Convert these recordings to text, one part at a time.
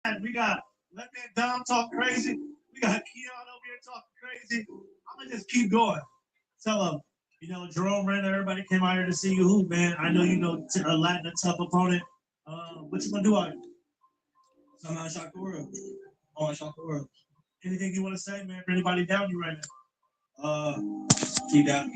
And we got Let Man Dom talk crazy. We got Keon over here talking crazy. I'm gonna just keep going. Tell him, Jerome Renner, everybody came out here to see you hoop, man. I know you know a Latin a tough opponent. What you gonna do out here? So I'm gonna shock the world. I want to shock the world. Anything you want to say, man, for anybody down you right now? Keep that.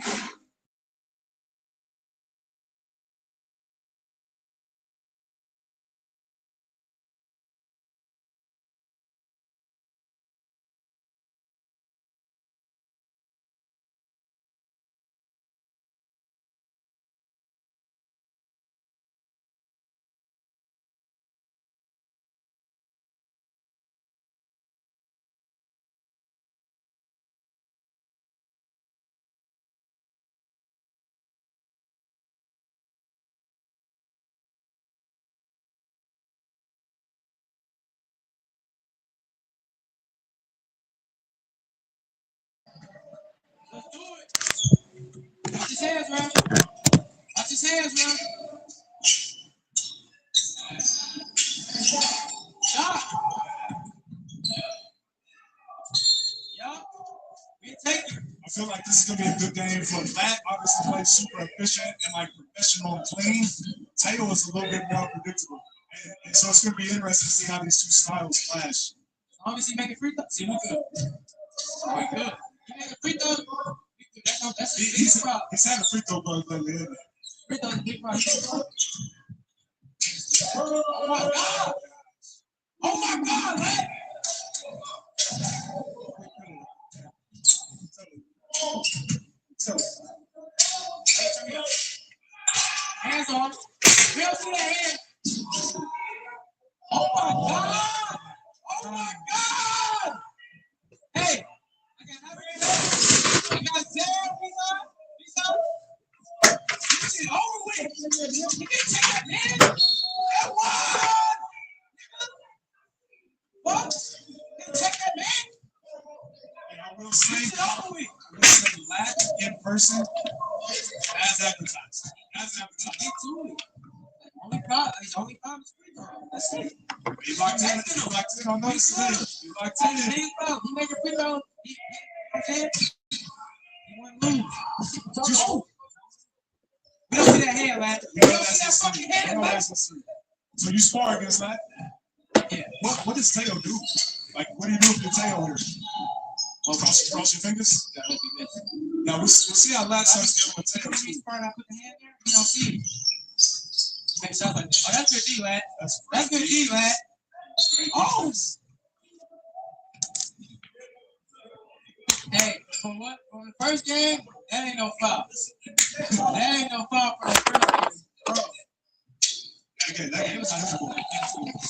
Let's do it. Watch his hands, man. Watch his hands, man. Shot. Yup. We take it. I feel like this is gonna be a good game for Matt. Obviously, plays super efficient and like professional and clean. Taylor is a little bit more predictable, and so it's gonna be interesting to see how these two styles clash. Obviously, make it free throw. See, we good. We good. You make a free throw. We good. That's a big problem. He's had a free throw bug lately, isn't he? Free throw is a big problem. Oh my God! Oh my God, man! Hey, turn me up. Hands on. We don't see that hand. Oh my God! Oh my God! Hey, I got I got zero. He's up. This shit over with. You can take that, man. That one. What? You take that, man. And I will say, Lat in person as advertised. As advertised. Get to it. His only problem is free throw. That's it. He locked in on those things. He locked in. He make a free throw. He won't lose. So, we don't see that hand, man. We don't see that fucking hand, man. So you spar against that? Yeah. What does Teo do? Like, what do you do with your Teo here? Well, cross your fingers? That hope he misses. Now, we'll see how Lat starts dealing with Teo, too. I put the hand there, you don't see it. Make shots like that. Oh, that's good D, lad. That's good D, lad. Oh! Hey, from the first game, that ain't no foul. That ain't no foul for the first game. Again, that was difficult.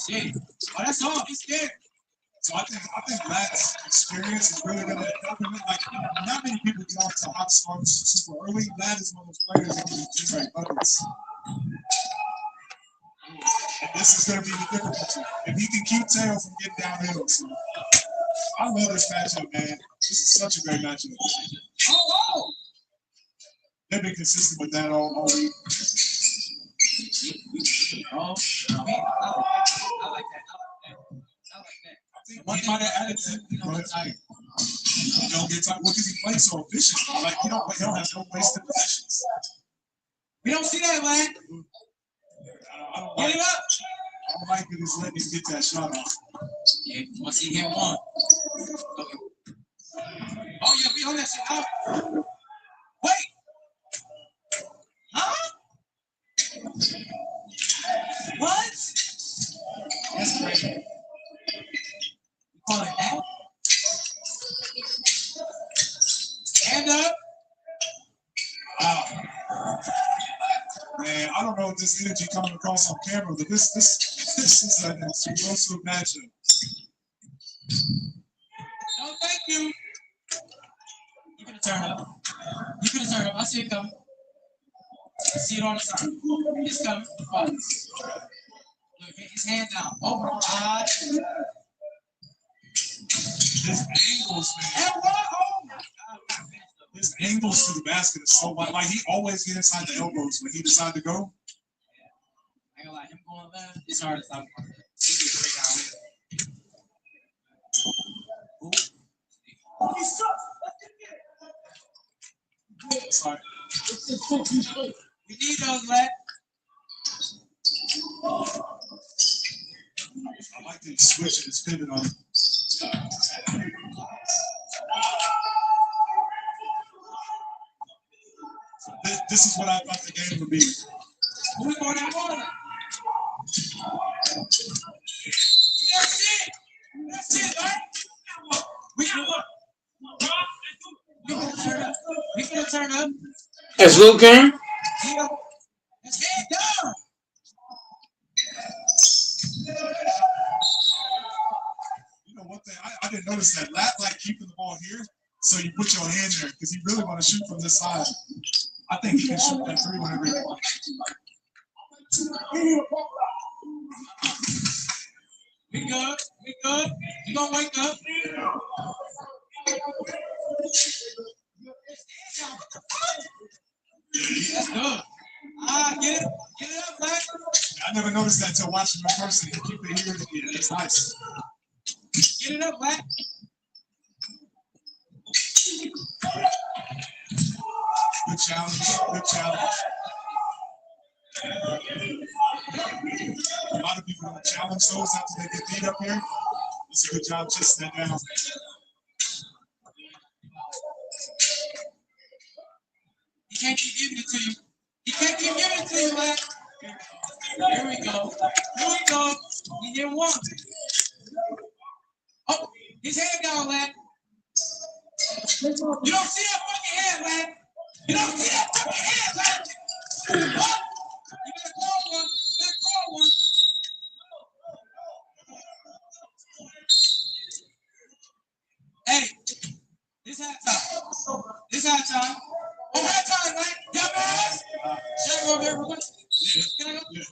Shit. Oh, that's all. He's scared. So I think Lat's experience is really going to help him. Like, not many people get off to hot starts super early. Lat is one of those players that can generate buckets. And this is going to be the difficulty. If he can keep Teo from getting downhill. So I love this matchup, man. This is such a great matchup. Oh, wow. They've been consistent with that all week. Oh, I like that. He might have added to it, but you don't get time because he plays so efficient. Like he don't have no wasted possessions. We don't see that, man. Get him up. I don't like that he's letting him get that shot off. Yeah, once he hit one. Okay. Oh yeah, we on that shit out. Wait. Huh? What? That's crazy. You call it that? Stand up. Wow. Man, I don't know if this energy coming across on camera, but this is an explosive matchup. No, thank you. You can turn up. You can turn up. I see it coming. I see it on the side. It's coming. Watch. Look, get his hand down. Oh my God. His angles, man. And what? Oh my God. His angles to the basket is so wide. Like he always get inside the elbows when he decides to go. I ain't gonna lie, him going left, it's hard to stop him. He gets straight down here. Sorry. We need those, lad. I like to switch and spin it on. This is what I thought the game would be. Who we going out on? That's it. That's it, right? We can what? We gonna turn up. We gonna turn up. It's Luke King. Yeah. Let's get it done. You know one thing, I didn't notice that. Lat like keeping the ball here, so you put your hand there because he really want to shoot from this side. I think he can shoot that three whenever he wants. We good. We good. You gonna wake up? That's good. Get it. Get it up, man. I never noticed that until watching him in person. Keep it here. Yeah, it's nice. Get it up, man. Good challenge. Good challenge. A lot of people don't challenge those after they get beat up here. It's a good job chasing that down. He can't keep giving it to you. He can't keep giving it to you, man. Here we go. Here we go. He didn't want it. Oh, his head down, lad. You don't see that fucking head, lad. You don't see that fucking head, lad. What? You better call one. You better call one. Hey, this halftime. This halftime. Oh, halftime, man. Dumbass. Should I go over there real quick? Can I go? Yeah.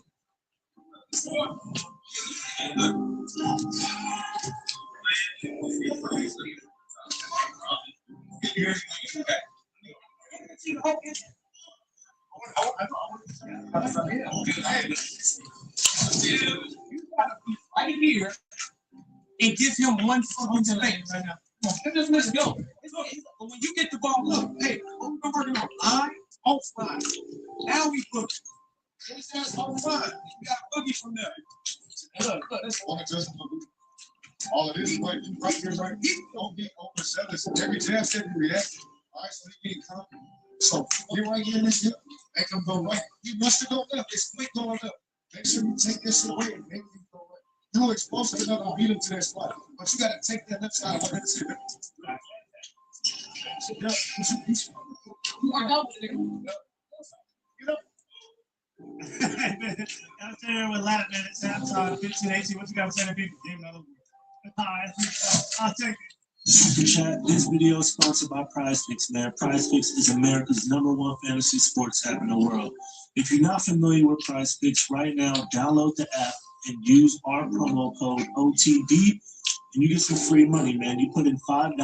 Right here and give him one fucking space right now. Let's go. But when you get the ball, look, hey, we're working on line, offline. Now we book. It says offline. We got a boogie from there. Look, that's All it is right here, right here. Don't get overzealous. Every chance that you react, all right, so he can't come. So you right here in this hip, make him go right. He wants to go left. It's quick going up. Make sure you take this away and make him go right. You'll expose him enough to beat him to that spot. But you got to take that left side of his hip. You are out there. Get up. Out there with Lat, man. It's halftime, 15-18. What you got to say to people? Game not over. All right, I'll take it. Chat, this video is sponsored by PrizePicks, man. PrizePicks is America's #1 fantasy sports app in the world. If you're not familiar with PrizePicks right now, download the app and use our promo code OTD, and you get some free money, man. You put in $5,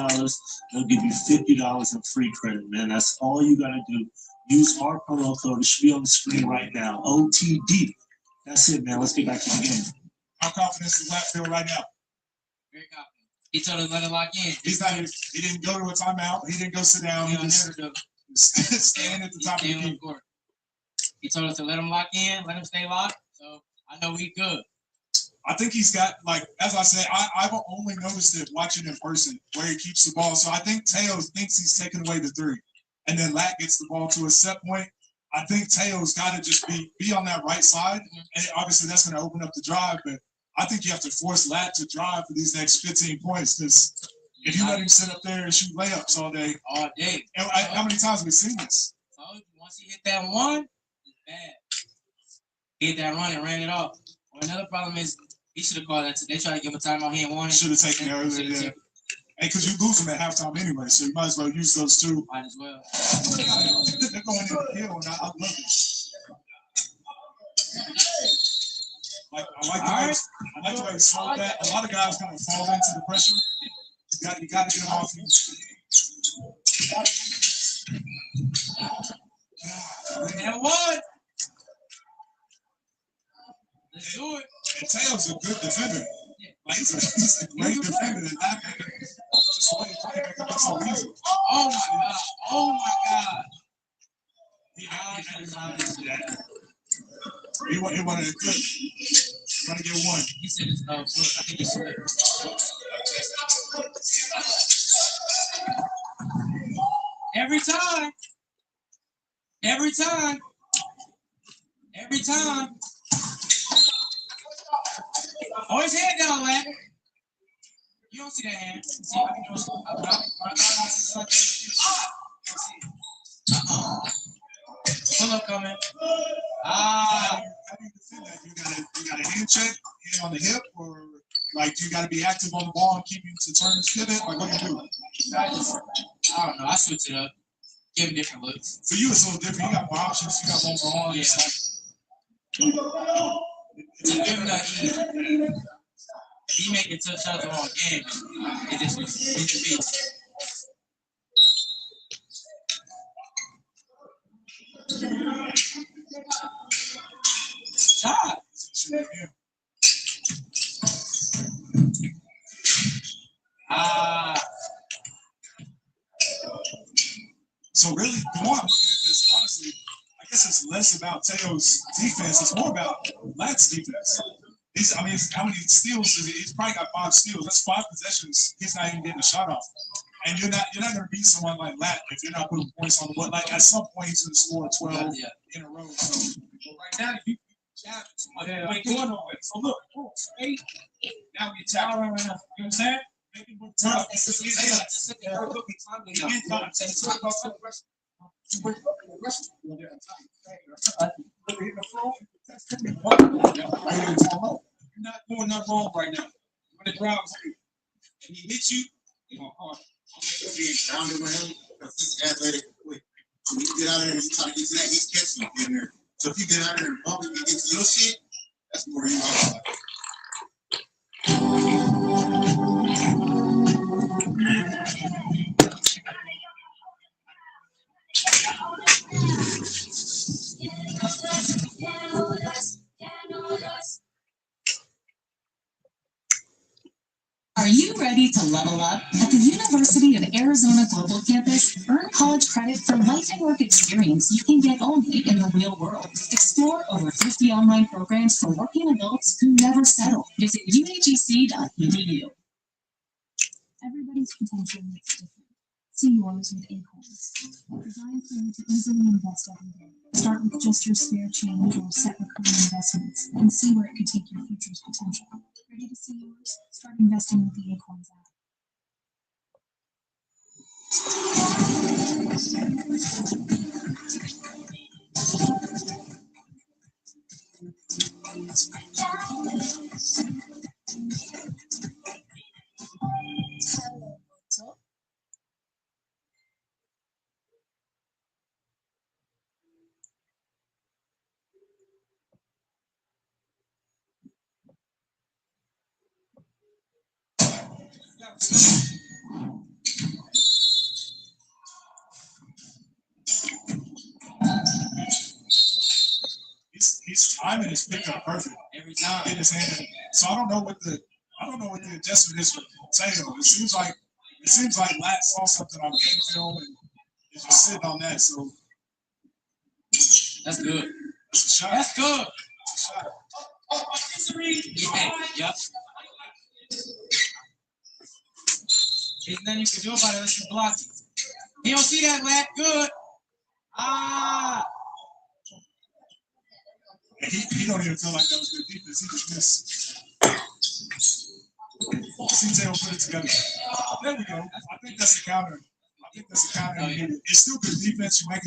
they'll give you $50 in free credit, man. That's all you got to do. Use our promo code. It should be on the screen right now. OTD. That's it, man. Let's get back to the game. How confident does Lat feel right now? Very confident. He told us let it lock in. He didn't go to a timeout. He didn't go sit down. He just stand at the top of the key. Court. He told us to let him lock in, let him stay locked. So I know we good. I think he's got, like, as I said, I've only noticed it watching in person where he keeps the ball. So I think Teo thinks he's taking away the three. And then Lat gets the ball to a set point. I think Teo's got to just be on that right side. And obviously that's going to open up the drive. But I think you have to force Lat to drive for these next 15 points. Because if you let him sit up there and shoot layups all day. All day. And how many times have we seen this? So once he hit that one, it's bad. He hit that run and ran it off. Well, another problem is he should have called that. They tried to give him a timeout. He ain't wanted. Should have taken it earlier, yeah. Hey, because you lose them at halftime anyway, so you might as well use those two. Might as well. They're going in the hill, and I love it. I like the way he sold that. A lot of guys kind of fall into the pressure. You got to get them off you. And one. Let's do it. And Teo's a good defender. Like, he's a great defender. And just the way he played, make it look so easy. Oh my God. Oh my God. He wanted to clip. Trying to get one. He said it's foot. I think it's slip. Every time. Every time. Every time. Oh, his head down, lad. You don't see that hand. See, I can do pull up coming. How do you defend that? You got a hand check, hand on the hip, or like you got to be active on the ball and keep you to turn and pivot? Like what do you do? I don't know. I switch it up. Give him different looks. For you, it's a little different. You got more options. You got more arms. Yeah. To give him that he making touchdowns all game. It just was to be. Shot. So really, the more I'm looking at this, honestly, I guess it's less about Teo's defense. It's more about Lat's defense. I mean, how many steals is it? He's probably got 5 steals. That's 5 possessions. He's not even getting a shot off. And you're not going to beat someone like Lat if you're not putting points on the board. Like at some point, he's going to score 12 in a row. So Right now, you jab it. Going on it. So look, straight. Now we tap right now. You know what I'm saying? Make it more tough. You're not doing nothing wrong right now. When the drive's and he hits you, you're going hard. Being grounded with him because he's athletic quick. When you get out there and you try to get to that, he's catching you in there. So if you get out there and bump and get to your shit, that's more you are. Are you ready to level up? At the University of Arizona Global Campus, earn college credit for life and work experience you can get only in the real world. Explore over 50 online programs for working adults who never settle. Visit uhec.edu. Everybody's potential is different. See yours with Acorns. Designed for you to easily invest every day. Start with just your spare change or set recurring investments and see where it could take your future's potential. Ready to see yours? Start investing with the Acorns app. He's timing his pickup perfect. Every time. In his hand. So I don't know what the adjustment is for Taylor. It seems like Lat saw something on game film and is just sitting on that. So that's good. That's a shot. That's good. That's a shot. Yeah. Yep. There's nothing you can do about it unless you block it. He don't see that, Lat. Good. He don't even feel like that was good defense. He just missed. See Taylor put it together. There we go. I think that's a counter. It's still good defense. You might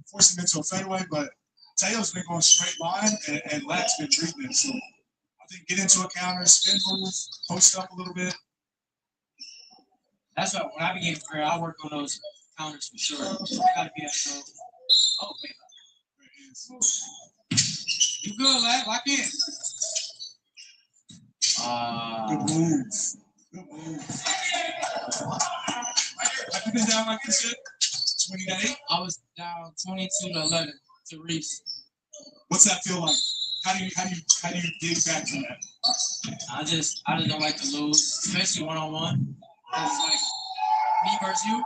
force him into a fadeaway, but Taylor's been going straight line, and Lat's been treating it. So I think get into a counter, spin move, post up a little bit. That's why when I became a career, I work on those counters for sure. I gotta be at the oh wait. You good, lad? Lock in. Good move. Good move. Have you been down like this yet? 20 to 8? I was down 22 to 11 to Reese. What's that feel like? How do you dig back from that? I just don't like to lose, especially one-on-one. It's like me versus you.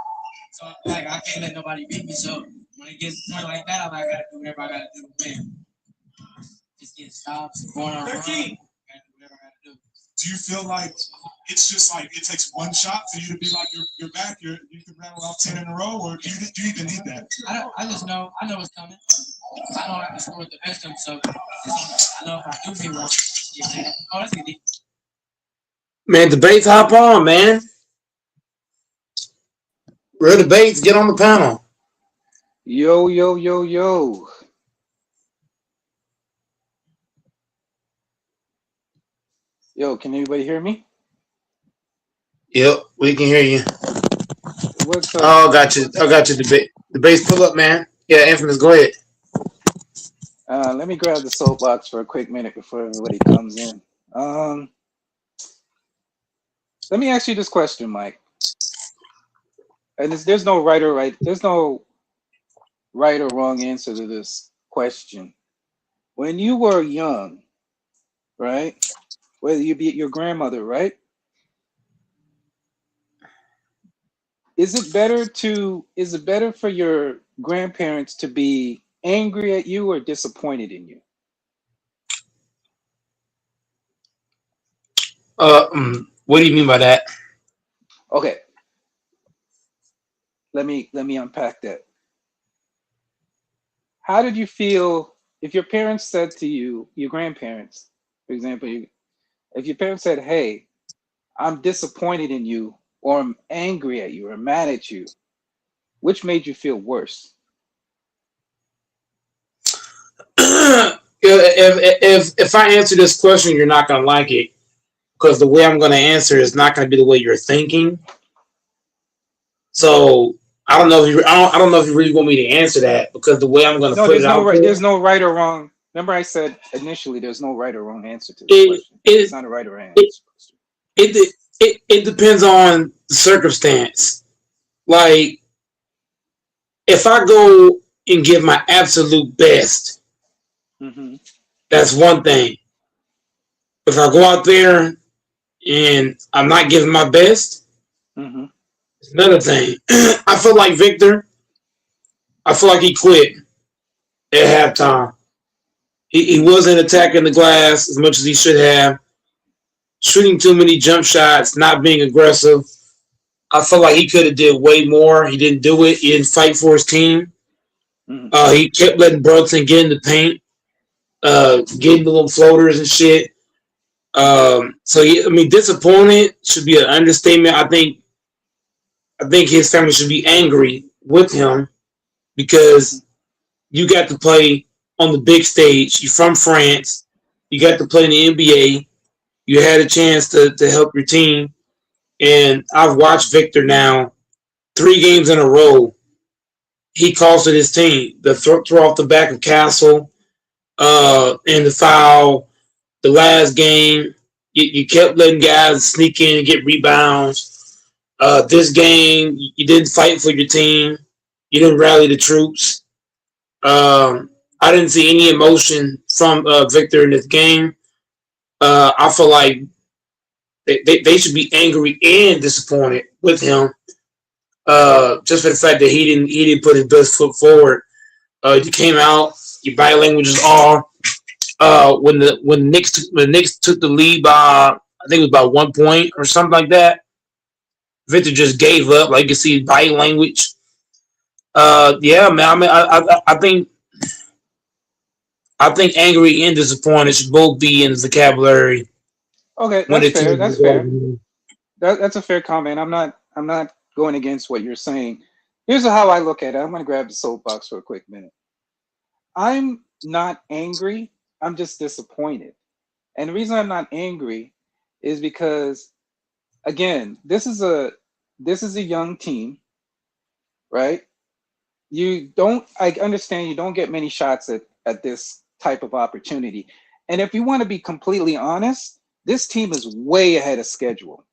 So like I can't let nobody beat me. So when it gets to a point like that, I gotta do whatever I gotta do to win. Just get stops, going on a run. Gotta do whatever I gotta do. Do you feel like it's just like it takes one shot for you to be like you're back, you can rattle off 10 in a row, or do you even need that? I just know it's coming. I know I can score with the best of them, so I know if I do get one, oh, that's easy. Man, debates, hop on, man. Real debates, get on the panel. Yo, yo, yo, yo. Yo, can anybody hear me? Yep, we can hear you. What's up? Oh, got you. I got you. Debates, pull up, man. Yeah, Infamous, go ahead. Let me grab the soapbox for a quick minute before everybody comes in. Let me ask you this question, Mike. And there's no right or wrong answer to this question. When you were young, right? Whether you be your grandmother, right? Is it better for your grandparents to be angry at you or disappointed in you? What do you mean by that? Okay. Let me unpack that. How did you feel if your parents said to you, your grandparents, for example, if your parents said, "Hey, I'm disappointed in you," or "I'm angry at you," or "mad at you," which made you feel worse? if I answer this question, you're not gonna like it because the way I'm gonna answer is not gonna be the way you're thinking. So I don't know if I don't know if you really want me to answer that because the way I'm gonna No, put it out there, there's no right or wrong. Remember, I said initially there's no right or wrong answer to this it question. It's it not a right or wrong it answer. it depends on the circumstance. Like if I go and give my absolute best, Mm-hmm. that's one thing. If I go out there and I'm not giving my best, Mm-hmm. it's another thing. I feel like Victor. I feel like he quit at halftime. He wasn't attacking the glass as much as he should have. Shooting too many jump shots, not being aggressive. I feel like he could have did way more. He didn't do it. He didn't fight for his team. Mm-hmm. He kept letting Brunson get in the paint, getting the little floaters and shit. So I mean, disappointed should be an understatement. I think his family should be angry with him Mm-hmm. because you got to play on the big stage. You're from France. You got to play in the NBA. You had a chance to help your team. And I've watched Victor now 3 games in a row. He costed his team. The throw off the back of Castle, and the foul, the last game, you kept letting guys sneak in and get rebounds. This game, you didn't fight for your team. You didn't rally the troops. I didn't see any emotion from Victor in this game. I feel like they should be angry and disappointed with him, just for the fact that he didn't put his best foot forward. You came out, your body language is off. When the Knicks took the lead by I think it was about 1 point or something like that, Victor just gave up. Like you can see his body language. Yeah, man. I mean, I think angry and disappointed should both be in the vocabulary Okay, when that's it fair. comes That's fair. to That's a fair comment. I'm not going against what you're saying. Here's how I look at it. I'm gonna grab the soapbox for a quick minute. I'm not angry. I'm just disappointed. And the reason I'm not angry is because again, this is a young team, right? I understand you don't get many shots at this type of opportunity. And if you want to be completely honest, this team is way ahead of schedule.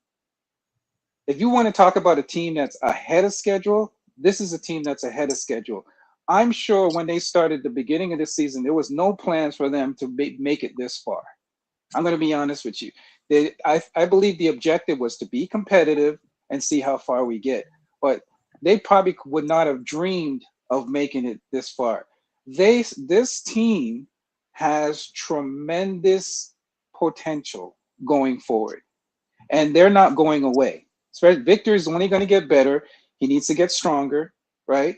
If you want to talk about a team that's ahead of schedule, this is a team that's ahead of schedule. I'm sure when they started the beginning of the season, there was no plans for them to make it this far. I'm going to be honest with you. I believe the objective was to be competitive and see how far we get. But they probably would not have dreamed of making it this far. This team has tremendous potential going forward, and they're not going away. Victor is only going to get better. He needs to get stronger, right?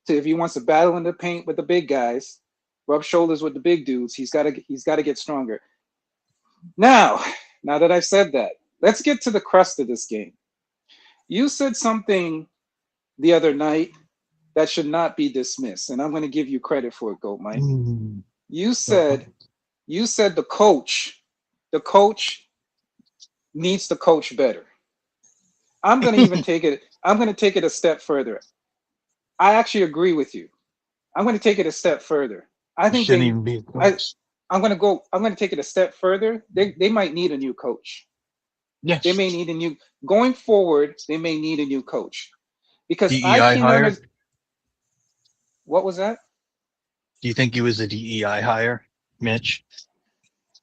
So if he wants to battle in the paint with the big guys, rub shoulders with the big dudes, he's got to get stronger. Now that I've said that, let's get to the crust of this game. You said something the other night that should not be dismissed, and I'm going to give you credit for it, Goat Mike. You said the coach needs to coach better. I'm going to even take it. I'm going to take it a step further. I actually agree with you. I'm going to take it a step further. I think I'm going to take it a step further. They might need a new coach. Yes. They may need a new going forward. They may need a new coach because DEI I can't hire. What was that? Do you think he was a DEI hire, Mitch?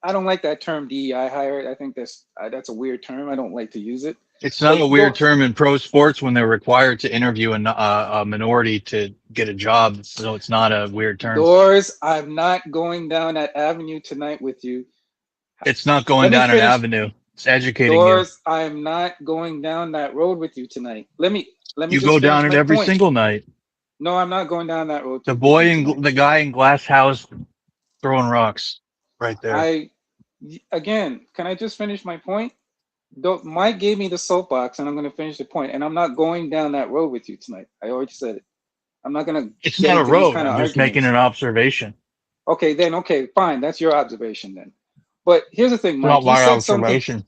I don't like that term DEI hire. I think that's a weird term. I don't like to use it. It's not a weird term in pro sports when they're required to interview a minority to get a job. So it's not a weird term. Doors, I'm not going down that avenue tonight with you. It's not going down an avenue. It's educating Doors, I'm not going down that road with you tonight. Let me. You go down it every single night. No, I'm not going down that road. The boy and the guy in glass house throwing rocks right there. Again, can I just finish my point? Mike gave me the soapbox, and I'm going to finish the point. And I'm not going down that road with you tonight. I already said it. I'm not going to. It's not a road. I'm just making an observation. Okay, then. Okay, fine. That's your observation then. But here's the thing, Mike. Not my observation.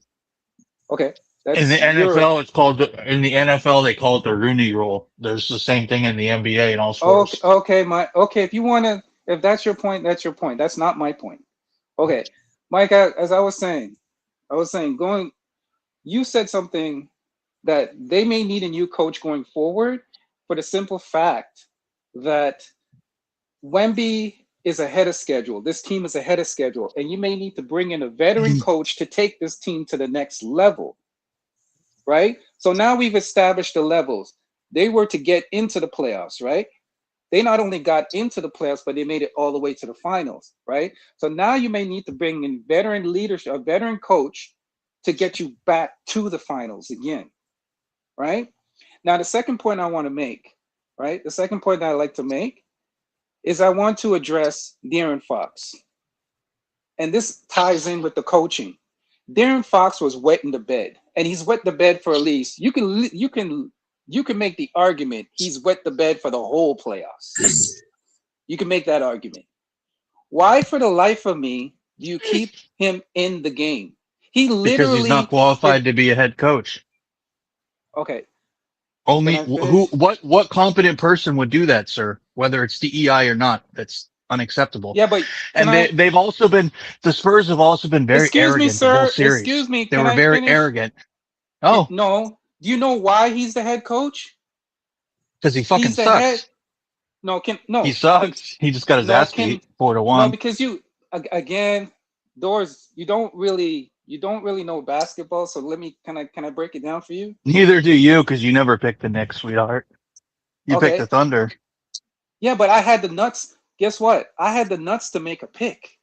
Okay. In the NFL, it's called. In the NFL, they call it the Rooney Rule. There's the same thing in the NBA and all sports. Okay, Mike. Okay, if you want to, if that's your point, that's your point. That's not my point. Okay, Mike. As I was saying, you said something that they may need a new coach going forward for the simple fact that Wemby is ahead of schedule. This team is ahead of schedule, and you may need to bring in a veteran coach to take this team to the next level, right? So now we've established the levels. They were to get into the playoffs, right? They not only got into the playoffs, but they made it all the way to the finals, right? So now you may need to bring in veteran leadership, a veteran coach to get you back to the finals again, right? Now, the second point I want to make, right? The second point that I like to make is I want to address De'Aaron Fox. And this ties in with the coaching. De'Aaron Fox was wetting the bed, and he's wet the bed for at least, you can make the argument he's wet the bed for the whole playoffs. You can make that argument. Why, for the life of me, do you keep him in the game? He literally, because he's not qualified to be a head coach. Okay. Only what competent person would do that, sir? Whether it's DEI or not, that's unacceptable. Yeah, but they've also been, the Spurs have also been very arrogant the whole series. Excuse me, they were very arrogant. Oh no, do you know why he's the head coach? Because he fucking sucks. No, he sucks. He just got his ass beat 4-1. No, because you again, Doors, you don't really know basketball. So can I break it down for you? Neither do you, because you never picked the Knicks, sweetheart. You picked the Thunder. Yeah, but I had the nuts. Guess what? I had the nuts to make a pick.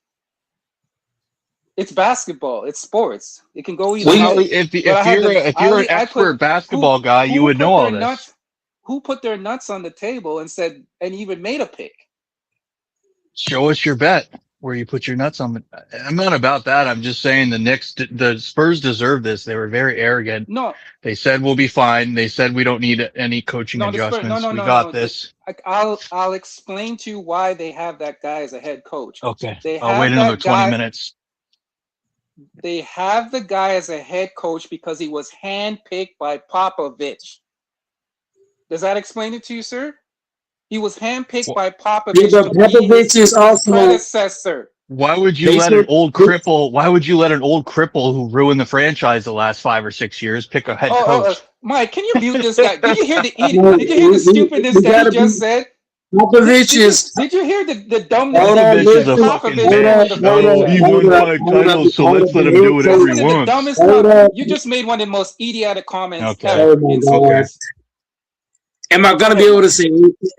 It's basketball. It's sports. It can go either way. If you're an expert basketball guy, you would know all this. Who put their nuts on the table and said, and even made a pick? Show us your bet where you put your nuts on. I'm not about that. I'm just saying the Spurs deserve this. They were very arrogant. No, they said we'll be fine. They said we don't need any coaching adjustments. We got this. I'll explain to you why they have that guy as a head coach. Okay. I'll wait another 20 minutes. They have the guy as a head coach because he was handpicked by Popovich. Does that explain it to you, sir? He was handpicked by Popovich. Popovich is also predecessor. Why would you let an old cripple? Why would you let an old cripple who ruined the franchise the last 5 or 6 years pick a head coach? Mike, can you mute this guy? Did you hear the stupidness that he just said? Popovich is. Did you hear the dumbness? Popovich is a fucking bitch. He won 5 titles, so let's let him do whatever he wants. You just made one of the most idiotic comments. Okay. Am I Go gonna be ahead, able to Mike. say?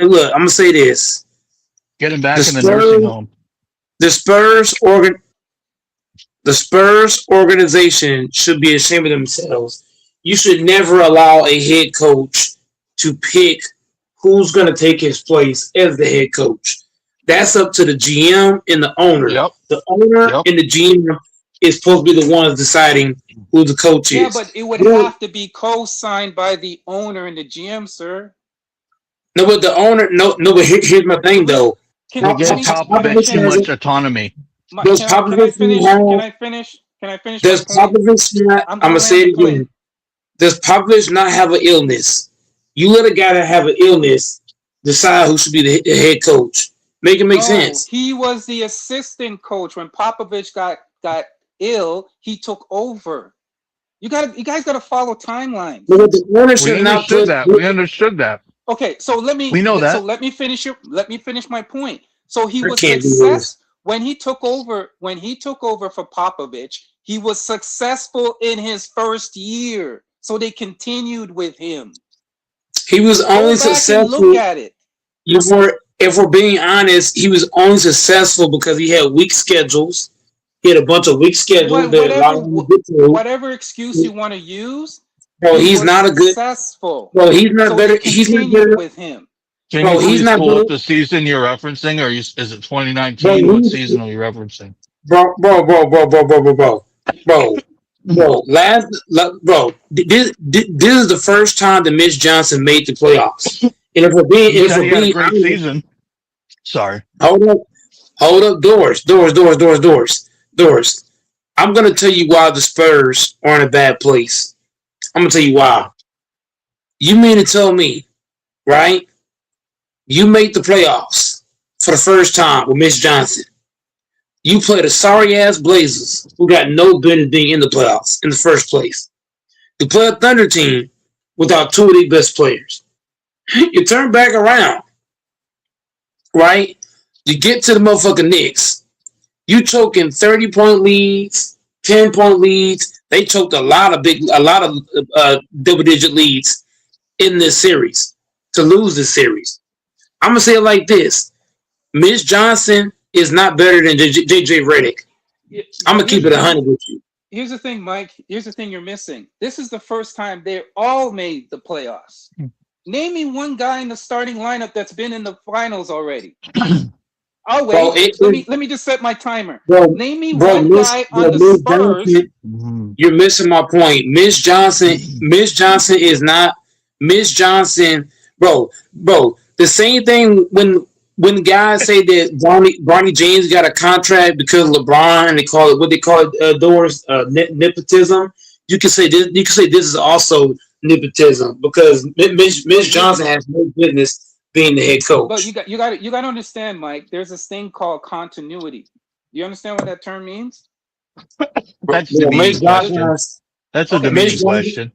Look, I'm gonna say this: Get him the back in the nursing Spurs, home. the Spurs the Spurs organization should be ashamed of themselves. You should never allow a head coach to pick who's going to take his place as the head coach. That's up to the GM and the owner. Yep. The owner Yep. and the GM is supposed to be the ones deciding who the coach Yeah, is. but it would No, have to be co-signed by the owner and the GM, sir. no, but the owner, no, but here's my thing Let- though. They Can gave he? Can I Popovich too Popovich much finish? autonomy. does Can I Popovich finish? have, Can I finish my does point? Popovich not, I'm I'm gonna going to say land the it plane. again. Does Popovich not have an illness? You let a guy that have an illness decide who should be the head coach. Make it make No, sense. he was the assistant coach when Popovich got ill. He took over. You guys gotta follow timelines. But the owner We should not understood put. that. We understood that. Okay, so We know that. let me finish my point. So he I was can't do this. when he took over for Popovich, he was successful in his first year. So they continued with him. He was only Go back and look successful. at it. If we're being honest, he was only successful because he had weak schedules. He had a bunch of weak schedules that allowed him to get through. Whatever excuse you want to use, Bro, he he's was not a good. successful. Bro, he's not So better. they He's not continued better. with him. Can Bro, you he's please not pull better. up the season you're referencing, or is it Bro, 2019? What season are you referencing? bro. This is the first time that Mitch Johnson made the playoffs. And You if said we're he had a being great honest, season. Sorry. hold up, doors. I'm gonna tell you why the Spurs are in a bad place. I'm gonna tell you why. You mean to tell me, right? You made the playoffs for the first time with Mitch Johnson. You played a sorry ass Blazers who got no business being in the playoffs in the first place. You play a Thunder team without two of the best players. You turn back around, right? You get to the motherfucking Knicks. You choking 30-point leads, 10-point leads. They choked a lot of double-digit leads in this series to lose this series. I'm gonna say it like this: Mitch Johnson is not better than JJ Redick. I'm gonna Here's keep the it thing. 100 with you. Here's the thing, Mike. Here's the thing you're missing. This is the first time they all made the playoffs. Name me one guy in the starting lineup that's been in the finals already. I'll Bro, wait. Let me just set my timer. bro, Name me bro, one guy on the Mitch Spurs. Johnson, you're missing my point. Mitch Johnson is not Mitch Johnson, bro. The same thing when guys say that Bronny James got a contract because of LeBron and they call it what they call it doors nepotism. You can say this. You can say this is also nepotism because Mitch Johnson has no business being the head But coach. you got to understand, Mike. There's this thing called continuity. Do you understand what that term means? That's the Mitch meaning Johnson question. has, That's a Okay. demeaning question.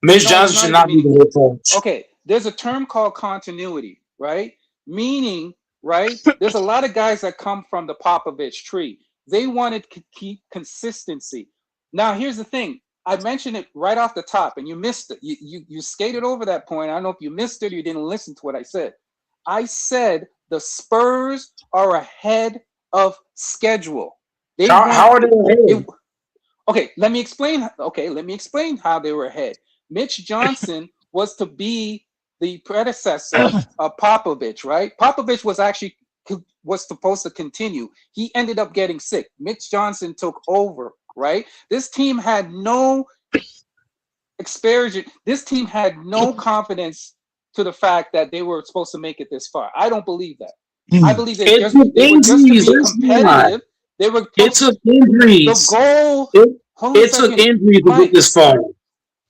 Mitch No, Johnson it's should not not a be the meaning. head coach. Okay, there's a term called continuity, right? Meaning, right? There's a lot of guys that come from the Popovich tree. They wanted to keep consistency. Now, here's the thing. I mentioned it right off the top, and you missed it. You skated over that point. I don't know if you missed it or you didn't listen to what I said. I said the Spurs are ahead of schedule. How are they ahead? Okay, let me explain. Okay, let me explain how they were ahead. Mitch Johnson was to be the predecessor of Popovich, right? Popovich was supposed to continue. He ended up getting sick. Mitch Johnson took over, right? This team had no experience. This team had no confidence to the fact that they were supposed to make it this far. I don't believe that. I believe they It took were just to injuries. be Let's not. competitive. They were It took the injuries. goal. Hold on a It took second, injuries to get Mike. this far.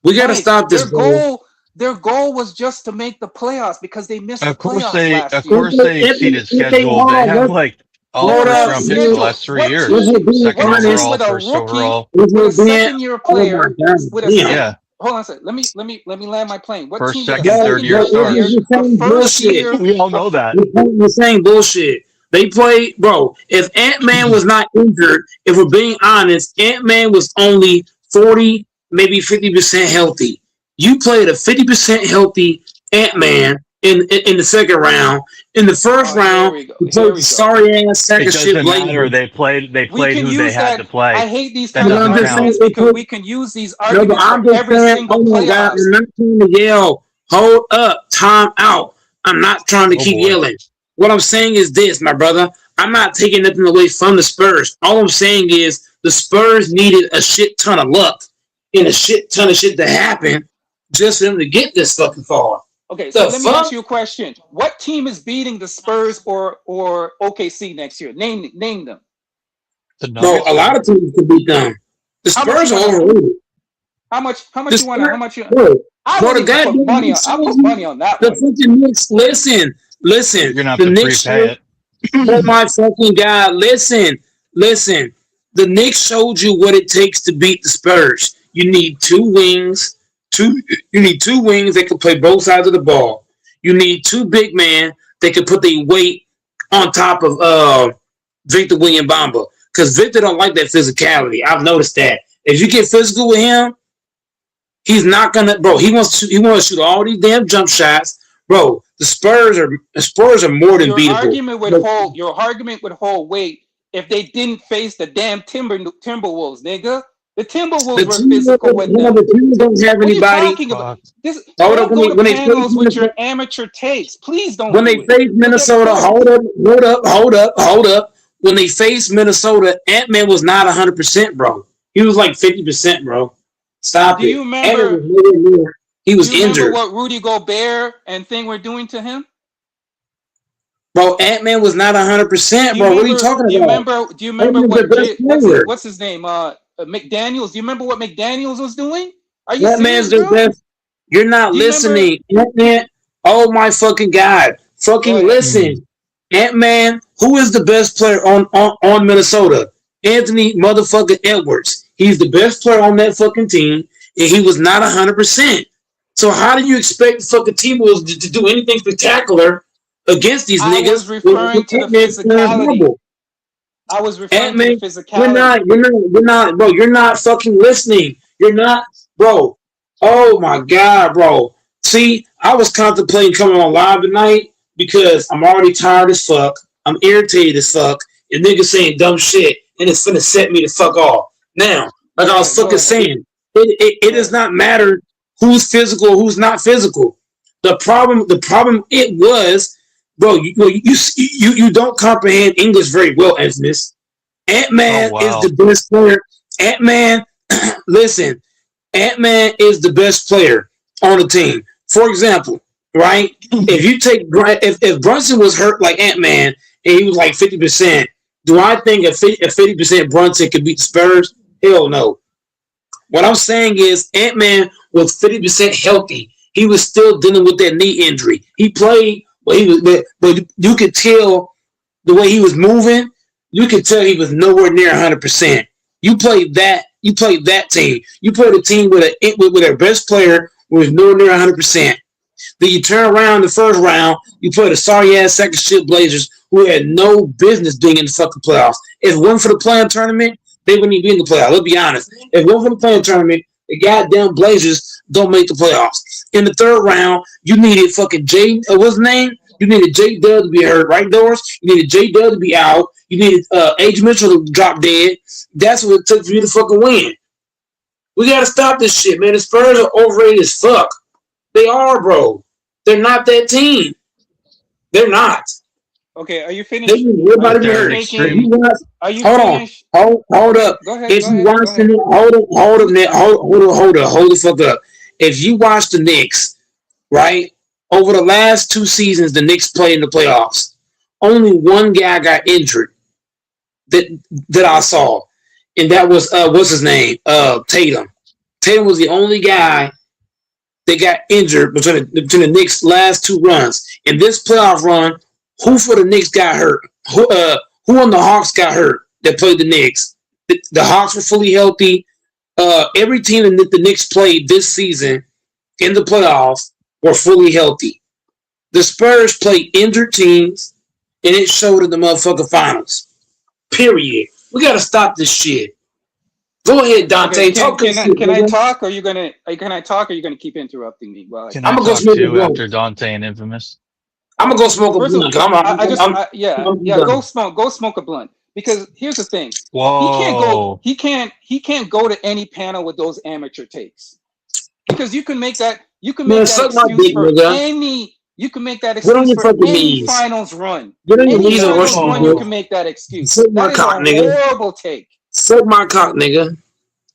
We got to Mike, stop this, bro. their goal was just to make the playoffs because they missed the Of course playoffs last of year. course they exceeded schedule. They have like all They hold were first up. ahead of round picks the schedule. last 3 What years. team? If we're being Second What team honest, overall, with a first rookie, overall. if with we're a being, second-year oh my player, God, with a damn. Yeah. hold on a second. Let me land my plane. What First, team with a second, third year second-year player, stars. You're a saying first bullshit. year? We all know that. You're saying bullshit. They play, bro. If Ant-Man was not injured, if we're being honest, Ant-Man was only 40, maybe 50% healthy. You played a 50% healthy Ant-Man in the second round. In the first Oh, here round, we go. he Here played we the go. sorry ass sack It of shit doesn't matter. Blazers. They played We can who they use had to that. play. I hate these That kind You of know, I'm doesn't just saying, count. arguments because we can use these no, but arguments for I'm just every saying, single oh my God, playoffs. I'm not trying to yell, hold up, time out. I'm not trying to Oh keep boy. yelling. What I'm saying is this, my brother. I'm not taking nothing away from the Spurs. All I'm saying is the Spurs needed a shit ton of luck and a shit ton of shit to happen just for them to get this fucking far. Okay, so The let me ask fuck? you a question. What team is beating the Spurs or OKC next year? Name them. The Bro, a Nuggets, lot maybe. of teams can beat them. The How much you Spurs are wanna overrated. how The much you wanna how Spurs, much you bro, I bro, wouldn't the even put goddamn money on Knicks I'll showed put money you. on that The one. fucking Knicks, listen. You're gonna have The to Knicks prepay showed. it. Oh my fucking God! Listen. The Knicks showed you what it takes to beat the Spurs. You need two wings. You need two wings that can play both sides of the ball. You need two big men that can put their weight on top of Victor William Bamba. Because Victor don't like that physicality. I've noticed that. If you get physical with him, he's not gonna, bro. He wants to shoot all these damn jump shots, bro. The Spurs are more than beatable. Your argument would hold weight if they didn't face the damn Timberwolves, nigga. The The Timberwolves were team, physical with them. the team don't have What are you anybody. talking about? Fuck. This Hold up, don't go to when they face panels with your Minnesota, amateur takes. Please don't when they do it. face You'll get Minnesota, cooked. hold up. When they faced Minnesota, Ant-Man was not 100%, bro. He was like 50%, bro. Stop Do you it. Ant-Man was remember nowhere near. He do was you remember injured, what Rudy Gobert and thing were doing to him? bro. Ant-Man was not 100%, Do you bro. What are you remember? talking about? Do you remember Ant-Man's the what best player. what's his name? McDaniel's. Do you remember what McDaniel's was doing? Are you Ant-Man's serious, the bro? best. You're not Do you remember? listening. Ant-Man, oh my fucking God. Go Fucking ahead. listen. Ant-Man, who is the best player on Minnesota? Anthony motherfucking Edwards. He's the best player on that fucking team, and he was not 100%. So how do you expect the fucking T-Wolves to do anything spectacular against these I was niggas when referring to the Ant-Man turns physicality. humble? I was referring to the Ant-Man, you're physicality. not, bro. You're not fucking listening. You're not, bro. Oh my God, bro. See, I was contemplating coming on live tonight because I'm already tired as fuck. I'm irritated as fuck. And niggas saying dumb shit, and it's finna set me the fuck off. Now, like I was Go fucking ahead. saying, it Go does ahead. not matter who's physical or who's not physical. The problem it was, bro. You don't comprehend English very well, Anthony. Ant Oh Man is the wow. best player. Ant Man, listen, Ant Man is the best player on the team. For example, right? If you take if Brunson was hurt like Ant Man and he was like 50%, do I think a 50% Brunson could beat the Spurs? Hell no. What I'm saying is Ant Man was 50% healthy. He was still dealing with that knee injury. He played, but but you could tell the way he was moving, you could tell he was nowhere near 100%. You played that. You played that team. You played a team with their best player who was nowhere near 100%. Then you turn around in the first round. You played a sorry ass second shit Blazers who had no business being in the fucking playoffs. If it wasn't for the playing tournament, they wouldn't even be in the playoffs. Let's be honest. If it wasn't for the playing tournament, the goddamn Blazers don't make the playoffs. In the third round, you needed fucking what's his name? You needed J Dub to be hurt, right, Doris? You needed J Dub to be out. You needed Age Mitchell to drop dead. That's what it took for you to fucking win. We gotta stop this shit, man. The Spurs are overrated as fuck. They are, bro. They're not that team. They're not. Okay, are you They finished? need Are you everybody to be They're finished an hurt. If making? you extreme. watch, Are you hold on, finished? hold Okay, up. go ahead. If Go you ahead. Go watch the ahead. hold up, Nick, hold the fuck up. If you watch the Knicks, right, over the last two seasons, the Knicks played in the playoffs. Only one guy got injured that I saw, and that was what's his name? Tatum. Tatum was the only guy that got injured between the Knicks' last two runs. In this playoff run, who for the Knicks got hurt? Who on the Hawks got hurt that played the Knicks? The Hawks were fully healthy. Every team that the Knicks played this season in the playoffs were fully healthy. The Spurs played injured teams, and it showed in the motherfucking finals. Period. We got to stop this shit. Go ahead, Dante. Okay, Talk your shit, can I nigga. talk, or are you gonna can I talk, or are you gonna keep interrupting me? Well, Can I'm I gonna go talk smoke a too blunt. after Dante and Infamous? I'm gonna go smoke a first of all, blunt. I'm yeah, done. go smoke a blunt. Because here's the thing, Whoa. he can't go to any panel with those amateur takes. Because you can Man, make that suck my excuse dick, for nigga. any you can make that Get on excuse your for fucking any knees. finals run. Get on your Any knees and finals worship me, run, you bro. can make that excuse. Suck That my is a cock, nigga. horrible take. Suck my cock, nigga.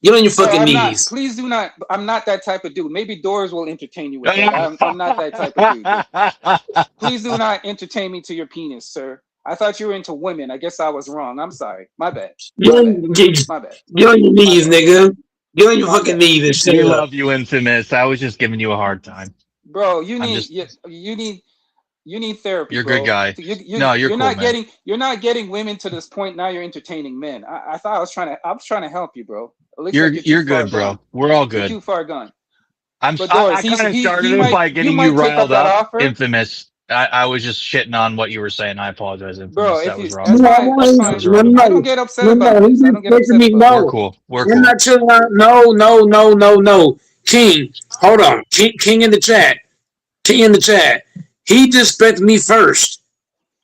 Get on your Bro, fucking knees. please do not, I'm not that type of dude. Maybe Doors will entertain you with that. I'm not that type of dude. Please do not entertain me to your penis, sir. I thought you were into women. I guess I was wrong. I'm sorry. My bad. Get My bad. on, get, My bad. get on your My knees, bad. nigga. Get on your My fucking bad. knees and We shut up. love you, Infamous. I was just giving you a hard time. Bro, I'm just, you need therapy, you're a good bro. guy. No, you're cool, man. You're not getting women to this point. Now you're entertaining men. I thought I was trying to help you, bro. It looks like you're too You're far good, gone. bro. We're all You're good. too far gone. I'm. But I Doris, kind of started he it might by you getting you might take up riled that up, offer, Infamous. I was just shitting on what you were saying. I apologize, bro. Infamous. If That was you wrong. that's No, fine. That's That fine. was wrong of I me. don't get upset about no. He this. I just don't get said to upset me, about We're this. no. cool. We're We're cool. not chilling out. No. King, hold on. King in the chat. King in the chat. He disrespected me first.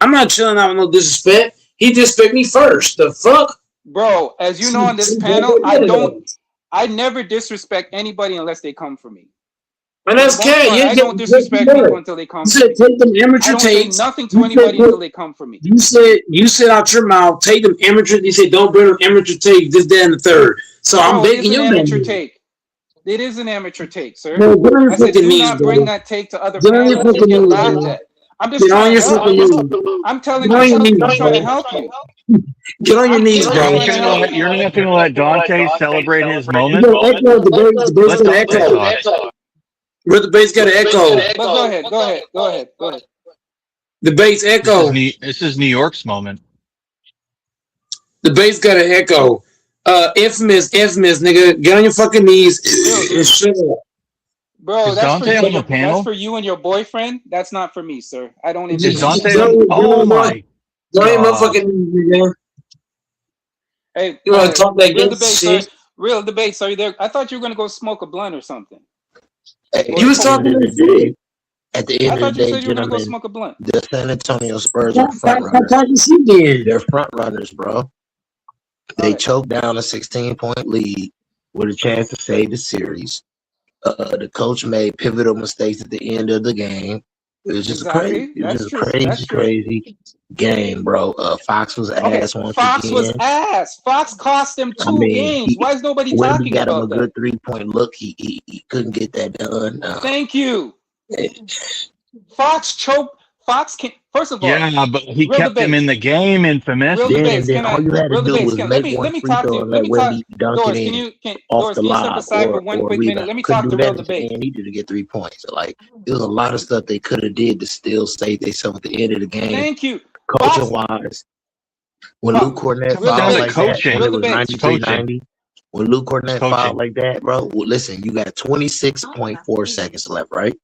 I'm not chilling out with no disrespect. He disrespected me first. The fuck? Bro, as you know on this panel, I never disrespect anybody unless they come for me. And For the that's most cat. part, You I get don't disrespect people until they You come for said me. take them I amateur don't say takes. nothing to anybody until they come for me. You said out your mouth, take them amateur. You said don't bring them amateur takes. This, that, and the third. So I'm Bro, it is begging an your amateur man. take. It is an amateur take, sir. Man, get on your I said, fucking do knees, not bring bro. that take to other Get on your panels. You'll fucking get knees, laughed bro. at. I'm just Get trying on to your help fucking you. knees. I'm telling Get on you, your knees, I'm trying to bro. help you. Get on your I'm knees, You're literally bro. not trying to gonna help let. you. You're not gonna let Dante celebrate his You moment. got echo. The bass Let got an Dante talk. echo. Where the bass got an echo. But go ahead, go ahead, go ahead, go ahead. The bass echo. This is New York's moment. The bass got an echo. Infamous, nigga. Get on your fucking knees and shut up. Bro, Is Dante on the that's panel? for you and your boyfriend. That's not for me, sir. I don't Is entertain Dante that. on? Get Oh on my your god! motherfucking knees, nigga. Hey, You want to talk that real gangster debate, sir. shit? Real debate. Are you there? I thought you were gonna go smoke a blunt or something. Hey, You Or was at the talking end of that the shit. day, at the end I of the thought you day, said you were gonna go gentlemen, smoke a blunt. the San Antonio Spurs are Stop front runners. talking shit then. They're front runners, bro. They Okay. choked down a 16-point lead with a chance to save the series. The coach made pivotal mistakes at the end of the game. It was just crazy. Exactly. It was That's just a true. That's true. crazy game, bro. Fox was Okay. ass once Fox was again. ass. Fox cost them I 2 mean, games. Why is nobody Wemby talking got him a about that? good 3-point look. He couldn't get that done. Thank you. Fox choked. Fox can first of all, Yeah, but he real kept him debate. in the game. Infamous. Real debates. Then Can all I you had to real do debates? was Can make let one me free talk to throw you. and Let let me talk. Wemby dunk it Doris, in off Doris, the can you step lob aside for or one quick minute? rebound. Let me Couldn't talk do to real that until debate. they needed to get 3 points. Like there was a lot of stuff they could have did to still save themselves at the end of the game, Thank you. coaching Fox, wise. When Luke Cornett Comes real down fouled to debates. like that, when coaching. Real it was debates. It's coaching. 93-90, when Luke It's Cornett fouled coaching. like that, bro, well, listen, you got 26.4 seconds left, right?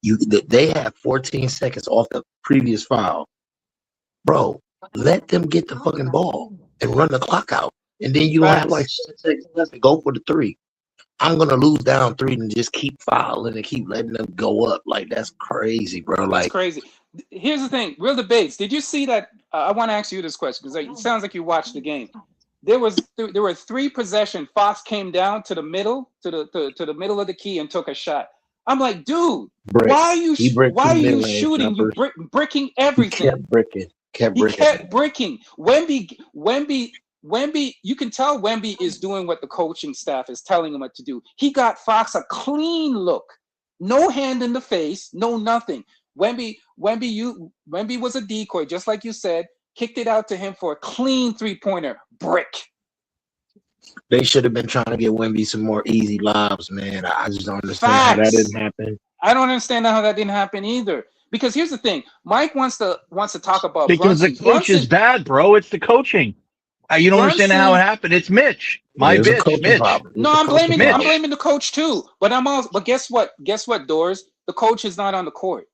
They have 14 seconds off the previous foul. Bro, let them get the fucking ball and run the clock out. And then you don't have like Facts. 7 seconds left to go for the three. I'm gonna lose down 3 and just keep fouling and keep letting them go up. Like that's crazy, bro. It's Like crazy. Here's the thing. Real debates. Did you see that? I want to ask you this question because it sounds like you watched the game. There were 3 possession. Fox came down to the middle to the middle of the key and took a shot. I'm like, dude, brick. He bricked why 2 are you mid-range shooting? You jumpers. bricking He everything. kept bricking. He kept bricking. Wemby. You can tell Wemby is doing what the coaching staff is telling him what to do. He got Fox a clean look, no hand in the face, no nothing. Wemby was a decoy, just like you said. Kicked it out to him for a clean 3-pointer. Brick. They should have been trying to get Wemby some more easy lobs, man. I just don't understand how that Facts. didn't happen. I don't understand how that didn't happen either. Because here's the thing, Mike wants to talk about Because Brunson. the coach is bad, bro. It's the coaching. You don't understand how it happened. It's Mitch. My It was a bitch, coaching Mitch. problem. No, I'm blaming Mitch. the coach too. But guess what? Guess what, Doors? The coach is not on the court.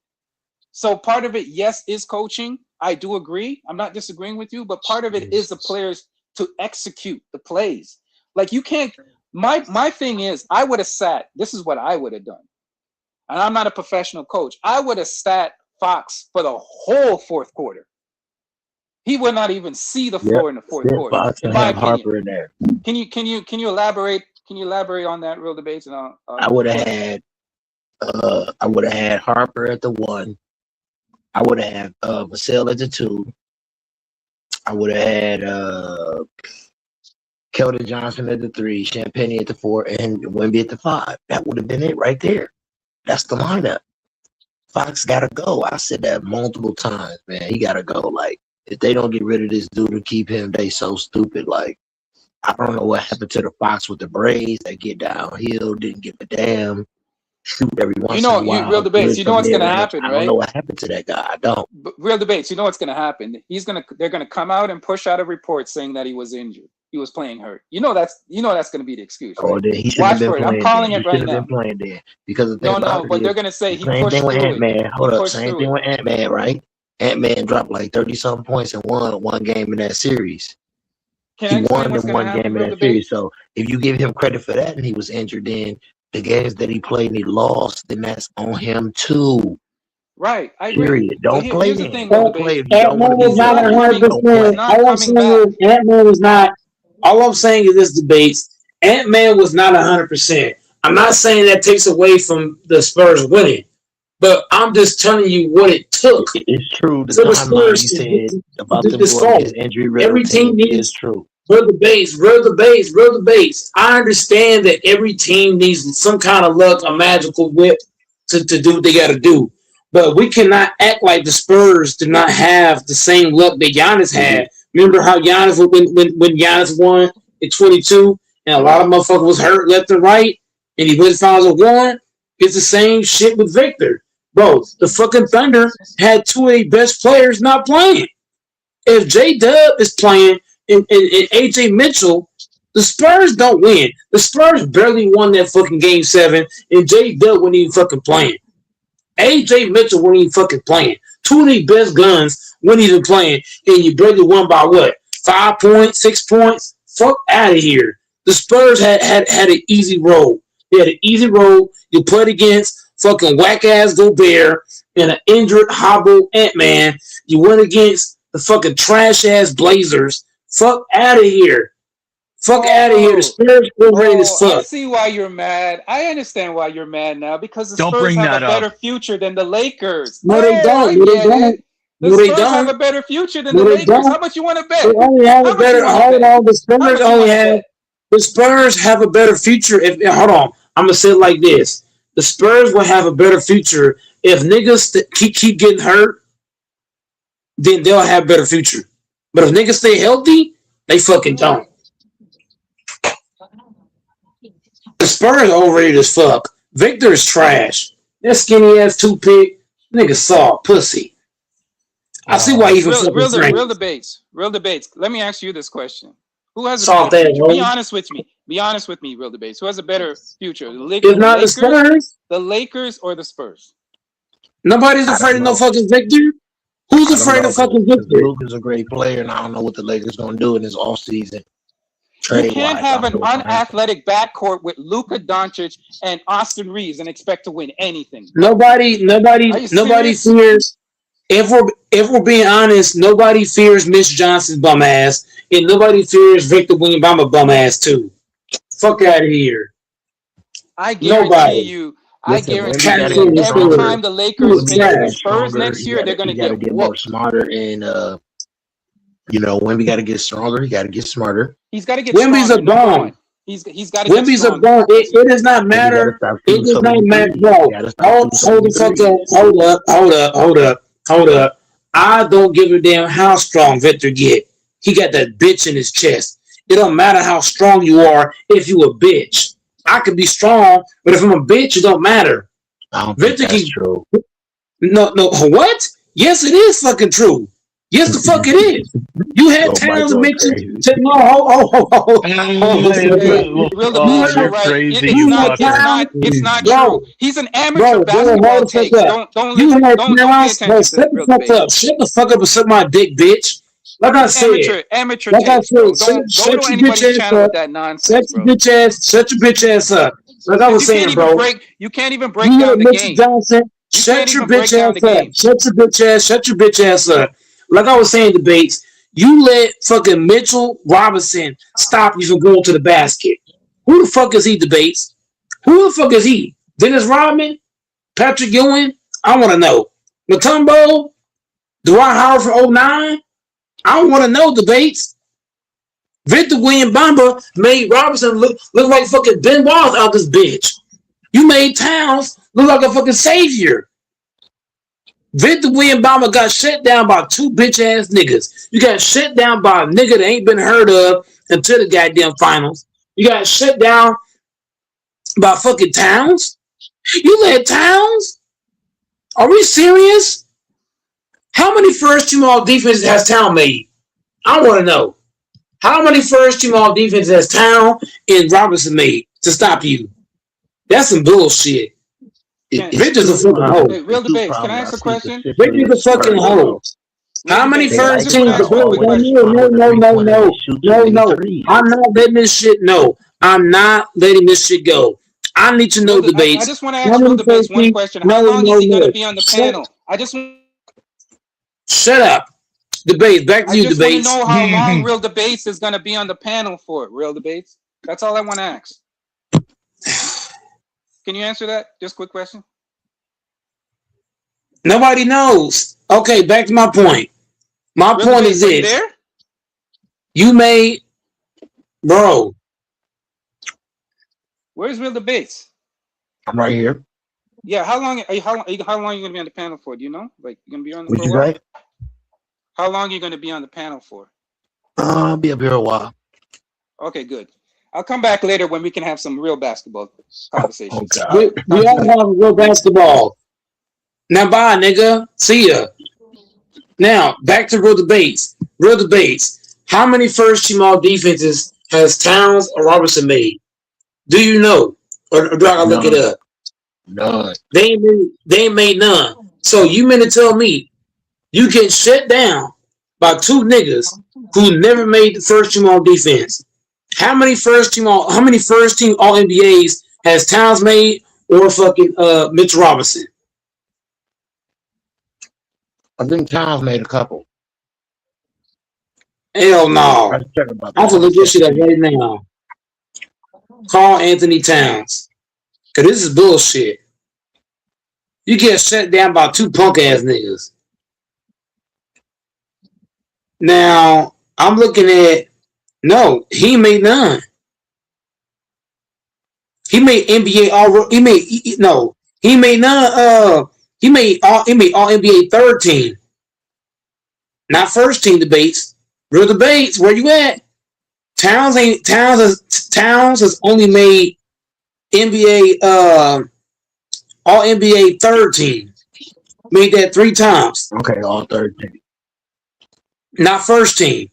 So part of it, yes, is coaching. I do agree. I'm not disagreeing with you, but part of it is the players to execute the plays. Like you can't. My thing is, I would have sat. This is what I would have done, and I'm not a professional coach. I would have sat Fox for the whole fourth quarter. He would not even see the floor in the fourth quarter. Fox In and my have opinion, Harper in there. can you elaborate? Can you elaborate on that real debates? And I would have had Harper at the 1. I would have had Vassell at the 2. I would have had Keldon Johnson at the 3, Champagne at the 4, and Wemby at the 5. That would have been it right there. That's the lineup. Fox gotta go. I said that multiple times, man. He gotta go. Like, if they don't get rid of this dude and keep him, they so stupid. Like, I don't know what happened to the Fox with the braids that get downhill, didn't give a damn, shoot every once in a while. Real debates. You know what's gonna happen, right? I don't know what happened to that guy. I don't. But real debates. You know what's gonna happen. They're gonna come out and push out a report saying that he was injured. He was playing hurt. You know that's gonna be the excuse. Right? Oh, then he should have been playing. I'm calling it right now. Been playing there because but they're gonna say he pushed thing with through Ant-Man. it. Hold up, same thing with Ant-Man, right? Ant-Man dropped like 30-something points in one game in that series. He won in one game in that series. So if you give him credit for that and he was injured, then the games that he played and he lost, then that's on him too. Right. I agree. Period. Don't play him. Don't play him. Ant-Man was not 100%. All I'm saying is Ant-Man was not. All I'm saying is this debates. Ant-Man was not 100%. I'm not saying that takes away from the Spurs winning, but I'm just telling you what it took. It's true. The timeline you said about the his injury every team needs is true. Real debates. I understand that every team needs some kind of luck, a magical whip to do what they got to do. But we cannot act like the Spurs did not have the same luck that Giannis had. Remember how Giannis, when Giannis won in 22, and a lot of motherfuckers was hurt left and right, and he went finals of 1? It's the same shit with Victor. Bro, the fucking Thunder had 2 of their best players not playing. If J-Dub is playing and AJ Mitchell, the Spurs don't win. The Spurs barely won that fucking game 7, and J-Dub wasn't even fucking playing. AJ Mitchell wasn't even fucking playing. 2 of the best guns weren't even playing, and you barely won by what? 5 points, 6 points? Fuck out of here. The Spurs had an easy road. They had an easy road. You played against fucking whack-ass Gobert and an injured, hobbled Ant-Man. You went against the fucking trash-ass Blazers. Fuck out of here. Fuck out of here. The Spurs were ready as fuck. I see why you're mad. I understand why you're mad now because the Don't Spurs bring have that a up. better future than the Lakers. No, they don't. No, they don't. The No, they Spurs don't. have a better future than No, the they Lakers. don't. How much you want to bet? They only have a better. Hold on. The Spurs only have. Bet? The Spurs have a better future. If hold on, I'm gonna say it like this: the Spurs will have a better future if niggas keep getting hurt. Then they'll have a better future. But if niggas stay healthy, they fucking don't. The Spurs are overrated as fuck. Victor is trash. That skinny ass 2-pick nigga saw pussy. I see why he's real debates. Real debates. Let me ask you this question: who has a better future? Be honest with me. Be honest with me. Real debates. Who has a better future? The Lakers, the Spurs, the Lakers, or the Spurs? Nobody's afraid of no fucking Victor. Who's afraid of fucking Victor? Luka's a great player, and I don't know what the Lakers gonna do in this offseason. You can't have an unathletic backcourt with Luka Doncic and Austin Reeves and expect to win anything. Nobody fears. If we're being honest, nobody fears Mitch Johnson's bum ass, and nobody fears Victor Wembanyama bum ass too. Fuck out of here. I guarantee you. Every time the Lakers face the Spurs next year, they're going to get more smarter and Wemby got to get stronger. He got to get smarter. He's got to get Wemby's stronger. a bum. He's got to get Wemby's stronger. a bum. It does not matter. It does not matter. Bro, hold the fuck up. Hold up. I don't give a damn how strong Victor get. He got that bitch in his chest. It don't matter how strong you are if you a bitch. I could be strong, but if I'm a bitch, it don't matter. I don't think that's true. No, what? Yes, it is fucking true. Yes, the fuck it is. You had Towns mentioned. It's not true. He's an amateur basketball takes. Don't pay attention to Shut the fuck up and suck my dick, bitch. Like I It's said, amateur like I taste, said, bro. shut, Don't go shut to your bitch anybody's ass channel up. with that nonsense, bro. Shut your bitch ass up. Like I Because was saying, bro. you can't even break You down let the Mitchell game. Johnson. You can't Shut your even bitch break down ass the up. game. Shut your bitch ass up. Like I was saying, debates. You let fucking Mitchell Robinson stop you from going to the basket. Who the fuck is he, debates? Who the fuck is he? Dennis Rodman? Patrick Ewing? I want to know. Matumbo? Dwight Howard for 09? I want to know, debates. Victor William Bamba made Robinson look like fucking Ben Wallace out this bitch. You made Towns look like a fucking savior. Victor William Bamba got shut down by two bitch ass niggas. You got shut down by a nigga that ain't been heard of until the goddamn finals. You got shut down by fucking Towns. You let Towns? Are we serious? How many first team all defenses has Town made? I want to know. How many first team all defenses has Town and Robinson made to stop you? That's some bullshit. Victor's a fucking hoe. Hey, real debates. Can I ask a question? Victor's a fucking hoe. How many first Just teams? want to ask one quick question. No. I'm not letting this shit. No, I'm not letting this shit go. I need to know I debates. just want to How ask real many debates first one teams? question. How long is he going to be on the panel? Shut up. Debates. Back to I you, just want to debates. know how long real debates is going to be on the panel for. Real debates. That's all I want to ask. Can you answer that? Just quick question. Nobody knows. Okay, back to my point. My Real point debates, is are you this. there? You made, bro. Where's real debates? I'm right here. Yeah, how long are you gonna be on the panel for? Do you know? Like, you gonna be on What for a you while? say? How long are you gonna be on the panel for? I'll be up here a while. Okay, good. I'll come back later when we can have some real basketball conversations. Oh God. We all have real basketball. Now, bye, nigga. See ya. Now, back to real debates. Real debates. How many first team all defenses has Towns or Robertson made? Do you know? Or do I gotta look it up? None. They ain't made none. So you meant to tell me you get shut down by two niggas who never made the first team all defense? How many first team all NBAs has Towns made or fucking Mitch Robinson? I think Towns made a couple. Hell no. I check about I have to look this shit up right now. Call Anthony Towns. Cause this is bullshit. You get shut down by two punk ass niggas. Now, I'm looking at no, he made none. He made NBA all he made no, he made none he made all NBA third team. Not first team debates. Real debates, where you at? Towns has only made NBA all NBA third team. Made that 3 times. Okay, all 13. Not first team.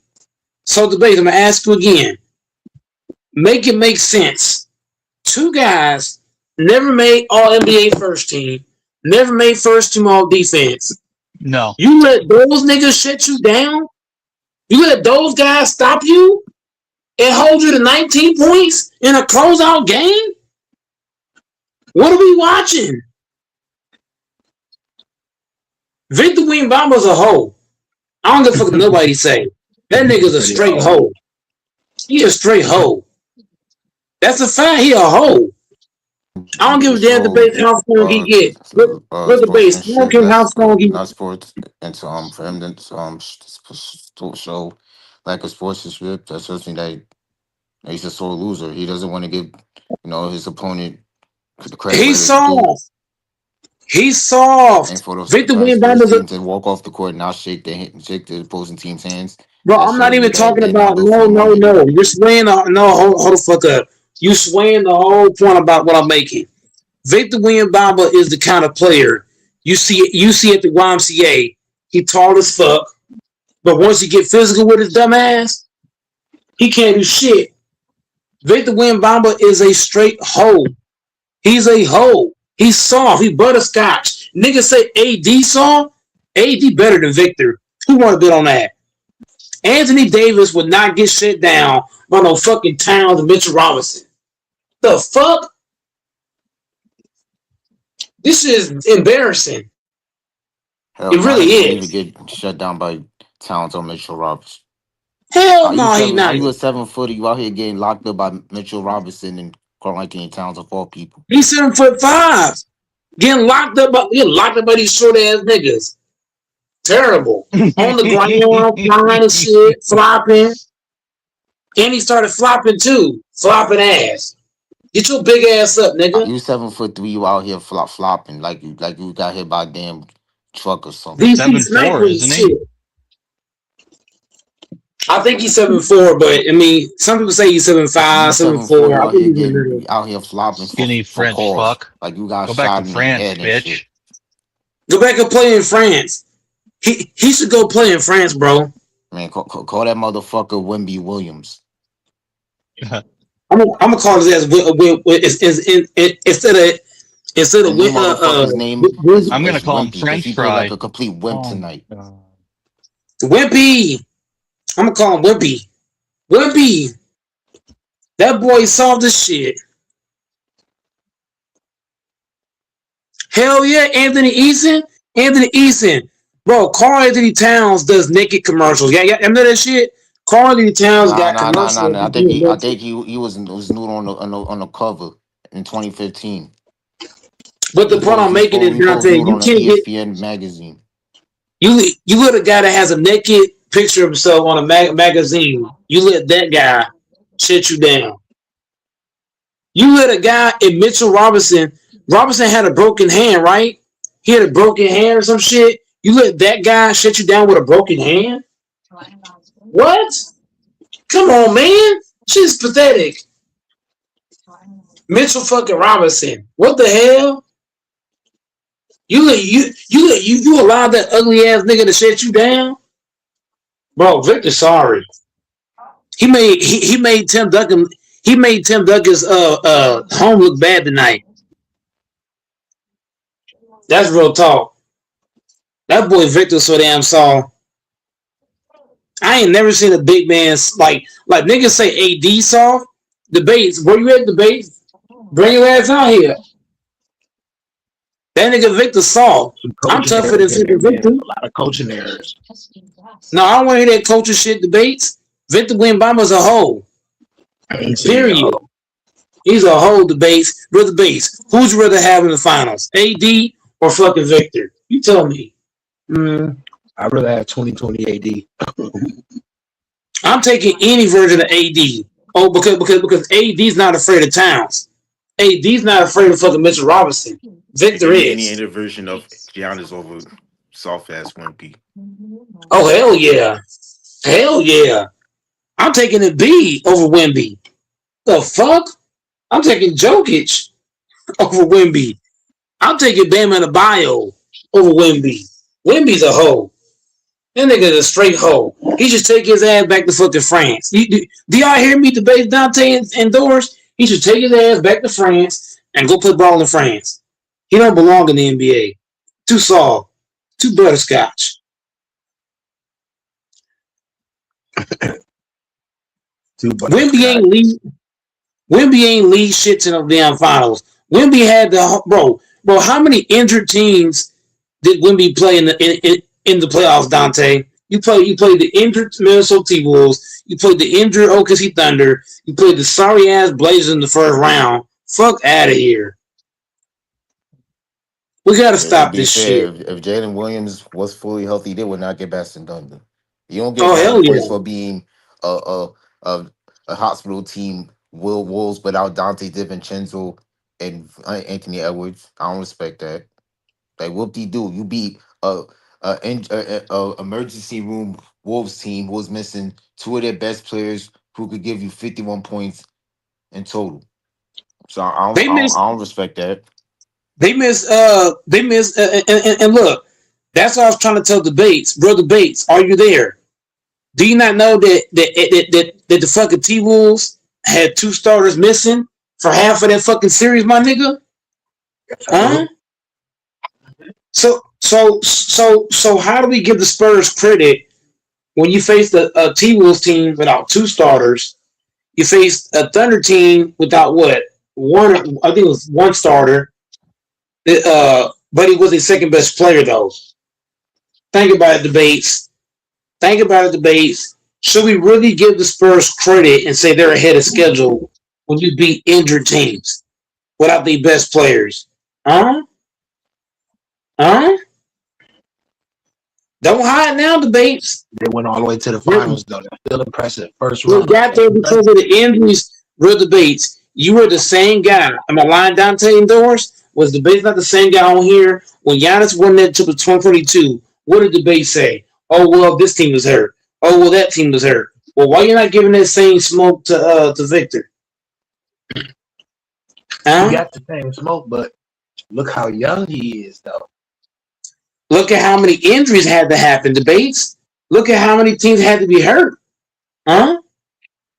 So debate, I'm gonna ask you again. Make it make sense. Two guys never made all NBA first team, never made first team all defense. No. You let those niggas shut you down? You let those guys stop you and hold you to 19 points in a closeout game? What are we watching? Victor Wembanyama's a hoe. I don't give a fuck what nobody say. That nigga's a straight hoe. He a straight hoe. That's a fact. He a hoe. I don't give a damn debate how strong he get. What debate? I don't care how strong he not sports, and for him to show lack of sportsmanship, that shows me that he's a sore loser. He doesn't want to give his opponent the credit. He's soft. He's soft. And for those Victor for his Wembanyama's team to walk off the court and not shake the opposing team's hands. Bro, that I'm not shows me even that talking they're about not built for the moment. no. You're swaying hold the fuck up. You swaying the whole point about what I'm making. Victor Wembanyama is the kind of player you see at the YMCA. He tall as fuck, but once he get physical with his dumb ass, he can't do shit. Victor Wembanyama is a straight hoe. He's a hoe. He's soft. He butterscotch. Niggas say AD soft. AD better than Victor. Who want to bet on that? Anthony Davis would not get shit down by no fucking Towns and Mitchell Robinson. The fuck? This is embarrassing. Hell It no, really niggas wouldn't even is. get shut down by Towns or Mitchell Robinson. Hell How you no, he seven? How not. you a 7 footer? You out here getting locked up by Mitchell Robinson and Carl Anthony Towns of all people. He's 7'5", getting locked up by these short ass niggas. Terrible. On the ground, flying and shit, flopping. And he started flopping too. Flopping ass. Get your big ass up, nigga. You 7'3", you out here flopping like you got hit by a damn truck or something. DC 7'4", sniping isn't he? shit. I think he's 7'4", but I mean, some people say he's 7'5", You 7'4", 7'4". you I out think here he's in the getting middle. out here flopping Skinny for French cause. fuck. Like you got Go back shot to in the France, head and shit. bitch. Go back and play in France. He should go play in France, bro. Man, call that motherfucker Wimby Williams. I'm gonna call his ass instead The of new motherfucker's name I'm gonna is call him Wimpy because French he played like fry. a complete wimp Oh, tonight. God. Wimpy. I'm gonna call him Wimpy. Wimpy. That boy solved this shit. Hell yeah, Anthony Eason. Bro, Carl Anthony Towns does naked commercials. Yeah, I know that shit. Carl Anthony Towns got commercials. Nah. I think he was nude on the cover in 2015. But the point I'm making is, He posed Dante, nude you on an can't get ESPN magazine. you let a guy that has a naked picture of himself on a magazine. You let that guy shut you down. You let a guy in Mitchell Robinson. Robinson had a broken hand, right? He had a broken hand or some shit. You let that guy shut you down with a broken hand? What? Come on, man. Shit's pathetic. Mitchell fucking Robinson. What the hell? You allowed that ugly ass nigga to shut you down? Bro, Victor, sorry. He made Tim Duncan's home look bad tonight. That's real talk. That boy Victor so damn soft. I ain't never seen a big man like niggas say AD soft. Debates. Where you at debates? Bring your ass out here. That nigga Victor soft. I'm tougher than Victor. A lot of coaching errors. No, I don't want to hear that culture shit debates. Victor Wembanyama's a hoe. Period. He's a whole debates. Brother Bates, who'd you rather have in the finals? AD or fucking Victor? You tell me. I'd rather have 2020 AD. I'm taking any version of AD. Oh, because AD's not afraid of Towns. AD's not afraid of fucking Mitchell Robinson. Victor Any is. version of Giannis over soft ass Wimpy. Oh hell yeah. Hell yeah. I'm taking a B over Wemby. The fuck? I'm taking Jokic over Wemby. I'm taking Bam Adebayo over Wemby. Wemby's a hoe. That nigga's a straight hoe. He should take his ass back to fucking France. Do y'all hear me debate Dante and Doris? He should take his ass back to France and go play ball in France. He don't belong in the NBA. Too soft. Too butterscotch. Wemby ain't lead shit to the damn finals. Wemby had the bro. How many injured teams did Wemby play in the playoffs, Dante? You played the injured Minnesota T-Wolves. You played the injured OKC Thunder. You played the sorry ass Blazers in the first round. Fuck out of here. We gotta stop this shit. If Jalen Williams was fully healthy, they would not get Baston Thunder. You don't get Hell points yeah. for being a hospital team. Wolves without Dante DiVincenzo and Anthony Edwards. I don't respect that. Like whoop de doo, you beat a emergency room Wolves team who was missing two of their best players who could give you 51 points in total. So I don't respect that. They miss and look, that's what I was trying to tell Debates. Brother Bates, are you there? Do you not know that the fucking T-Wolves had two starters missing for half of that fucking series, my nigga? Huh? So how do we give the Spurs credit when you faced a T Wolves team without two starters, you faced a Thunder team without what? One, I think it was one starter. But he was the second best player though. Think about it, debates. Think about it, debates. Should we really give the Spurs credit and say they're ahead of schedule when you beat injured teams without the best players? Huh? Huh? Don't hide now, debates. They went all the way to the finals, though. That's still impressive. First We round. got there because of the injuries. Real debates. You were the same guy. Am I lying, Dante indoors? Was debates not the same guy on here when Giannis won that to the 2022? What did debate say? Oh well, this team was hurt. Oh well, that team was hurt. Well, why you not giving that same smoke to Victor? He Huh? got the same smoke, but look how young he is, though. Look at how many injuries had to happen. Debates. Look at how many teams had to be hurt. Huh?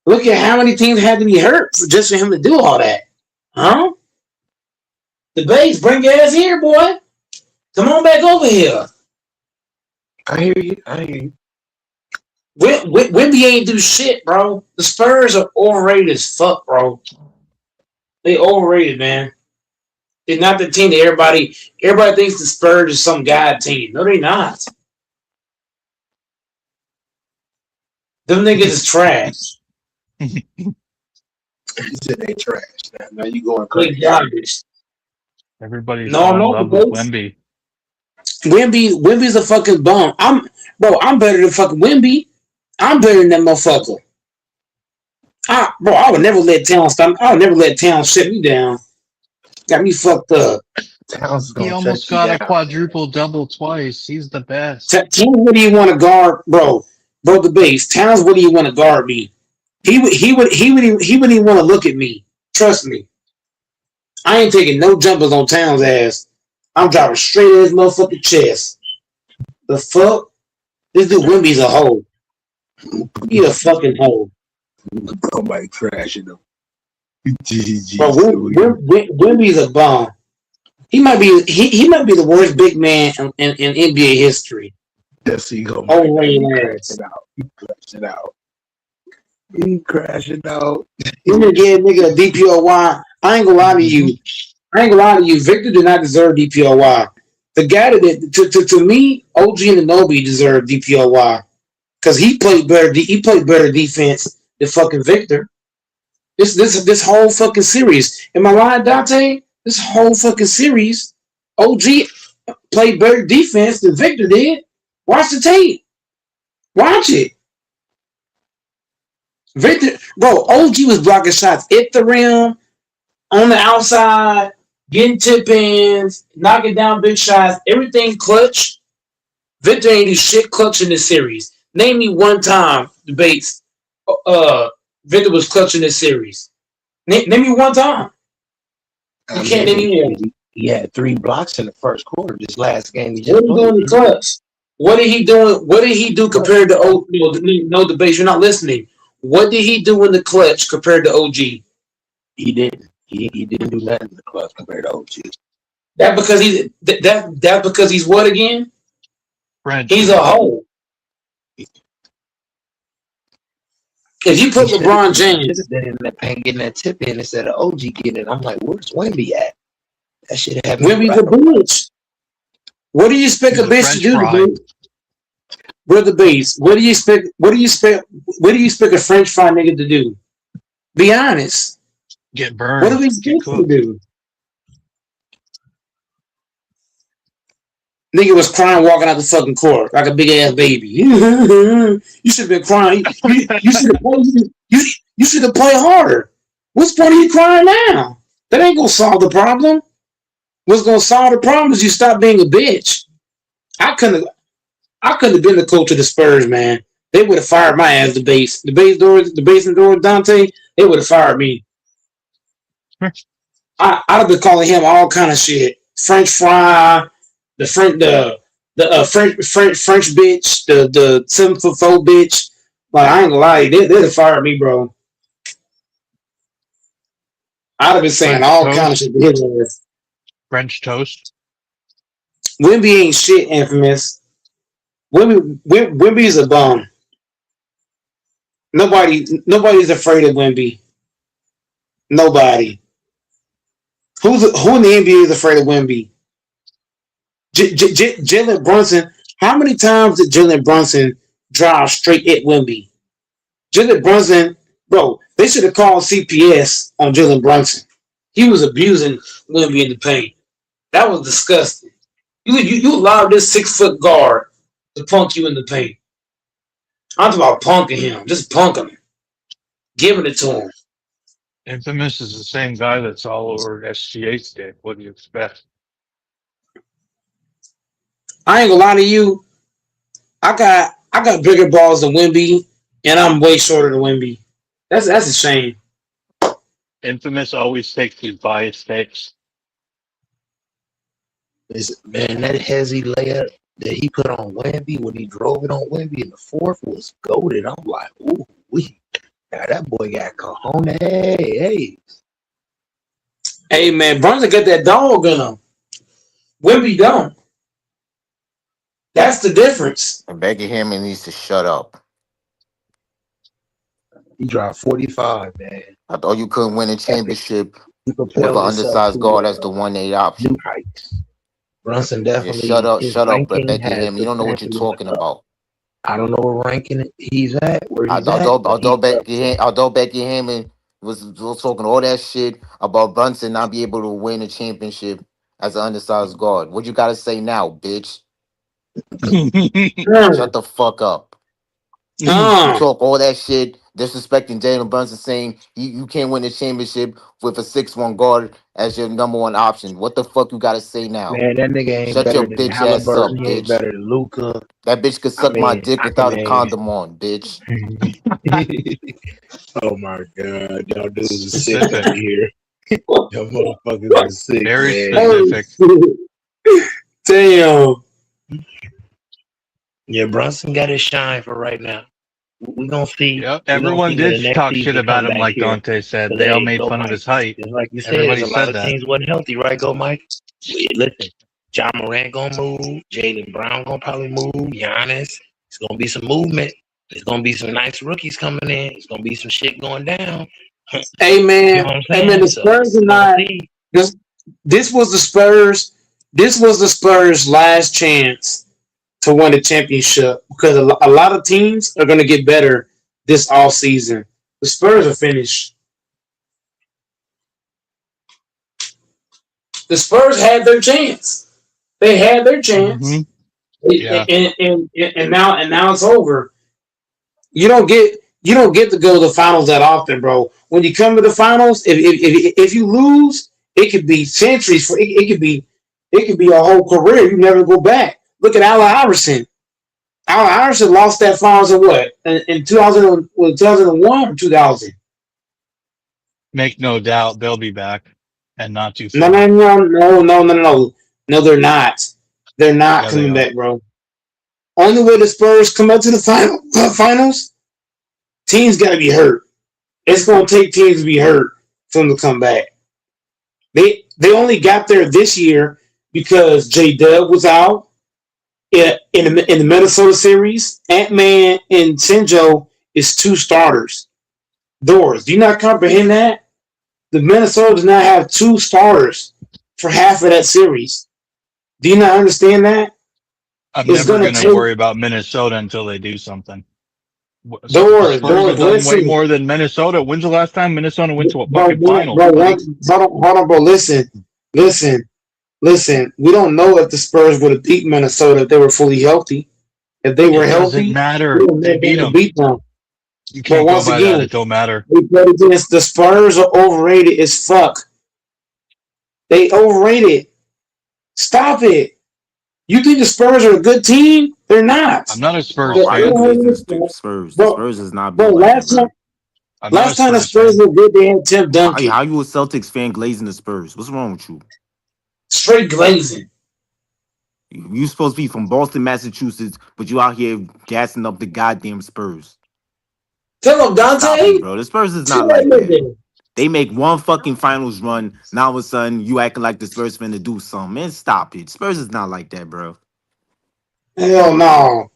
Look at how many teams had to be hurt just for him to do all that. Huh? Debates, bring your ass here, boy. Come on back over here. I hear you. I hear you. Wemby ain't do shit, bro. The Spurs are overrated as fuck, bro. They overrated, man. They're not the team that everybody thinks the Spurs is some god team. No, they're not. Them niggas is trash. You said they trash. Now you going They crazy. garbage. Everybody's No, so I'm in not love with debates. Wemby. Wemby's a fucking bum. I'm better than fucking Wemby. I'm better than that motherfucker. I would never let Towns stop. I would never let Towns shut me down. Got me fucked up. Towns is He gonna almost shut you got a down. quadruple double twice. He's the best. Towns, what do you want to guard, bro? Bro, the base. Towns, what do you want to guard me? He wouldn't even want to look at me. Trust me. I ain't taking no jumpers on Towns' ass. I'm driving straight at his motherfucking chest. The fuck? This dude Wemby's a hoe. He a fucking hoe. Somebody trashing him. Bro, Wemby's a bum. He might be the worst big man in NBA history. That's he go. Overrated ass. He crashing out. He crashing out. You gonna give a nigga a DPOY? I ain't gonna lie to you. Victor did not deserve DPOY. The guy that to me, OG and Anobi deserve DPOY because he played better. He played better defense than fucking Victor. This whole fucking series. Am I lying, Dante? This whole fucking series, OG played better defense than Victor did. Watch the tape. Watch it. Victor, bro, OG was blocking shots at the rim, on the outside, getting tip ins, knocking down big shots, everything clutch. Victor ain't do shit clutch in this series. Name me one time, debates, Victor was clutch in this series. Name me one time. You can't name me one. He had 3 blocks in the first quarter. This last game, he What just did he do in the clutch? What did he do? What did he do compared to no debates? You're not listening. What did he do in the clutch compared to OG? He didn't. He didn't do nothing in the clutch compared to OG. That because he's what again? French. He's a hoe. If you put LeBron James, Then in that paint getting that tip in instead of OG getting it, I'm like, where's Wemby at? That shit happened. Wemby's a bitch. What do you expect a bitch to do? Dude? Brother Bass, what do you expect? What do you expect a French fry nigga to do? Be honest. Get burned. What do we expect to do? Nigga was crying walking out the fucking court like a big ass baby. You should have been crying. You should have played harder. What's the point of you crying now? That ain't gonna solve the problem. What's gonna solve the problem is you stop being a bitch. I couldn't have been the coach of the Spurs, man. They would have fired my ass. The base and door, Dante. They would have fired me. I'd have been calling him all kind of shit. French fry, the French bitch, the 7'4" bitch. Like I ain't gonna lie, they'd have fired me, bro. I'd have been saying French all toast. kind of shit to his ass. French toast. Wemby ain't shit, infamous. Wemby's a bum. Nobody's afraid of Wemby. Nobody. Who in the NBA is afraid of Wemby? Jalen Brunson. How many times did Jalen Brunson drive straight at Wemby? Jalen Brunson, bro, they should have called CPS on Jalen Brunson. He was abusing Wemby in the paint. That was disgusting. You allowed this 6 foot guard to punk you in the paint. I'm talking about punking him. Just punking him. Giving it to him. Infamous is the same guy that's all over SGA's dick. What do you expect? I ain't gonna lie to you. I got bigger balls than Wemby, and I'm way shorter than Wemby. That's a shame. Infamous always takes his biased takes. Man, that hezzy layup that he put on Wemby when he drove it on Wemby in the fourth was goaded. I'm like, ooh, now that boy got cojones. Hey man, Brunson got that dog in him. Wemby don't. That's the difference. And Becky Hammond needs to shut up. He dropped 45, man. I thought you couldn't win a championship He with an propelled himself undersized guard to as the 1A option. new heights. Brunson Yeah, definitely shut up, his but ranking Becky has Hammond, you don't know what you're substantially talking went up. about. I don't know what ranking he's at, where he's at, but Although he's Becky Hammond was talking all that shit about Brunson not be able to win a championship as an undersized guard. What you gotta say now, bitch? Shut the fuck up. You talk all that shit, disrespecting Jalen Brunson, saying you can't win a championship with a 6'1" guard as your number one option. What the fuck you gotta say now? man, that nigga ain't Shut your better than bitch ass up, Halliburton. He ain't bitch. better than Luca. That bitch could I suck my mean, dick I can without a name. condom on, bitch. Oh my god, y'all dudes are sick Specific. over here. Y'all motherfuckers are sick, Very man. specific. Damn. Yeah, Brunson got his shine for right now. We gonna see. Yep. We gonna Everyone see when the did next talk shit season about come him, back like here. Dante said. Cause They all hey, made go fun of Mike. his height. Just like you said, Everybody there's a lot said of that. teams wasn't healthy, right? Go Mike. Listen, John Morant gonna move. Jaylen Brown gonna probably move. Giannis. It's gonna be some movement. There's gonna be some nice rookies coming in. It's gonna be some shit going down. Hey You man, know what I'm saying? the So Spurs are we're gonna not. see. This was the Spurs. This was the Spurs' last chance to win the championship because a lot of teams are going to get better this all season. The Spurs are finished. The Spurs had their chance. They had their chance, Hmm. Yeah. and now it's over. You don't get to go to the finals that often, bro. When you come to the finals, if you lose, it could be centuries. It could be a whole career. You never go back. Look at Allen Iverson. Allen Iverson lost that finals in what in 2001 or 2000. Make no doubt they'll be back and not too No, far. no, no, no, no, no, no. No, they're not. They're not Yeah, they coming are. back, bro. Only way the Spurs come up to the finals, teams got to be hurt. It's going to take teams to be hurt for them to come back. They only got there this year because J Dub was out in the Minnesota series. Ant Man and Sinjo is two starters. Doors, do you not comprehend that? The Minnesota does not have two starters for half of that series. Do you not understand that? I'm It's never going to going to take worry about Minnesota until they do something. The Doors. Spurs have done way Listen, more than Minnesota. When's the last time Minnesota went to a bro, fucking finals, bro, buddy? hold on, bro. Listen. We don't know if the Spurs would have beat Minnesota if they were fully healthy. If they were It doesn't healthy, we matter. would They have beat been to them. beat them. You But can't go once by that. again, It don't matter. we played against the Spurs are overrated as fuck. They overrated. Stop it. You think the Spurs are a good team? They're not. I'm not a Spurs Bro, They're I fan. agree overrated, with the bro. Spurs. The Bro, Spurs is not bro, built like that, bro. I'm not a last time the Spurs Spurs fan. were good, they had Tim Duncan. How you a Celtics fan glazing the Spurs? What's wrong with you? Straight glazing. You supposed to be from Boston, Massachusetts, but you out here gassing up the goddamn Spurs. Tell him, Stop it, Dante. bro. The Spurs is Tell not that like that. nigga. They make one fucking finals run. Now all of a sudden, you acting like the Spurs finna do something. Man, stop it. Spurs is not like that, bro. Hell no.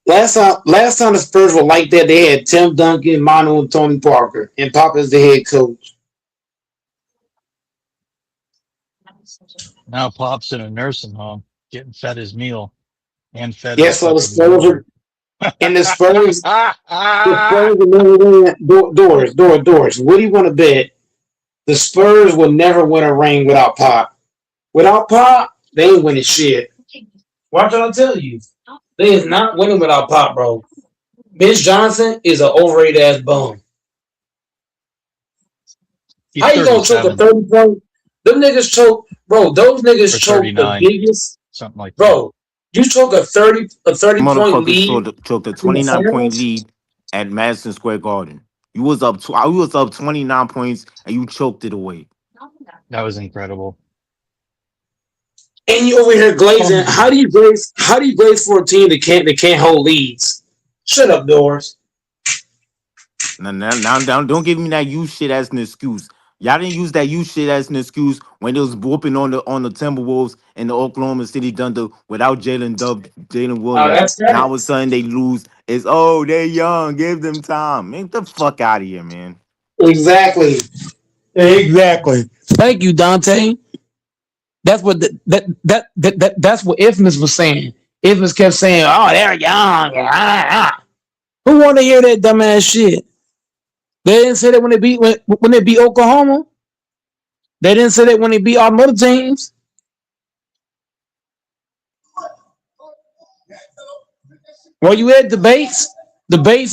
Last time the Spurs were like that, they had Tim Duncan, Manu, and Tony Parker, and Pop as the head coach. Now Pop's in a nursing home, getting fed his meal and fed his Yes, so the fucking Spurs are, daughter. and the Spurs will never win. Doors. What do you want to bet? The Spurs will never win a ring without Pop. Without Pop, they ain't winning shit. Watch what I tell you. They is not winning without Pop, bro. Mitch Johnson is an overrated ass bum. He's How you gonna choke a 37 30 point? Them niggas choke, bro. Those niggas or choke the 39, biggest, something like that. bro. You choke a 30 point Motherfuckers lead choked a in the 29-point finals. lead at Madison Square Garden. You was up 29 points and you choked it away. That was incredible. And you over here glazing. How Unbelievable. do you glaze? How do you glaze for a team that can't hold leads? Shut up, Doors. Now, don't give me that you shit as an excuse. Y'all didn't use that you shit as an excuse when it was whooping on the Timberwolves and the Oklahoma City Thunder without Jalen Oh, Williams, that's and all of a facts. sudden they lose. It's they're young, give them time. Man, get the fuck out of here, man. Exactly. Exactly. Thank you, Dante. That's what Infamous was saying. Infamous kept saying, "Oh, they're young." Who want to hear that dumbass shit? They didn't say that when they beat Oklahoma. They didn't say that when they beat all the other teams. Where you at, debates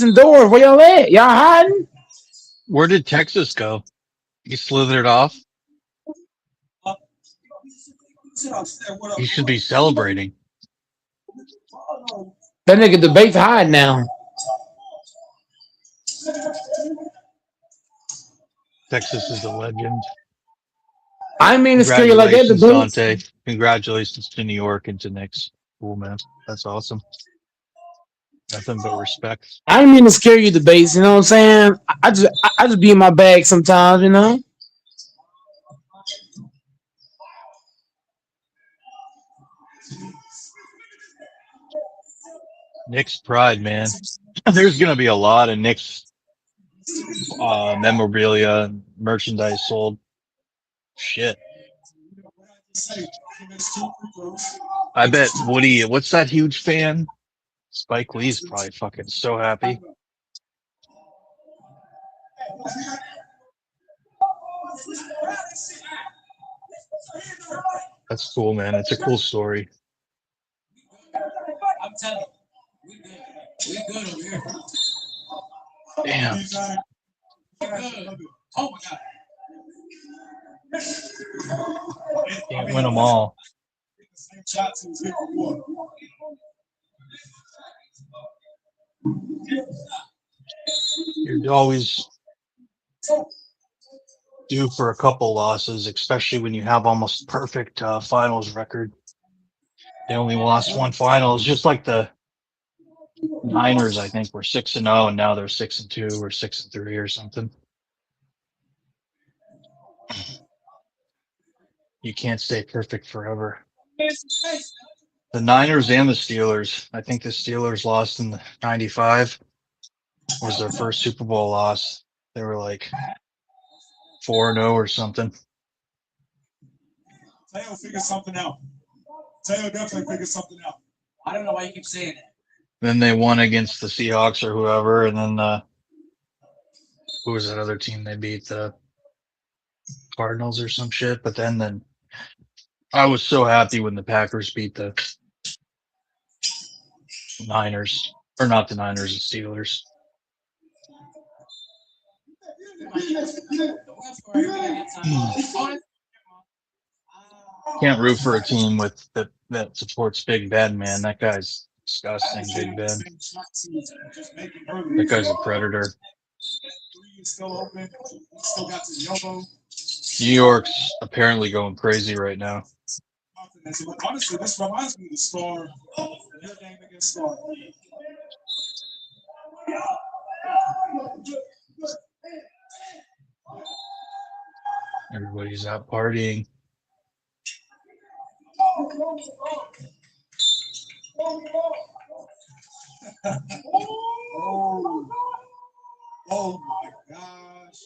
and Doors? Where y'all at? Y'all hiding? Where did Texas go? He slithered off. He should be celebrating. That nigga debates hiding now. Texas is a legend. I mean to scare you like that, Congratulations, debates. Dante. Congratulations to New York and to Knicks. Cool, man. That's awesome. Nothing but respect. I didn't mean to scare you, debates. You know what I'm saying? I just be in my bag sometimes. You know. Knicks pride, man. There's going to be a lot of Knicks memorabilia and merchandise sold. Shit. I bet Woody, what's that huge fan? Spike Lee's probably fucking so happy. That's cool, man. It's a cool story. I'm telling you, we good over here. Damn. Good. Oh my God. Can't win them all. You're always due for a couple losses, especially when you have almost perfect finals record. They only lost one finals, just like the Niners. I think were 6-0, and now they're 6-2 or 6-3 or something. You can't stay perfect forever. The Niners and the Steelers. I think the Steelers lost in the 95 was their first Super Bowl loss. They were like 4-0 or something. Teo figured something out. Teo definitely figured something out. I don't know why you keep saying that. Then they won against the Seahawks or whoever, and then who was that other team they beat? The Cardinals or some shit. But then I was so happy when the Packers beat the Niners, or not the Niners, the Steelers. Can't root for a team with that supports Big Ben, man. That guy's disgusting, Big Ben. That guy's a predator. New York's apparently going crazy right now. Honestly, this reminds me of the Star. Your game against Star. Everybody's out partying. Oh, oh my gosh.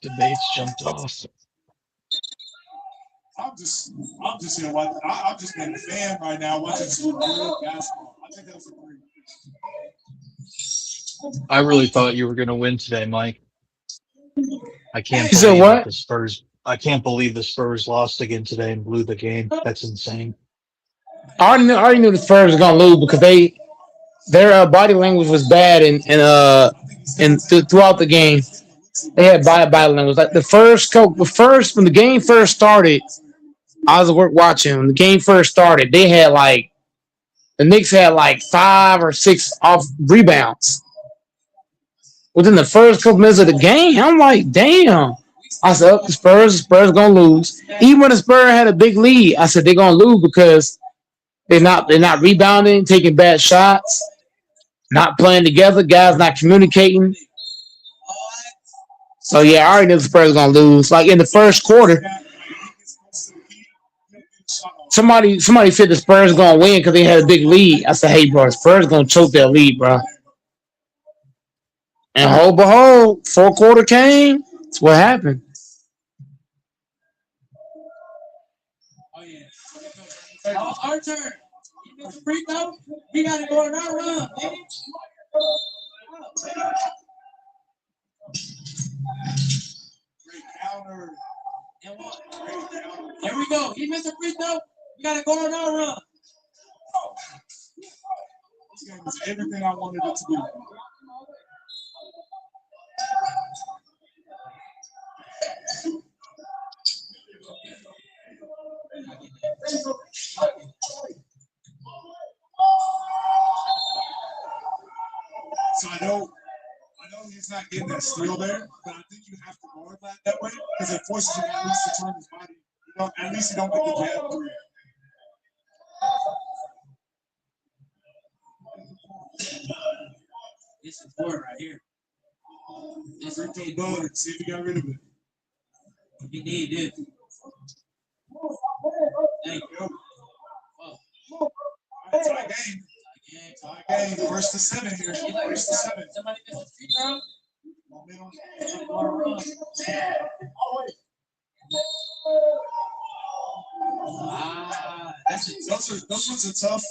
Debates jumped off. I'm just here watching. I'm just being a fan right now watching some good basketball. I think that was a three. I really thought you were going to win today, Mike. I can't You said believe that what? the Spurs. I can't believe the Spurs lost again today and blew the game. That's insane. I already knew the Spurs were gonna lose because their body language was bad and throughout the game they had body language. Like the first when the game first started, I was at work watching. When the game first started, they had like the Knicks had like 5 or 6 off rebounds within the first couple minutes of the game. I'm like, damn. I said, oh, the Spurs gonna lose. Even when the Spurs had a big lead, I said they're gonna lose because they're not rebounding, taking bad shots, not playing together, guys not communicating. So yeah, I already knew the Spurs gonna lose. Like in the first quarter, somebody said the Spurs gonna win because they had a big lead. I said, hey bro, the Spurs gonna choke their lead, bro. And hold behold, fourth quarter came. That's what happened. Oh yeah. Our turn. You miss a free throw, we gotta go on our run, baby. Great counter. And what? Here we go. He missed a free throw. We gotta go on our run. This game was everything I wanted it to be. So I know he's not getting that steal there, but I think you have to guard that way because it forces him at least to turn his body. At least you don't get the jab three. This is four right here. This is Free throw done. See if he got rid of it. we need this. Thank you. All right, tie game. Tie game. First to 7 here. First to 7. Somebody miss a free throw. Momentum. Go on a run. That's it. Those ones are tough.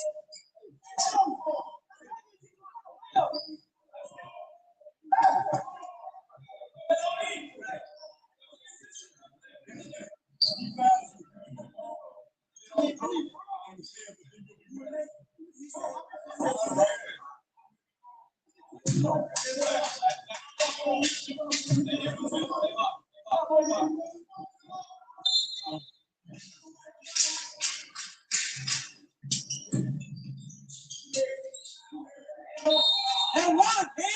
And one, man.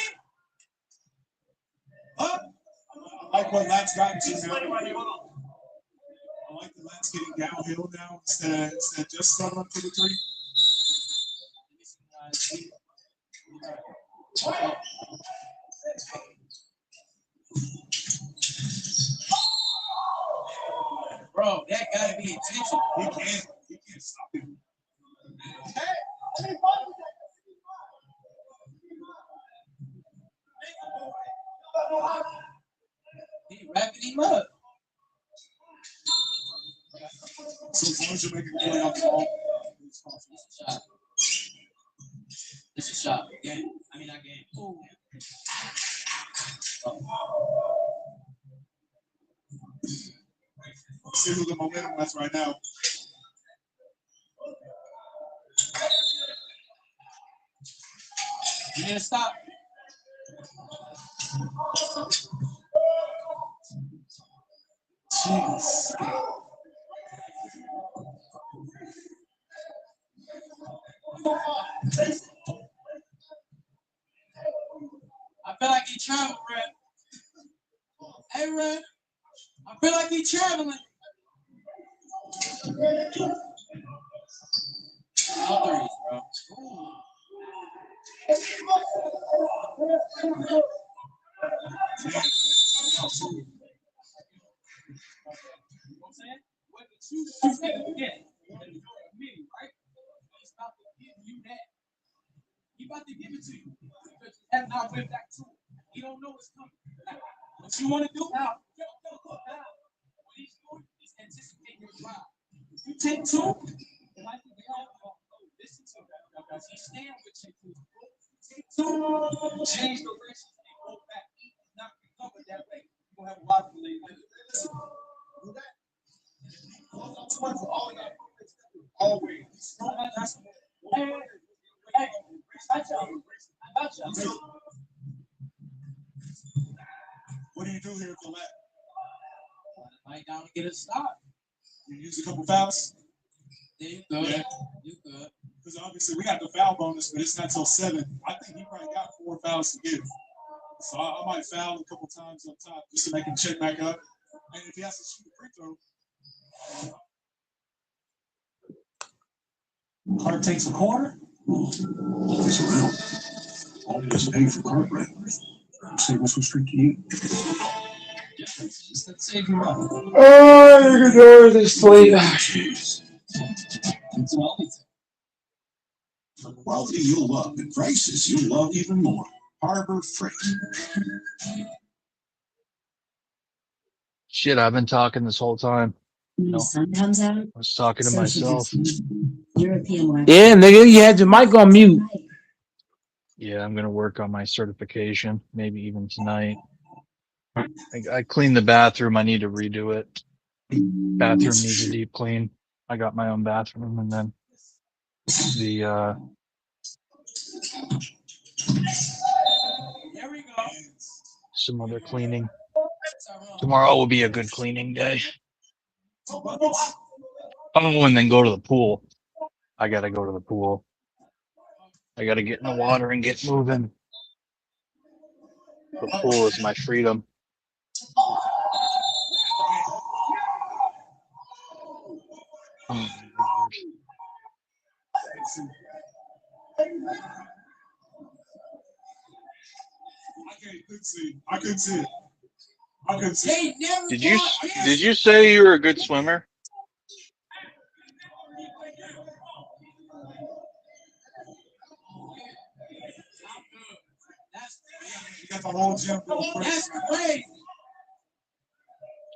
I like what Lat's gotten to now. I like the Lat's getting downhill now instead of just settling for the three. Bro, that gotta be intentional. He can't stop him. He wrapping him up. So as long as you're making a play off the ball, it's shot. It's a shot. Game. I mean, not game. Ooh. see who the momentum is right now. You need to stop. Jeez. I feel like he traveled, Red. Hey, Red. I feel like he traveling. All threes, bro. Ooh. He about to give it to you. Because you have not went back to him. He don't know it's coming. What you want to do now, what he's doing is anticipating your drive. If you take two, listen to him. He's staying with you. Take two, change directions, and go back. He's not recovered that way. You're going to have a lot of delay. Listen, do that. Always. What do you do here, Colette? Might down to get a stop. You use a couple fouls? There you go. Yeah. You good. Because obviously we got the foul bonus, but it's not till 7. I think he probably got 4 fouls to give. So I might foul a couple times up top just to make him check back up. And if he has to shoot a free throw. Cart takes a corner. This around. Only doesn't pay for cart rent. Say what's so street to you. Just let's save you up. Oh, you can do this plate. It's all easy. For quality you'll love and prices you'll love even more. Harbor Freight. Shit, I've been talking this whole time. When the sun comes out, I was talking to so myself. should this European wax. Yeah, nigga, you had your mic on mute. Yeah, I'm gonna work on my certification, maybe even tonight. I cleaned the bathroom. I need to redo it. Bathroom needs a deep clean. I got my own bathroom, and then the There we go. some other cleaning. Tomorrow will be a good cleaning day. Oh, and then go to the pool. I gotta go to the pool. I gotta get in the water and get moving. The pool is my freedom. Oh, Lord. I couldn't see it. I couldn't see it. Did you say you were a good swimmer? You got the whole gym. That's crazy.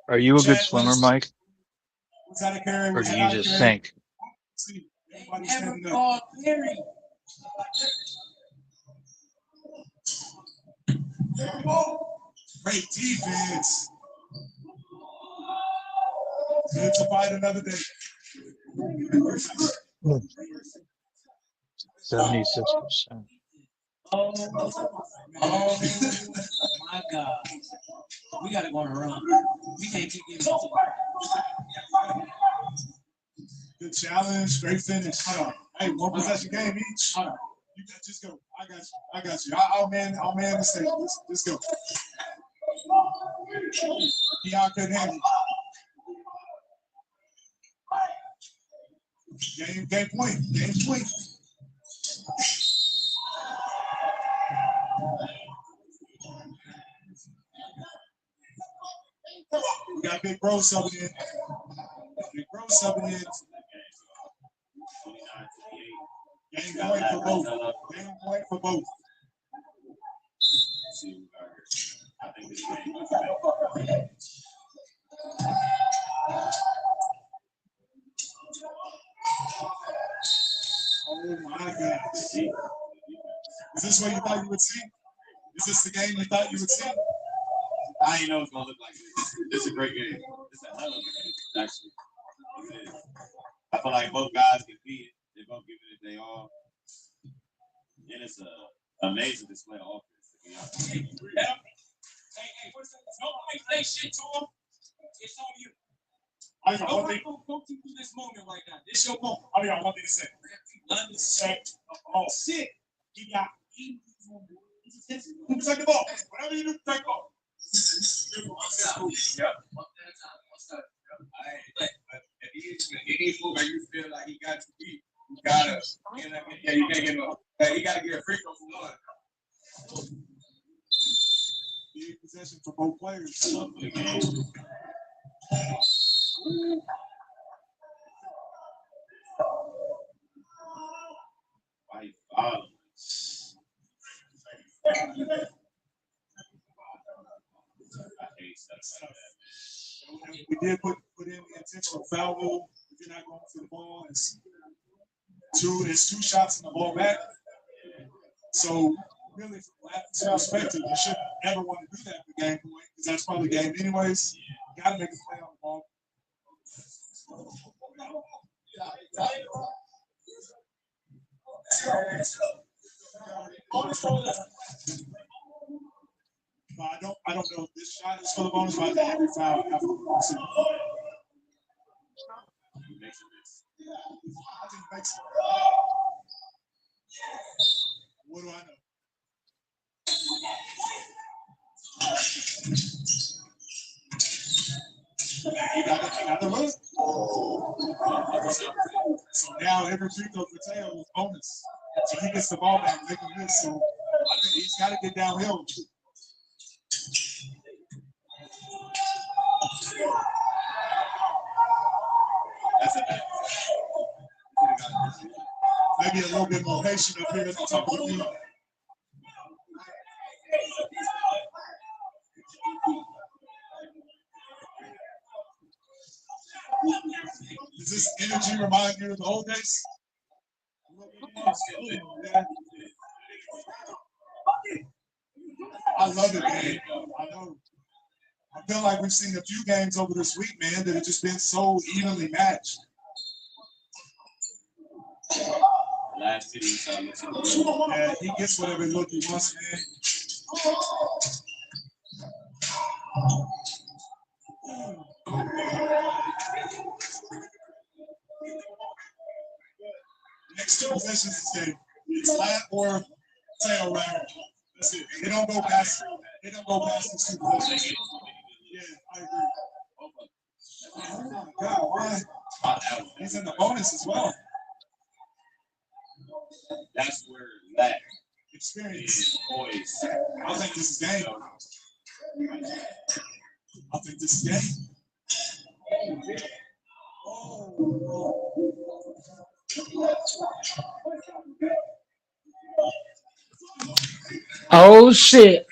Are you a good swimmer, Mike? Was that a carry? Or Was do that you not a just carry? sink? See, They everybody never standing up. called Perry. Great defense. Good to fight another day. 76%. Oh my God. We got to go on a run. We can't keep giving it to Good challenge. Great finish. Hold on. Hey, 1 possession game each. Hold on. You got just go. I got you. I'll man the stage. Just go. Y'all couldn't handle it. Game point. Game point. We got Big Bro subbing in. Big Bro subbing in. Game point for both. Game point for both. I think this game. Oh my God. Is this what you thought you would see? Is this the game you thought you would see? I didn't know it's gonna look like this. It's a great game. It's a hell of a game, actually. It is. I feel like both guys can beat it. They're both giving it their all. And it's an amazing display of offense, to be honest. Hey, what's that? Nobody say shit to him. It's on you. Nobody gonna go through this moment right now. This your moment. I got one thing to say. Oh shit. He got who protect the ball? Whatever you do, protect the ball. Yeah. If he's moving, you feel like he got to beat. You gotta, you can't get no. He gotta get a free throw for one. both players. We did put in the intentional foul rule. If you're not going for the ball, it's two shots in the ball back. So really, from that perspective, you shouldn't ever want to do that for game point because that's probably game anyways. You got to make a play on the ball. But I don't know if this shot is for the bonus, but I think every foul after the bonus. I think it makes it. What do I know? You got the look. So now every free throw for Teo is bonus. So he gets the ball back, making this. So I think he's got to get downhill. Maybe a little bit more patient up here at the top of the league. Does this energy remind you of the old days? Yeah. I love it, man. I know. I feel like we've seen a few games over this week, man, that have just been so evenly matched. Last city, Yeah, he gets whatever look he wants, man. Next two possessions is game. It's flat or tail right. That's it. They don't go past. They don't go past these two possessions. Yeah, I agree. Oh my God, why? He's in the bonus as well. That's where that Experience. voice. I think this is game. I think this is game. Oh shit.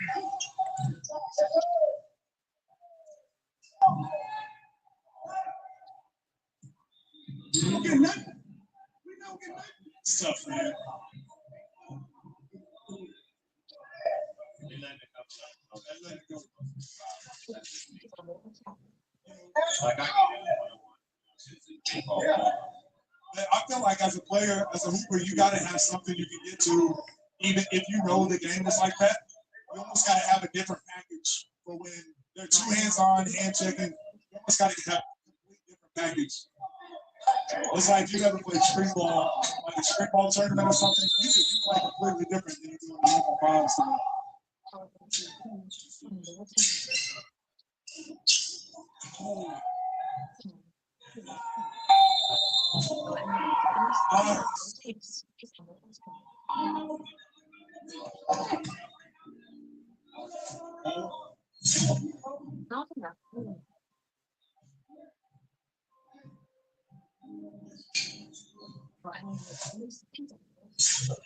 We don't get nothing. It's tough, man. Let it go. Like I I feel like as a player, as a hooper, you got to have something you can get to, even if you know the game is like that. You almost got to have a different package for when they're two hands on, hand checking. You almost got to have a completely different package. It's like if you ever played street ball, like a street ball tournament or something, you play completely different than you do in the local bombs.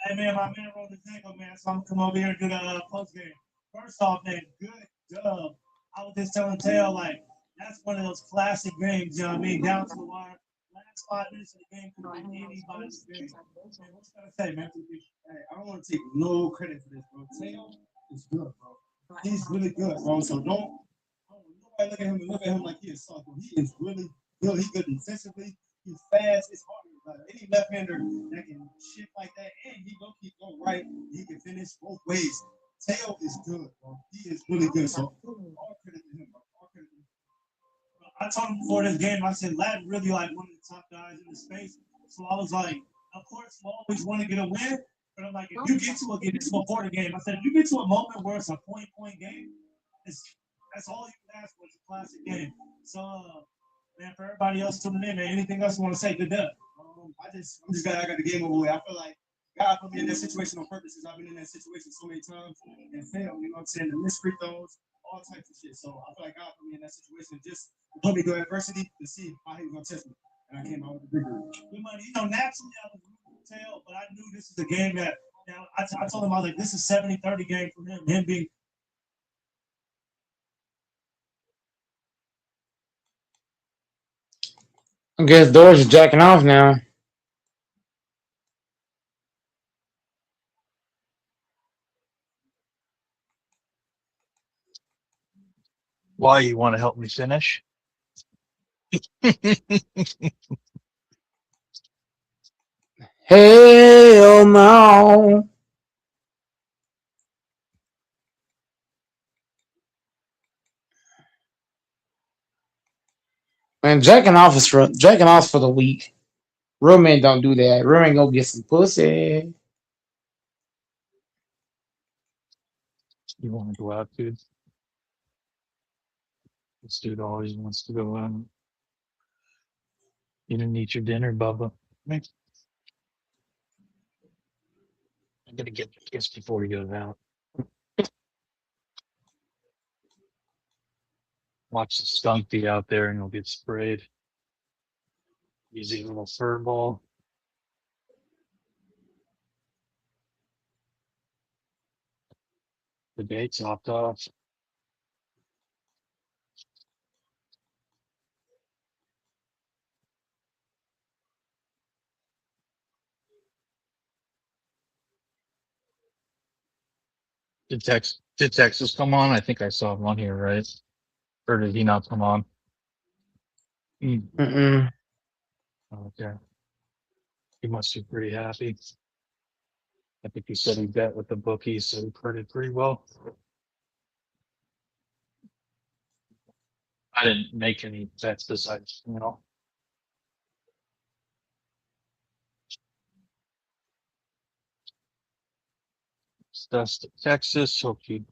Hey man, my man wrote the tango, man. So I'm gonna come over here and do the post game. First off, man, good dub. I was just telling Tail, like, that's one of those classic games, you know what I mean? Down to the wire. Last 5 minutes of the game could have been anybody's game. Man, what you gotta say, man? Hey, I don't want to take no credit for this, bro. Tail is good, bro. He's really good, bro. So don't nobody look at him and look at him like he is soft. He is really good. He's good defensively. He's fast. It's hard. Like any left-hander that can shit like that, and he go right. He can finish both ways. Tail is good, bro. He is really good. So all credit to him, bro. All credit to him. I told him before this game, I said, Ladd really like one of the top guys in the space. So I was like, of course, we always want to get a win. But I'm like, if you get to this before the game, I said, if you get to a moment where it's a point game, that's all you can ask for. It's a classic game. So, man, for everybody else tuning in, man, anything else you want to say? Good luck. I'm just glad I got the game over with. I feel like God put me in that situation on purpose because I've been in that situation so many times and failed. You know what I'm saying? The missed free throws, all types of shit. So I feel like God put me in that situation just to put me through adversity to see how he was gonna test me. And I came out with a big ring. Good money. Naturally I was rooting for Tail, but I knew this is a game that now I told him I was like, this is 70-30 game for him. Him being I guess Doors is jacking off now. Why you want to help me finish? Hell no. Man, jacking off for the week. Real men don't do that. Real men go get some pussy. You want to go out, dude? This dude always wants to go out. You didn't eat your dinner, Bubba. I'm gonna get the kiss before he goes out. Watch the skunk be out there and he'll get sprayed. Easy little fur ball. The date's hopped off. Did Texas come on? I think I saw him on here, right? Or did he not come on? Mm-mm. Okay. He must be pretty happy. I think he said he bet with the bookies, so he printed pretty well. I didn't make any bets besides, That's to Texas. Hope you.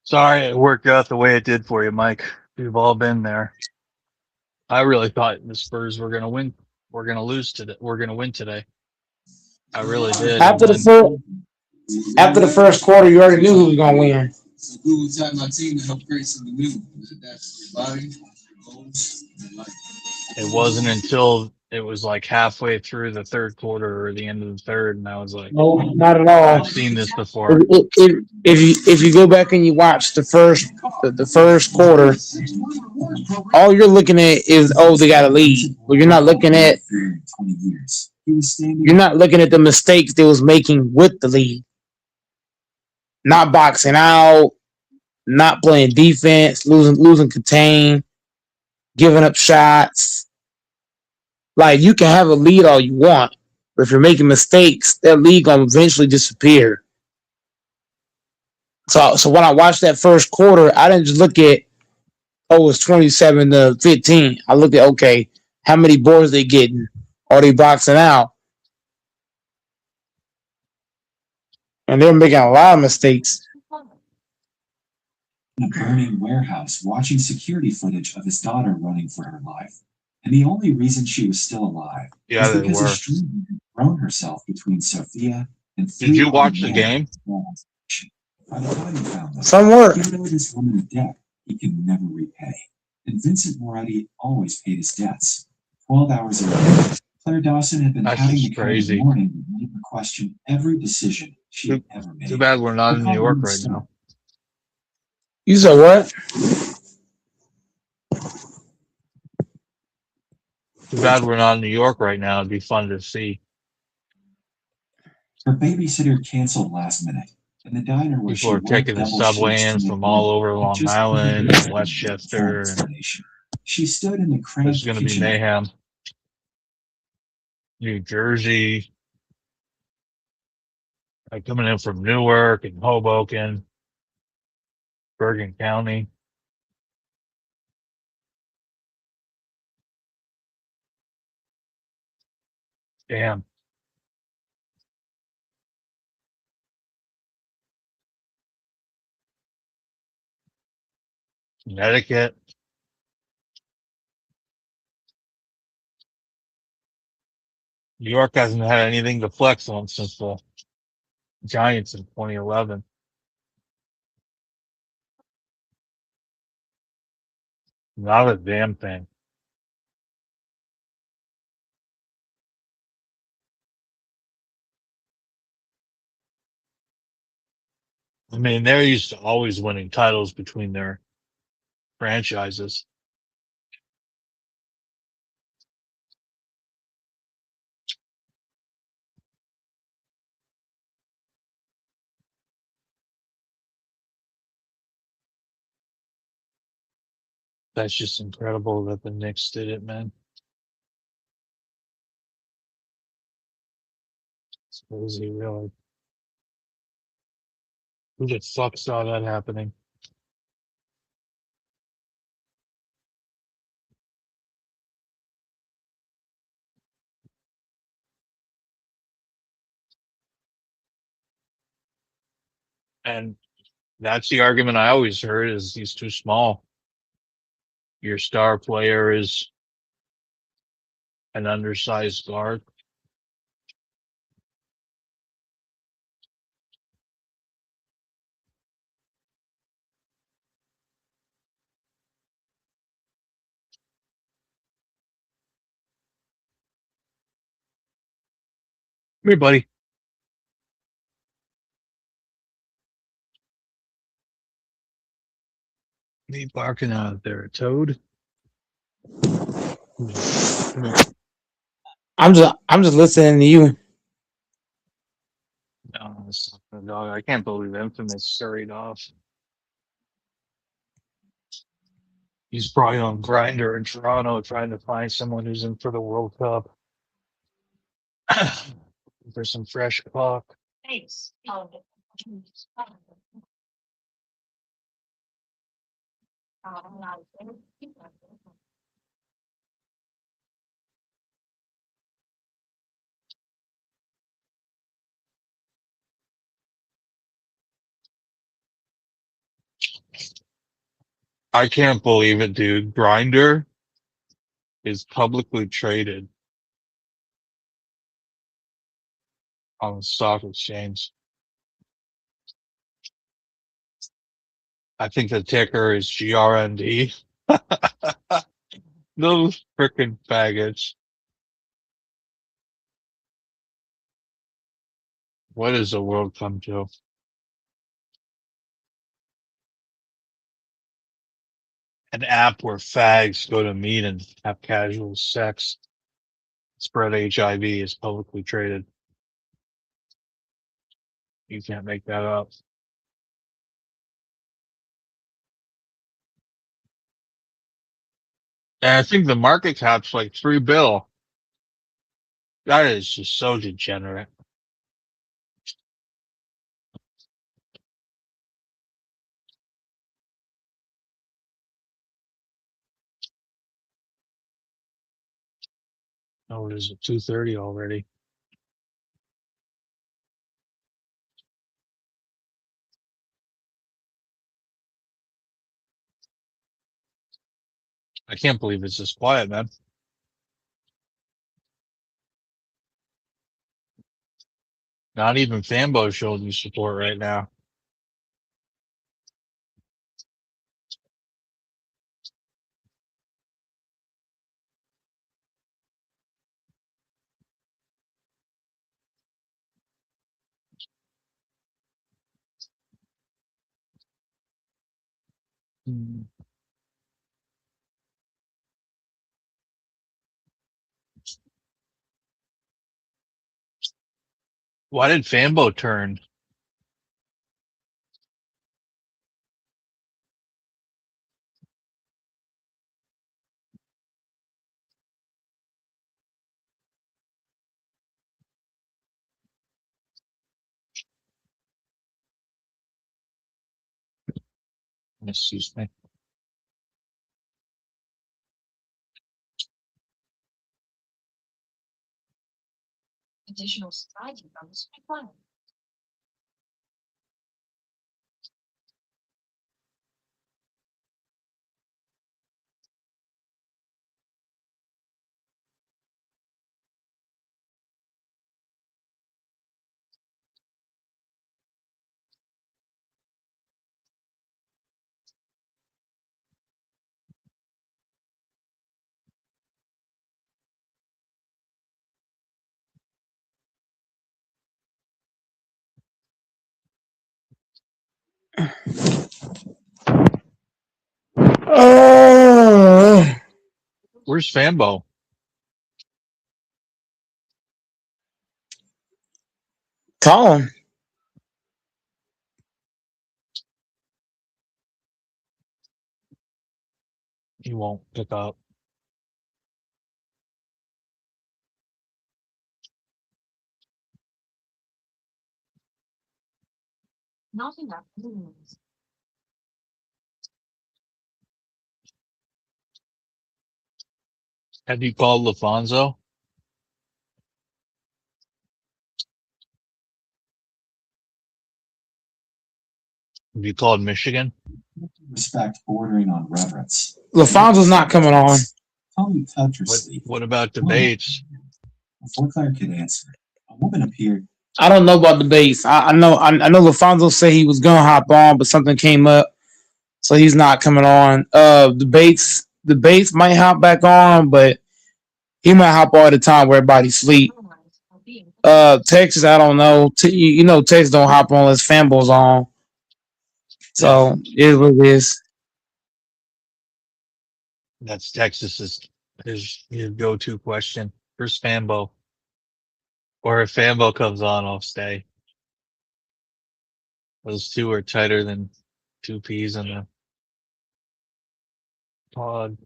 Sorry it worked out the way it did for you, Mike. We've all been there. I really thought the Spurs were gonna win. We're gonna lose today. We're gonna win today. I really did. And After the then first after the first quarter, you already knew who was gonna win. So Google taught my team to help create something new. That's your body, your goals, and your life. it wasn't until it was like halfway through the third quarter or the end of the third, and I was like, No, not at all. I've seen this before. If you go back and you watch the first quarter, all you're looking at is they got a lead. But you're not looking at the mistakes they was making with the lead. Not boxing out, not playing defense, losing contain, giving up shots. Like you can have a lead all you want, but if you're making mistakes, that lead gonna eventually disappear. So when I watched that first quarter, I didn't just look at it's 27-15. I looked at okay, how many boards they getting? Are they boxing out? And they're making a lot of mistakes. In a burning warehouse watching security footage of his daughter running for her life. And the only reason she was still alive Yeah, is they because were. a streamer had thrown herself between Sophia and Did you watch the game? By the time he found them, Some were. he owed this woman a debt he can never repay. And Vincent Moretti always paid his debts. 12 hours a day, Claire Dawson had been That's having just the kind of crazy. morning that made her question every decision she had ever made. Too bad we're not in New York right now. You said what? Too bad we're not in New York right now. It'd be fun to see. Her babysitter canceled last minute, and the diner where People are she taking the subway in from all over Long Island and Westchester. And she stood in the this cramped is going to be kitchen. mayhem. New Jersey. Coming in from Newark and Hoboken, Bergen County. Damn. Connecticut. New York hasn't had anything to flex on since the Giants in 2011. Not a damn thing. I mean, they're used to always winning titles between their franchises. That's just incredible that the Knicks did it, man. It's crazy, really. Who the fuck saw that happening? And that's the argument I always heard is he's too small. Your star player is an undersized guard. Come here, buddy. What are you barking out there, a toad? Come here. Come here. I'm just listening to you. No, it's not the dog. I can't believe Infamous scurried off. He's probably on Grinder in Toronto trying to find someone who's in for the World Cup. For some fresh clock. I can't believe it, dude. Grinder is publicly traded on the stock exchange. I think the ticker is GRND. Those frickin' faggots. What does the world come to? An app where fags go to meet and have casual sex, spread HIV is publicly traded. You can't make that up. And I think the market cap's like $3 billion. That is just so degenerate. Oh, it is at 2:30 already. I can't believe it's this quiet, man. Not even Fanbo showing you support right now. Hmm. Why did Fanbo turn? Excuse me. Oh, Where's Fambo? Colin. He won't pick up. Have you called LaFonso? Have you called Michigan? Respect bordering on reverence. LaFonso's not coming on. Tommy touched her sleeve. What about debates? Before Claire could answer, a woman appeared. I don't know about debates. I know LaFonso said he was gonna hop on, but something came up, so he's not coming on. Debates might hop back on, but he might hop all the time where everybody sleep. Texas, I don't know. You know, Texas don't hop on unless Fanbo's on. So it is what it is. That's Texas's his go-to question. Where's Fambo? Or if Fambo comes on, I'll stay. Those two are tighter than two peas in a pod.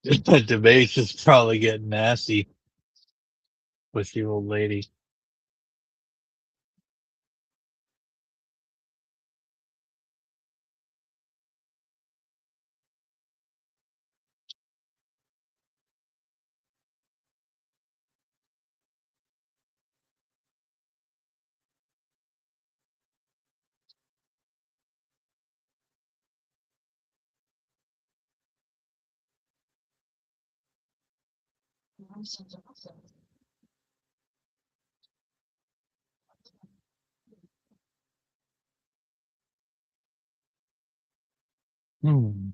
The debates is probably getting nasty with the old lady. Hmm.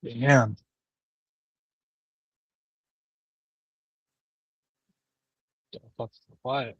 Damn. The fuck's quiet.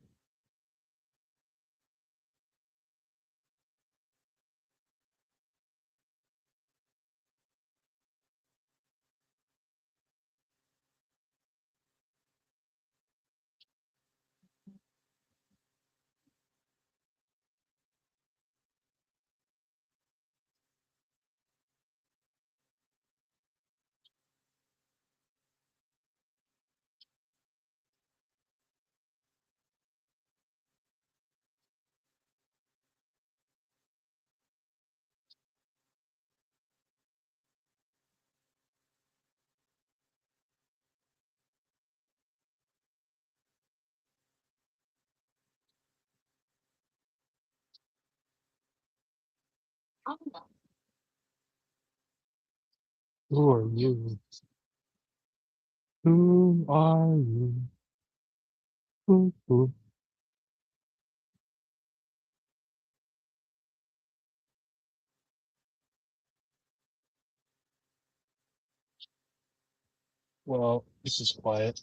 Who are you? Who are you? Ooh, ooh. Well, this is quiet.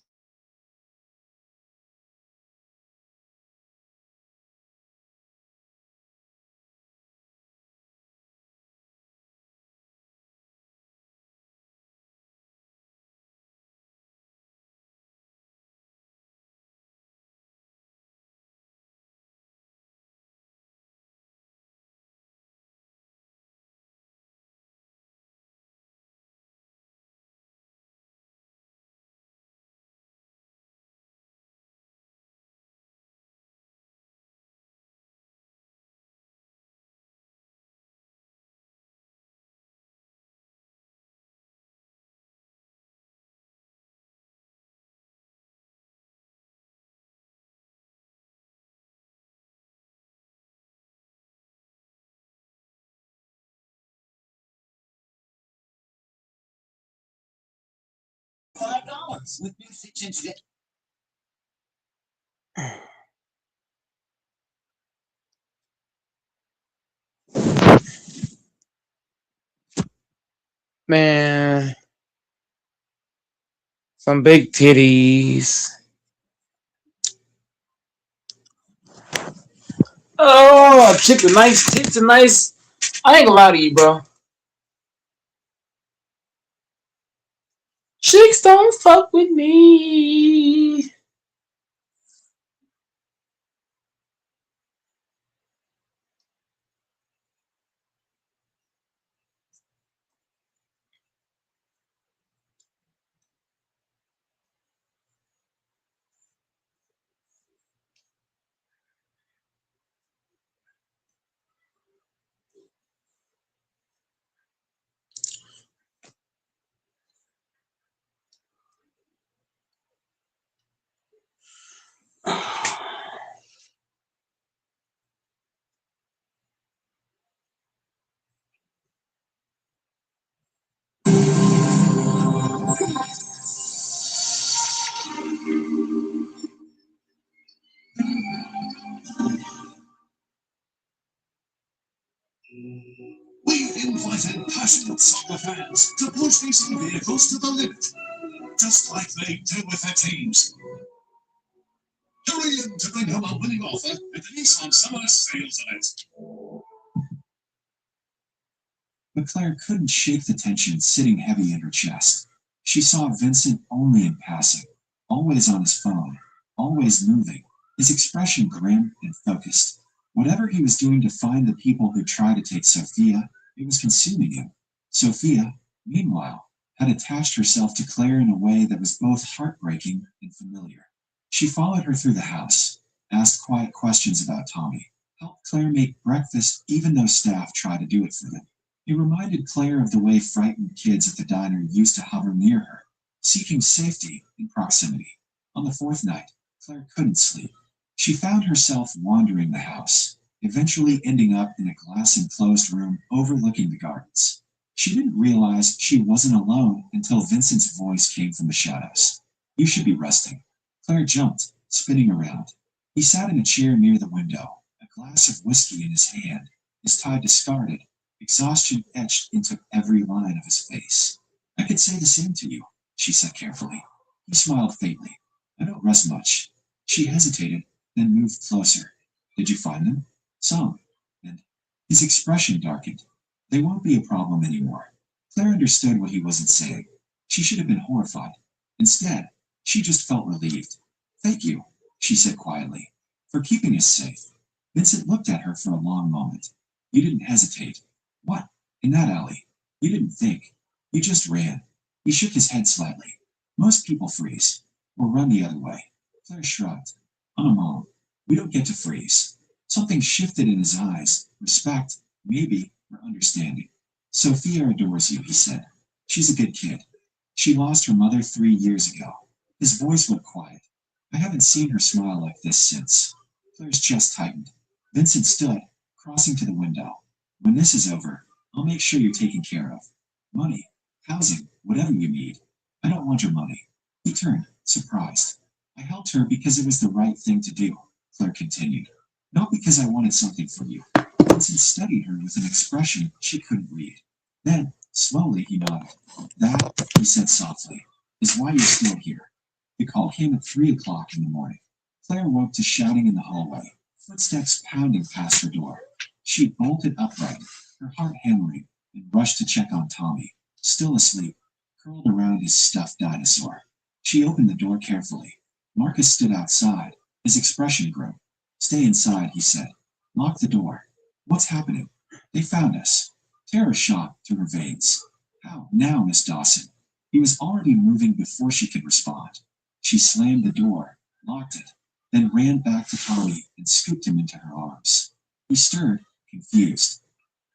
$5 with usage and shit. Man, some big titties. Oh, chick with nice tits and nice. I ain't gonna lie to you, bro. Chicks don't fuck with me. We invited passionate soccer fans to push these vehicles to the limit, just like they do with their teams. Hurry in to bring home a winning offer with the Nissan Summer Sales Event. But Claire couldn't shake the tension sitting heavy in her chest. She saw Vincent only in passing, always on his phone, always moving, his expression grim and focused. Whatever he was doing to find the people who tried to take Sophia, it was consuming him. Sophia, meanwhile, had attached herself to Claire in a way that was both heartbreaking and familiar. She followed her through the house, asked quiet questions about Tommy, helped Claire make breakfast even though staff tried to do it for them. It reminded Claire of the way frightened kids at the diner used to hover near her, seeking safety in proximity. On the fourth night, Claire couldn't sleep. She found herself wandering the house, eventually ending up in a glass-enclosed room overlooking the gardens. She didn't realize she wasn't alone until Vincent's voice came from the shadows. "You should be resting." Claire jumped, spinning around. He sat in a chair near the window, a glass of whiskey in his hand, his tie discarded. Exhaustion etched into every line of his face. "I could say the same to you," she said carefully. He smiled faintly. "I don't rest much." She hesitated, then moved closer. "Did you find them?" "Some." And his expression darkened. "They won't be a problem anymore." Claire understood what he wasn't saying. She should have been horrified. Instead, she just felt relieved. "Thank you," she said quietly, "for keeping us safe." Vincent looked at her for a long moment. "You didn't hesitate." "What? In that alley? You didn't think. You just ran." He shook his head slightly. "Most people freeze, or run the other way." Claire shrugged. "I'm a mom. We don't get to freeze." Something shifted in his eyes. Respect, maybe, or understanding. "Sophia adores you," he said. "She's a good kid. She lost her mother 3 years ago." His voice went quiet. "I haven't seen her smile like this since." Claire's chest tightened. Vincent stood, crossing to the window. "When this is over, I'll make sure you're taken care of. Money, housing, whatever you need. I don't want your money." He turned, surprised. I helped her because it was the right thing to do, Claire continued. Not because I wanted something from you. Vincent studied her with an expression she couldn't read. Then, slowly, he nodded. That, he said softly, is why you're still here. The call came at 3 o'clock in the morning. Claire woke to shouting in the hallway, footsteps pounding past her door. She bolted upright, her heart hammering, and rushed to check on Tommy, still asleep, curled around his stuffed dinosaur. She opened the door carefully. Marcus stood outside, his expression grim. Stay inside, he said. Lock the door. What's happening? They found us. Terror shot through her veins. How now, Miss Dawson? He was already moving before she could respond. She slammed the door, locked it, then ran back to Tommy and scooped him into her arms. He stirred, confused.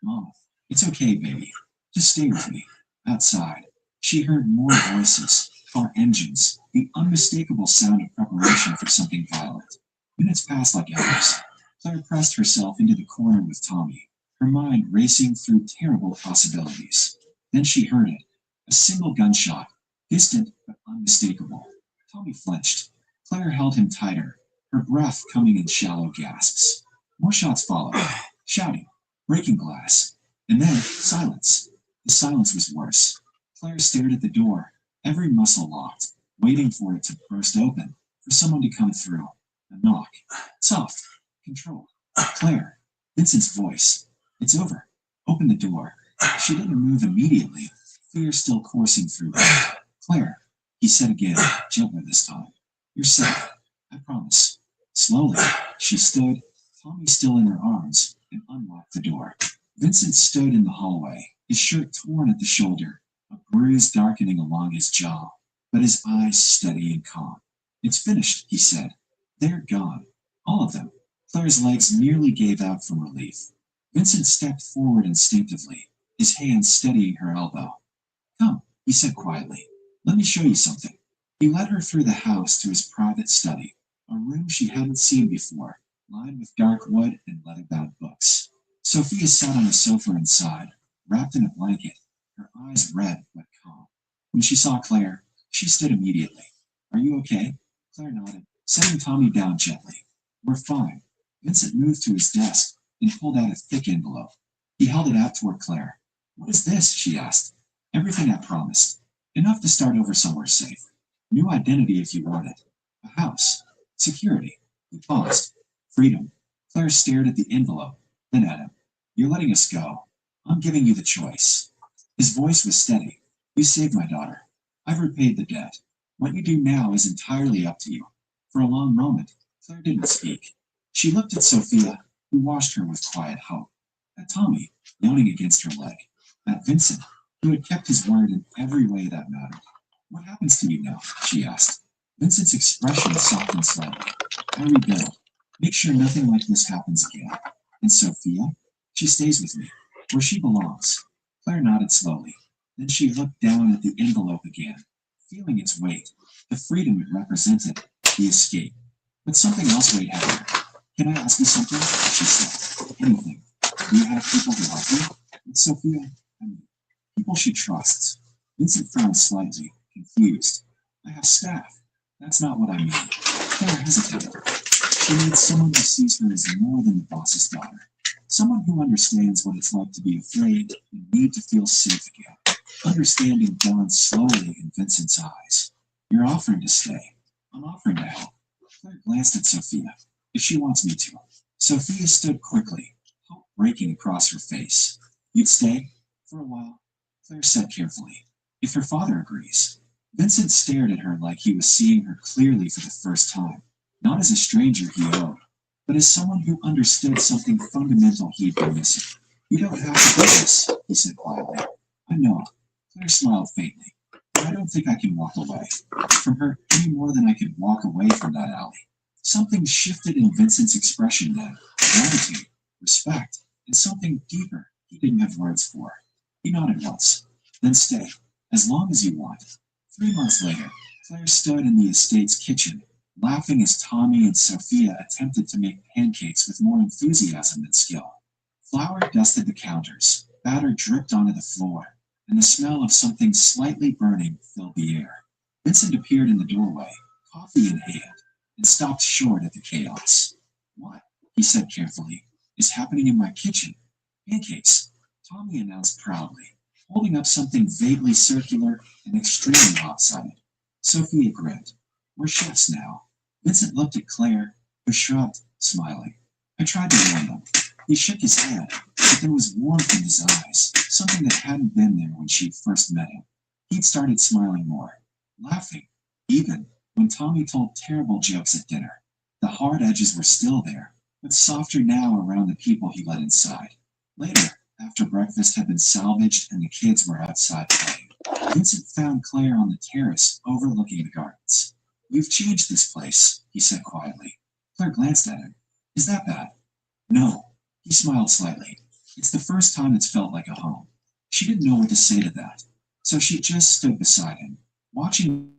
Mom, it's okay, baby. Just stay with me. Outside, she heard more voices, car engines, the unmistakable sound of preparation for something violent. Minutes passed like hours. Claire pressed herself into the corner with Tommy, her mind racing through terrible possibilities. Then she heard it. A single gunshot, distant but unmistakable. Tommy flinched. Claire held him tighter, her breath coming in shallow gasps. More shots followed, shouting, breaking glass, and then silence. The silence was worse. Claire stared at the door, every muscle locked, waiting for it to burst open, for someone to come through. A knock. Soft. Controlled. Claire. Vincent's voice. It's over. Open the door. She didn't move immediately, fear still coursing through her. Claire, he said again, gentler this time. You're safe. I promise. Slowly, she stood, Tommy still in her arms, and unlocked the door. Vincent stood in the hallway, his shirt torn at the shoulder, a bruise darkening along his jaw, but his eyes steady and calm. It's finished, he said. They're gone. All of them. Claire's legs nearly gave out from relief. Vincent stepped forward instinctively, his hand steadying her elbow. Come, he said quietly. Let me show you something. He led her through the house to his private study, a room she hadn't seen before, lined with dark wood and leather-bound books. Sophia sat on a sofa inside, wrapped in a blanket, her eyes red but calm. When she saw Claire, she stood immediately. Are you okay? Claire nodded, setting Tommy down gently. We're fine. Vincent moved to his desk and pulled out a thick envelope. He held it out toward Claire. What is this? She asked. Everything I promised. Enough to start over somewhere safe. New identity if you want it. A house. Security. He paused. Freedom. Claire stared at the envelope, then at him. You're letting us go. I'm giving you the choice. His voice was steady. You saved my daughter. I've repaid the debt. What you do now is entirely up to you. For a long moment, Claire didn't speak. She looked at Sophia, who watched her with quiet hope. At Tommy, yawning against her leg. At Vincent, who had kept his word in every way that mattered. What happens to you now? She asked. Vincent's expression softened slightly. I rebuild. Make sure nothing like this happens again. And Sophia? She stays with me, where she belongs. Claire nodded slowly. Then she looked down at the envelope again, feeling its weight, the freedom it represented, the escape. But something else weighed heavier. Can I ask you something? She said. Anything. Do you have people who like you? It's Sophia. I mean, people she trusts. Vincent frowned slightly, confused. I have staff. That's not what I mean. Claire hesitated. She needs someone who sees her as more than the boss's daughter. Someone who understands what it's like to be afraid and need to feel safe again. Understanding dawned slowly in Vincent's eyes. You're offering to stay. I'm offering to help. Claire glanced at Sophia. If she wants me to. Sophia stood quickly, hope breaking across her face. You'd stay? For a while. Claire said carefully. If her father agrees. Vincent stared at her like he was seeing her clearly for the first time. Not as a stranger he owed, but as someone who understood something fundamental he'd been missing. You don't have to do this, he said quietly. I know. Claire smiled faintly. But I don't think I can walk away from her any more than I could walk away from that alley. Something shifted in Vincent's expression then. Gratitude, respect, and something deeper he didn't have words for. He nodded once. Then stay, as long as you want. 3 months later, Claire stood in the estate's kitchen, laughing as Tommy and Sophia attempted to make pancakes with more enthusiasm than skill. Flour dusted the counters, batter dripped onto the floor, and the smell of something slightly burning filled the air. Vincent appeared in the doorway, coffee in hand, and stopped short at the chaos. What, he said carefully, is happening in my kitchen? Pancakes, Tommy announced proudly, holding up something vaguely circular and extremely lopsided. Sophia grinned. We're chefs now. Vincent looked at Claire, who shrugged, smiling. I tried to warn them. He shook his head, but there was warmth in his eyes, something that hadn't been there when she'd first met him. He'd started smiling more, laughing, even when Tommy told terrible jokes at dinner. The hard edges were still there, but softer now around the people he let inside. Later, after breakfast had been salvaged and the kids were outside playing, Vincent found Claire on the terrace overlooking the gardens. You've changed this place, he said quietly. Claire glanced at him. Is that bad? No. He smiled slightly. It's the first time it's felt like a home. She didn't know what to say to that, so she just stood beside him, watching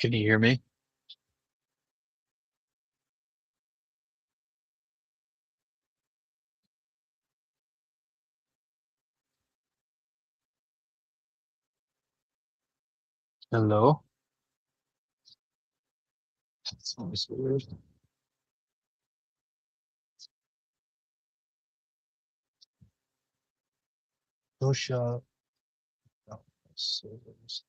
Can you hear me? Hello? That's always weird. Push up. No, servers.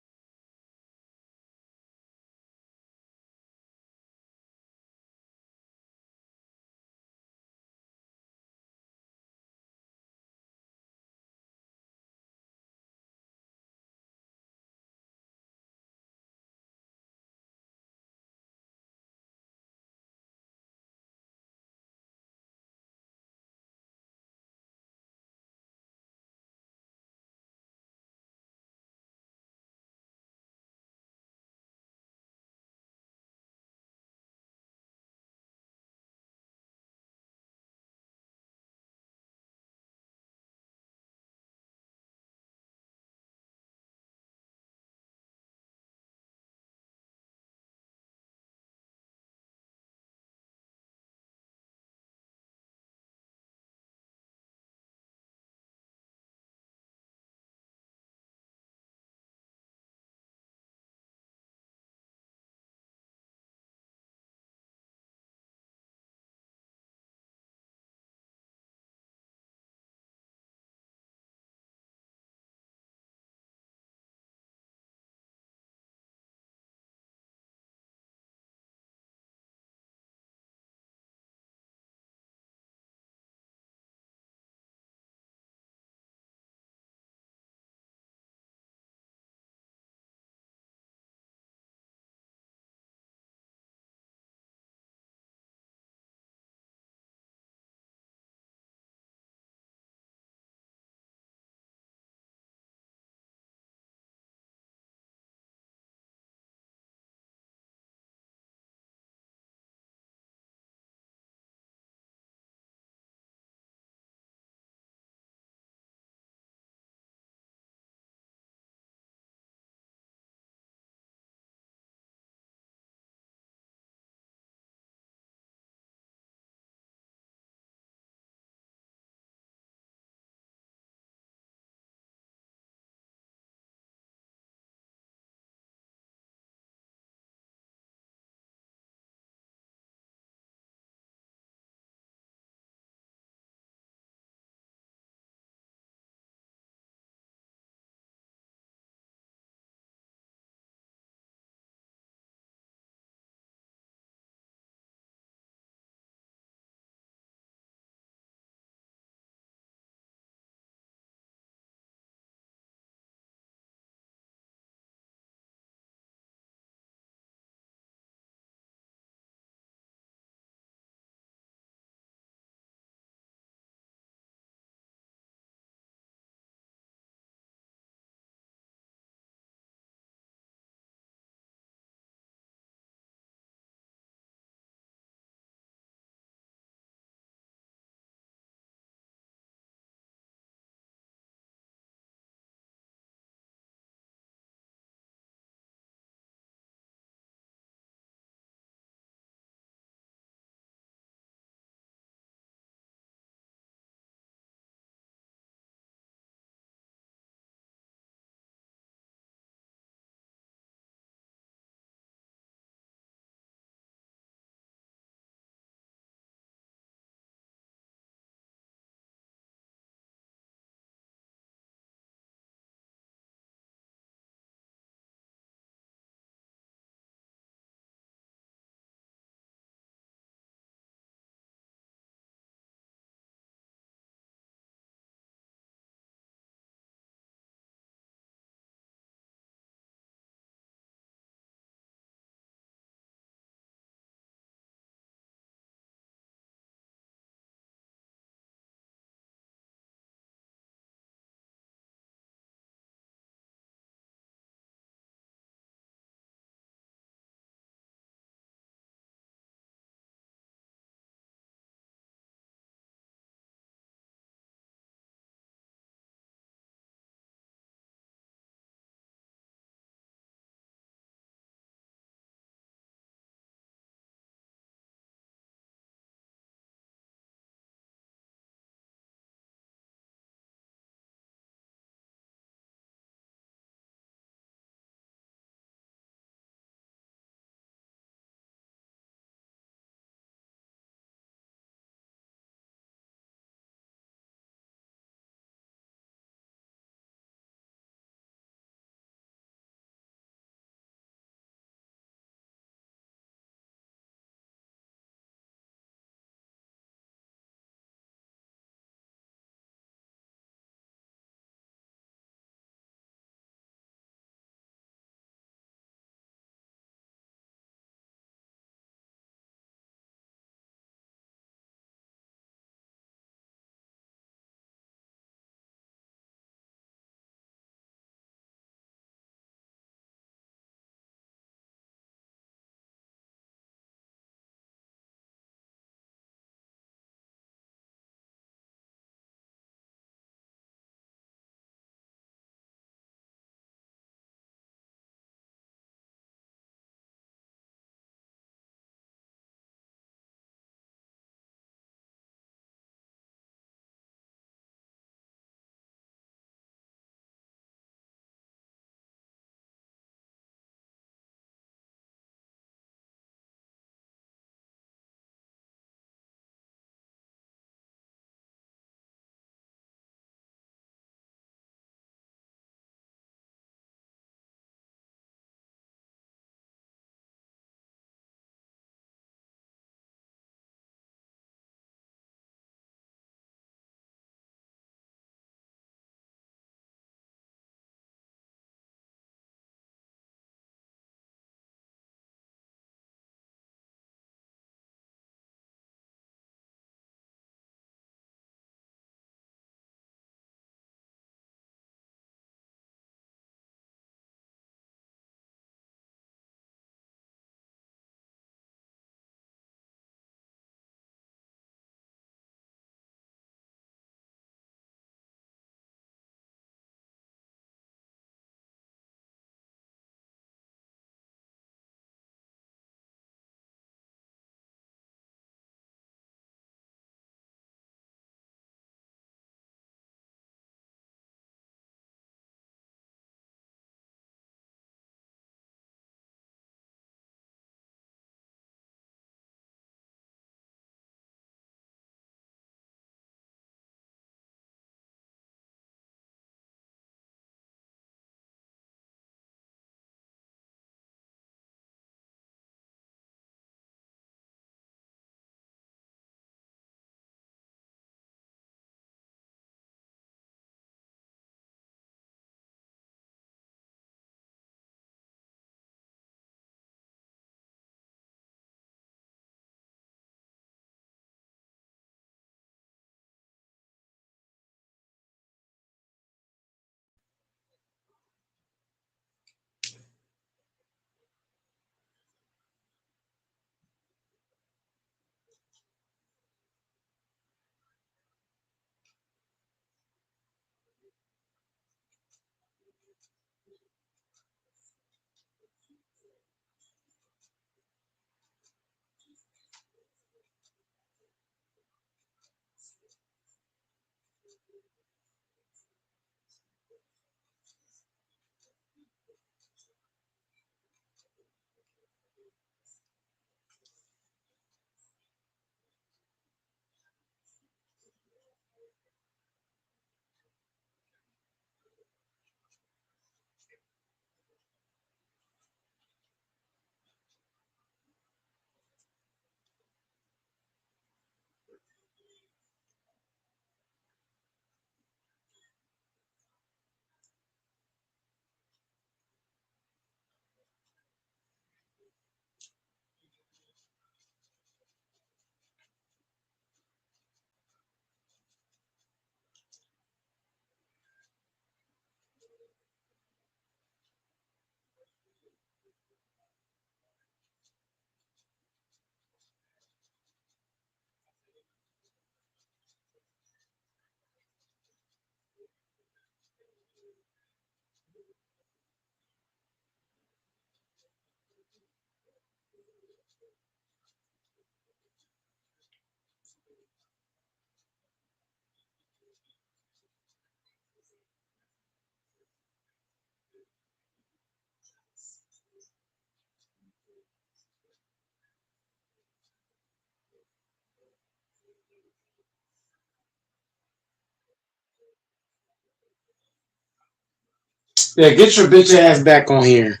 Yeah, get your bitch ass back on here.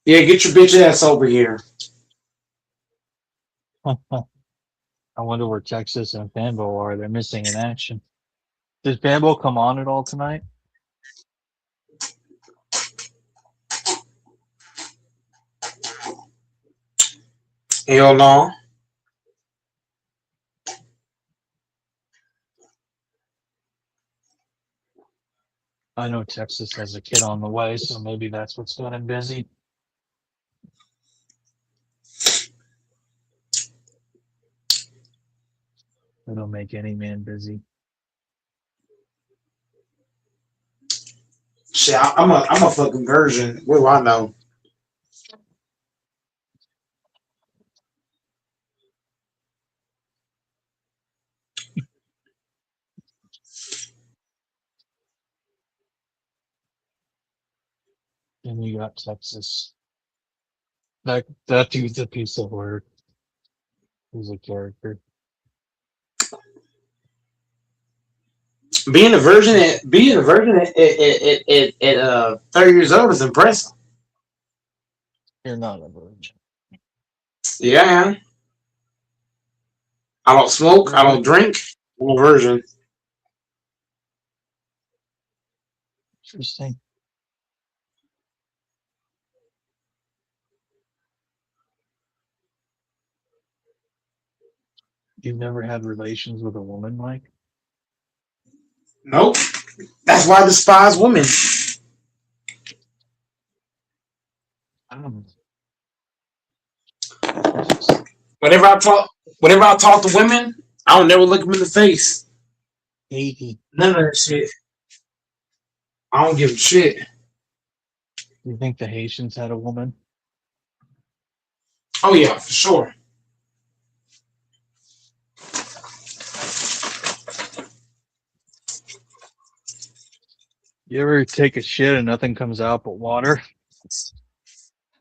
Yeah, get your bitch ass over here. I wonder where Texas and Fanbo are. They're missing in action. Does Fanbo come on at all tonight? Hell no. I know Texas has a kid on the way, so maybe that's what's got him busy. It'll make any man busy. Shit, I'm a fucking virgin. What do I know? And you got Texas. That dude's a piece of work. He's a character. Being a virgin at 30 years old is impressive. You're not a virgin. Yeah, I am. I don't smoke. I don't drink. I'm a virgin. Interesting. You've never had relations with a woman, Mike? Nope. That's why I despise women. Whenever I talk to women, I don't never look them in the face. None of that shit. I don't give a shit. You think the Haitians had a woman? Oh yeah, for sure. You ever take a shit and nothing comes out but water?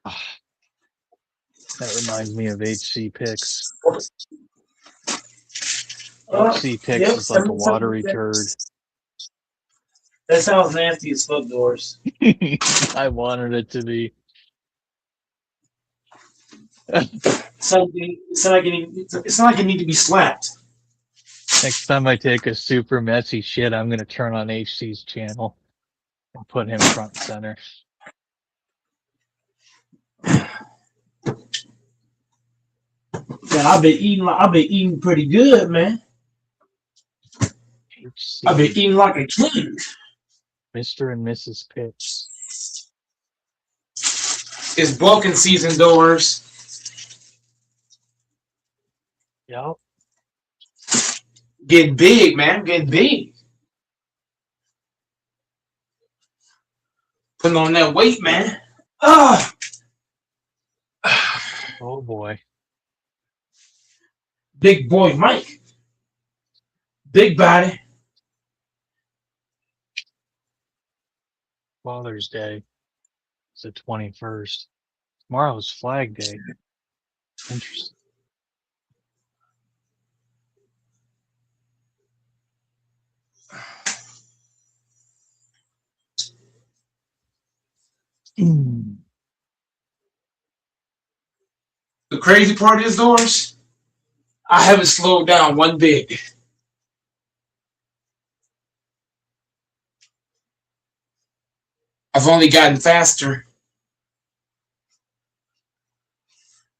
That reminds me of HC Picks. HC Picks is like a watery turd. That sounds nasty as fuck, Doris. I wanted it to be. It's not like it need to be slapped. Next time I take a super messy shit, I'm going to turn on HC's channel and put him front and center. Man, I've been eating pretty good, man. HC. I've been eating like a king. Mr. and Mrs. Pitts. It's bulking season, Doors. Yep. Getting big, man. Getting big. Putting on that weight, man. Oh boy. Big boy Mike. Big body. Father's Day. It's the 21st. Tomorrow's Flag Day. Interesting. The crazy part is, Doris, I haven't slowed down one bit. I've only gotten faster.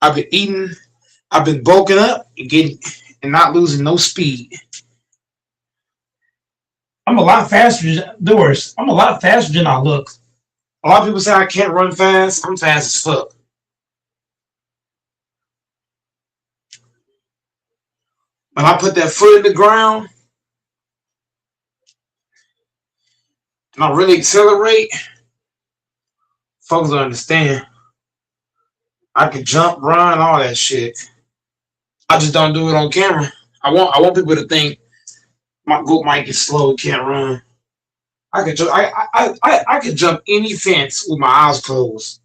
I've been eating, I've been bulking up and not losing no speed. I'm a lot faster, Doris. I'm a lot faster than I look. A lot of people say I can't run fast. I'm fast as fuck. When I put that foot in the ground and I really accelerate, folks don't understand. I can jump, run, all that shit. I just don't do it on camera. I want people to think my goat Mike is slow, he can't run. I could jump any fence with my eyes closed.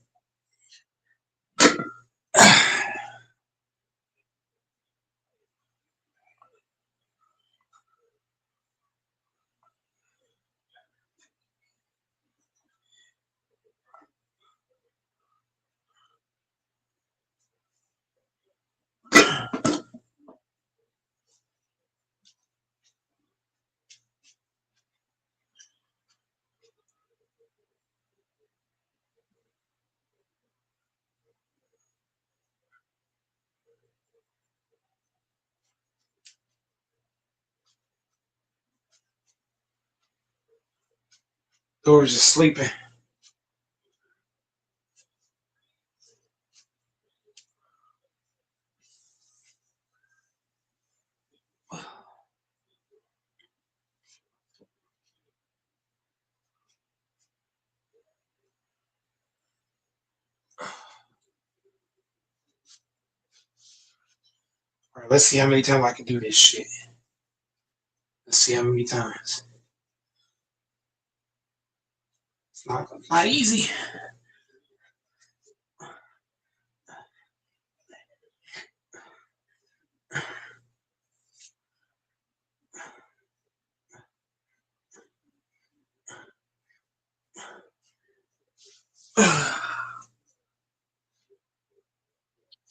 Doris is sleeping. All right, let's see how many times I can do this shit. Let's see how many times. It's not easy.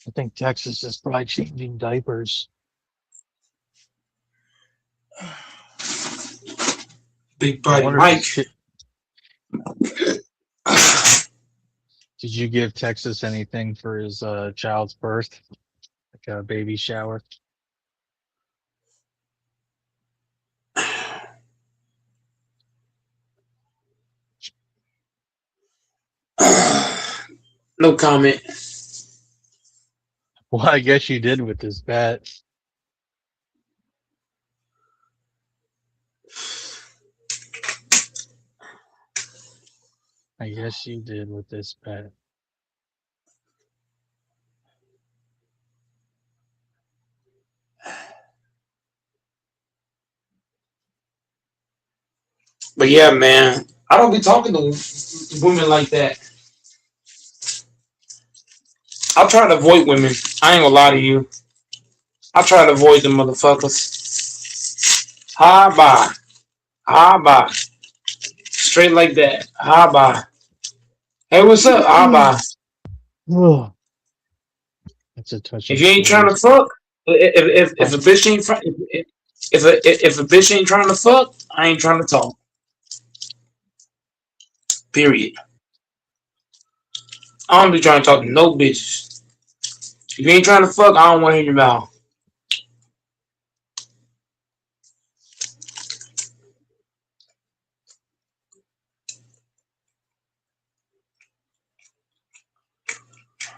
I think Texas is probably changing diapers. Big I body wonder if Mike. his Did you give Texas anything for his child's birth? Like a baby shower? No comment. Well, I guess you did with this bet. I guess you did with this bet. But yeah, man, I don't be talking to women like that. I'll try to avoid women. I ain't gonna lie to you. I try to avoid them motherfuckers. Hi bye. Hi bye. Straight like that. Hi bye. Hey, what's up? Hi bye. Oh, that's a touchy If you ain't trying subject. to fuck, if a bitch ain't if a bitch ain't trying to fuck, I ain't trying to talk. Period. I don't be trying to talk to no bitches. If you ain't trying to fuck, I don't want to hear your mouth.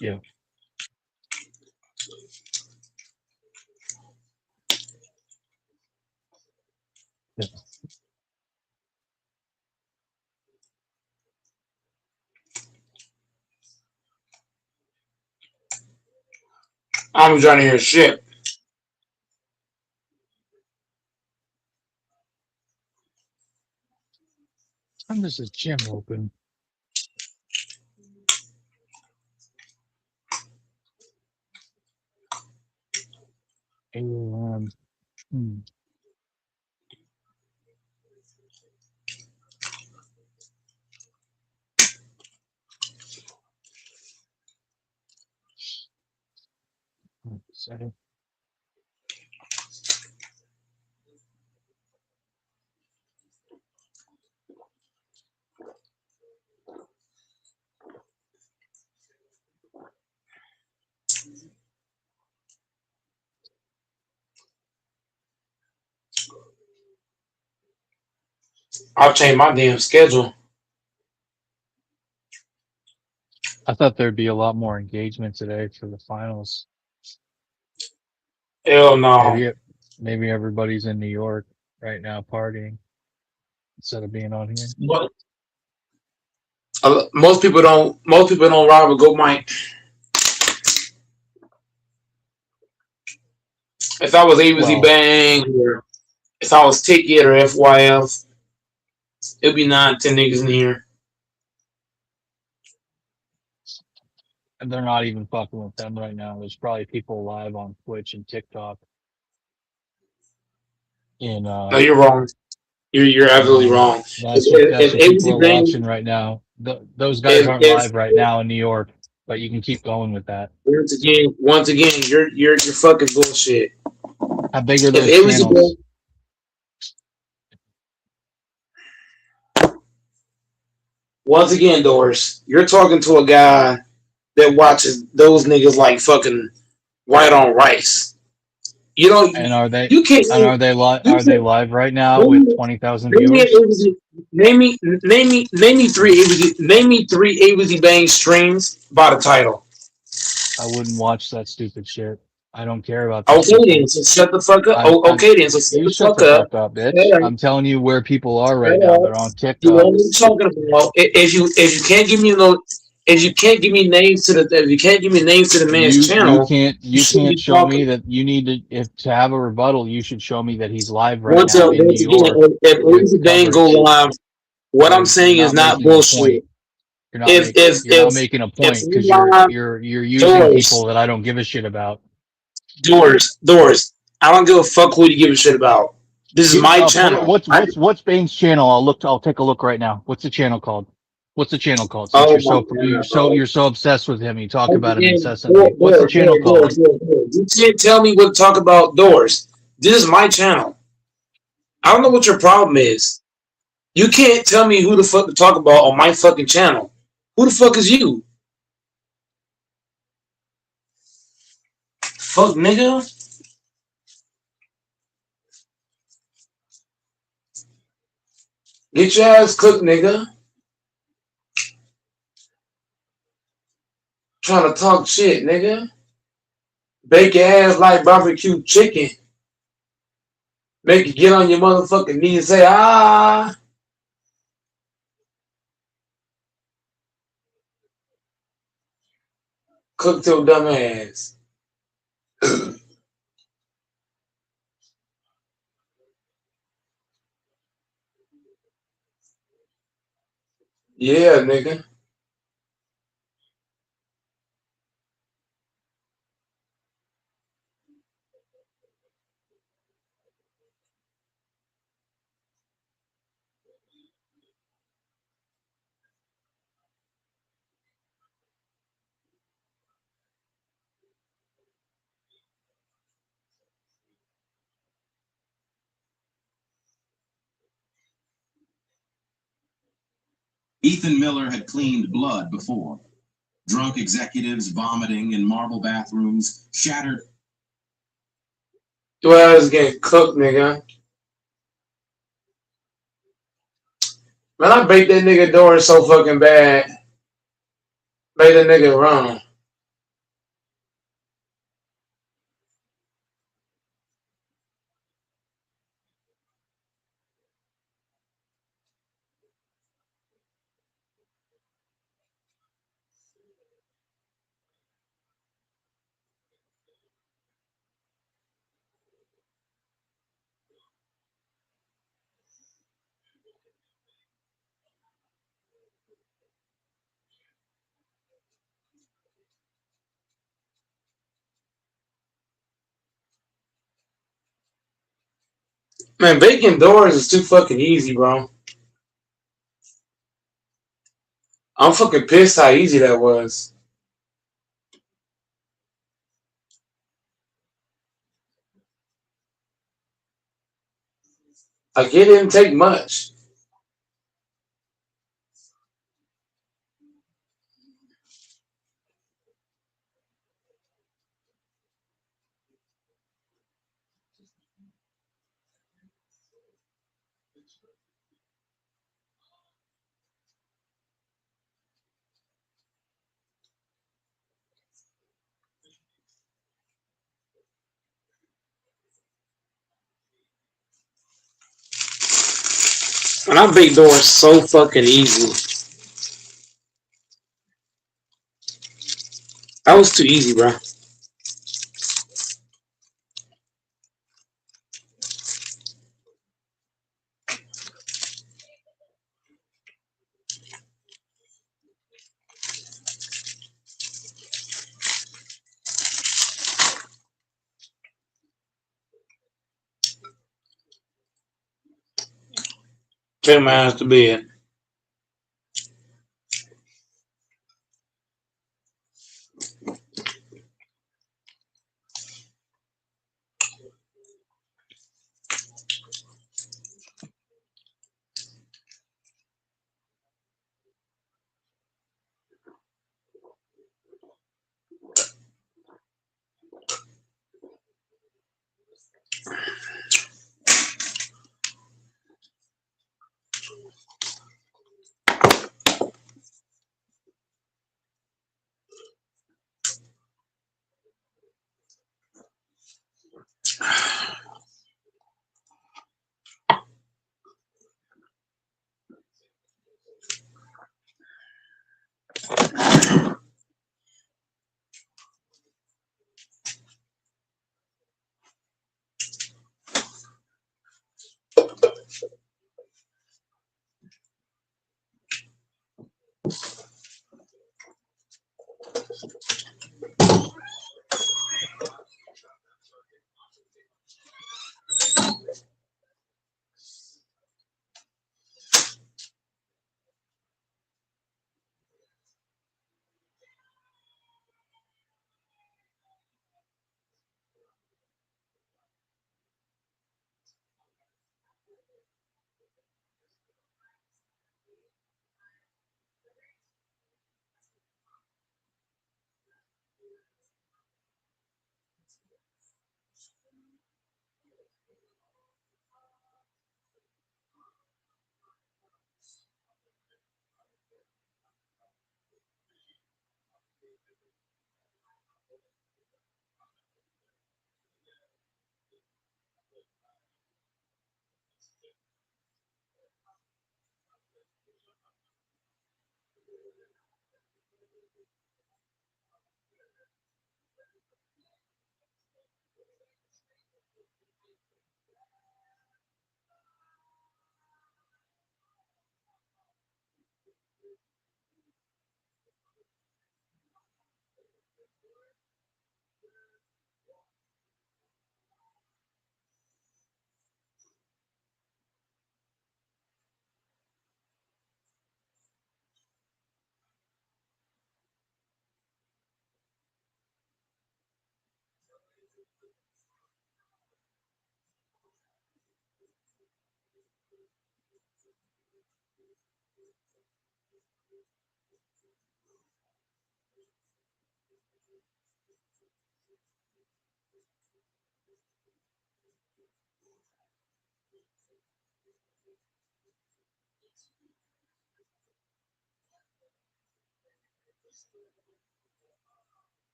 Yeah. Yeah. I don't be trying to hear shit. When does the gym open? Um, hmm. Sorry. I'll change my damn schedule. I thought there'd be a lot more engagement today for the finals. Hell no. Maybe everybody's in New York right now partying instead of being on here. But most people don't. Most people don't ride with Go Mike. If I was ABC Well, Bang or if I was Ticket or FYF, it'd be 9, 10 niggas in here. and they're not even fucking with them right now. There's probably people live on Twitch and TikTok in No, you're wrong. You're absolutely no, wrong. that's If what people ABC are Bang, watching right now. Those guys aren't if live right now in New York, but you can keep going with that. once again, you're fucking bullshit. How big are If those ABC Bang, channels? once again, Doris, you're talking to a guy that watches those niggas like fucking white on rice. You know, And are they you can't. and are they live? You Are they can't live right now name with me, 20,000 name me, viewers? name me three ABC Bang streams by the title. I wouldn't watch that stupid shit. I don't care about these Okay then, people. so shut the fuck up. I'm Oh, I'm okay then, so shut You the shut fuck the up. fuck up, bitch. Shut up. I'm telling you where people are right Shut now. up. They're on You know TikTok. what I'm talking about. If you can't give me no, if you can't give me names to the, if you can't give me names to the man's You channel, can't you you shouldn't can't be show me talking. that you need to, if to have a rebuttal, you should show me that he's live right Once now in New once again, York if with ABC Bang go coverage. live, what I'm So you're saying is not not making a point. bullshit. If if You're if not making a if point we because live you're using people doors, that I don't give a shit about. doors. I don't give a fuck who you give a shit about. This is my channel. Right? What's Bane's channel? I'll take a look right now. What's the channel called? What's the channel called? Since Oh my god, bro. you're so obsessed with him, you talk Once about him again, incessantly. What's the channel called? doors. You can't tell me what to talk about doors. This is my channel. I don't know what your problem is. You can't tell me who the fuck to talk about on my fucking channel. Who the fuck is you? Fuck nigga. Get your ass cooked, nigga. Trying to talk shit, nigga. Bake your ass like barbecue chicken. Make you get on your motherfucking knees and say, ah. Cook your dumb ass. Yeah, nigga. Ethan Miller had cleaned blood before. Drunk executives vomiting in marble bathrooms, shattered. Your ass getting cooked, nigga. Man, I baked that nigga door so fucking bad. Made that nigga run. Man, baking doors is too fucking easy, bro. I'm fucking pissed how easy that was. Like, it didn't take much. And I bake doors so fucking easy. That was too easy, bro. Take my ass to bed.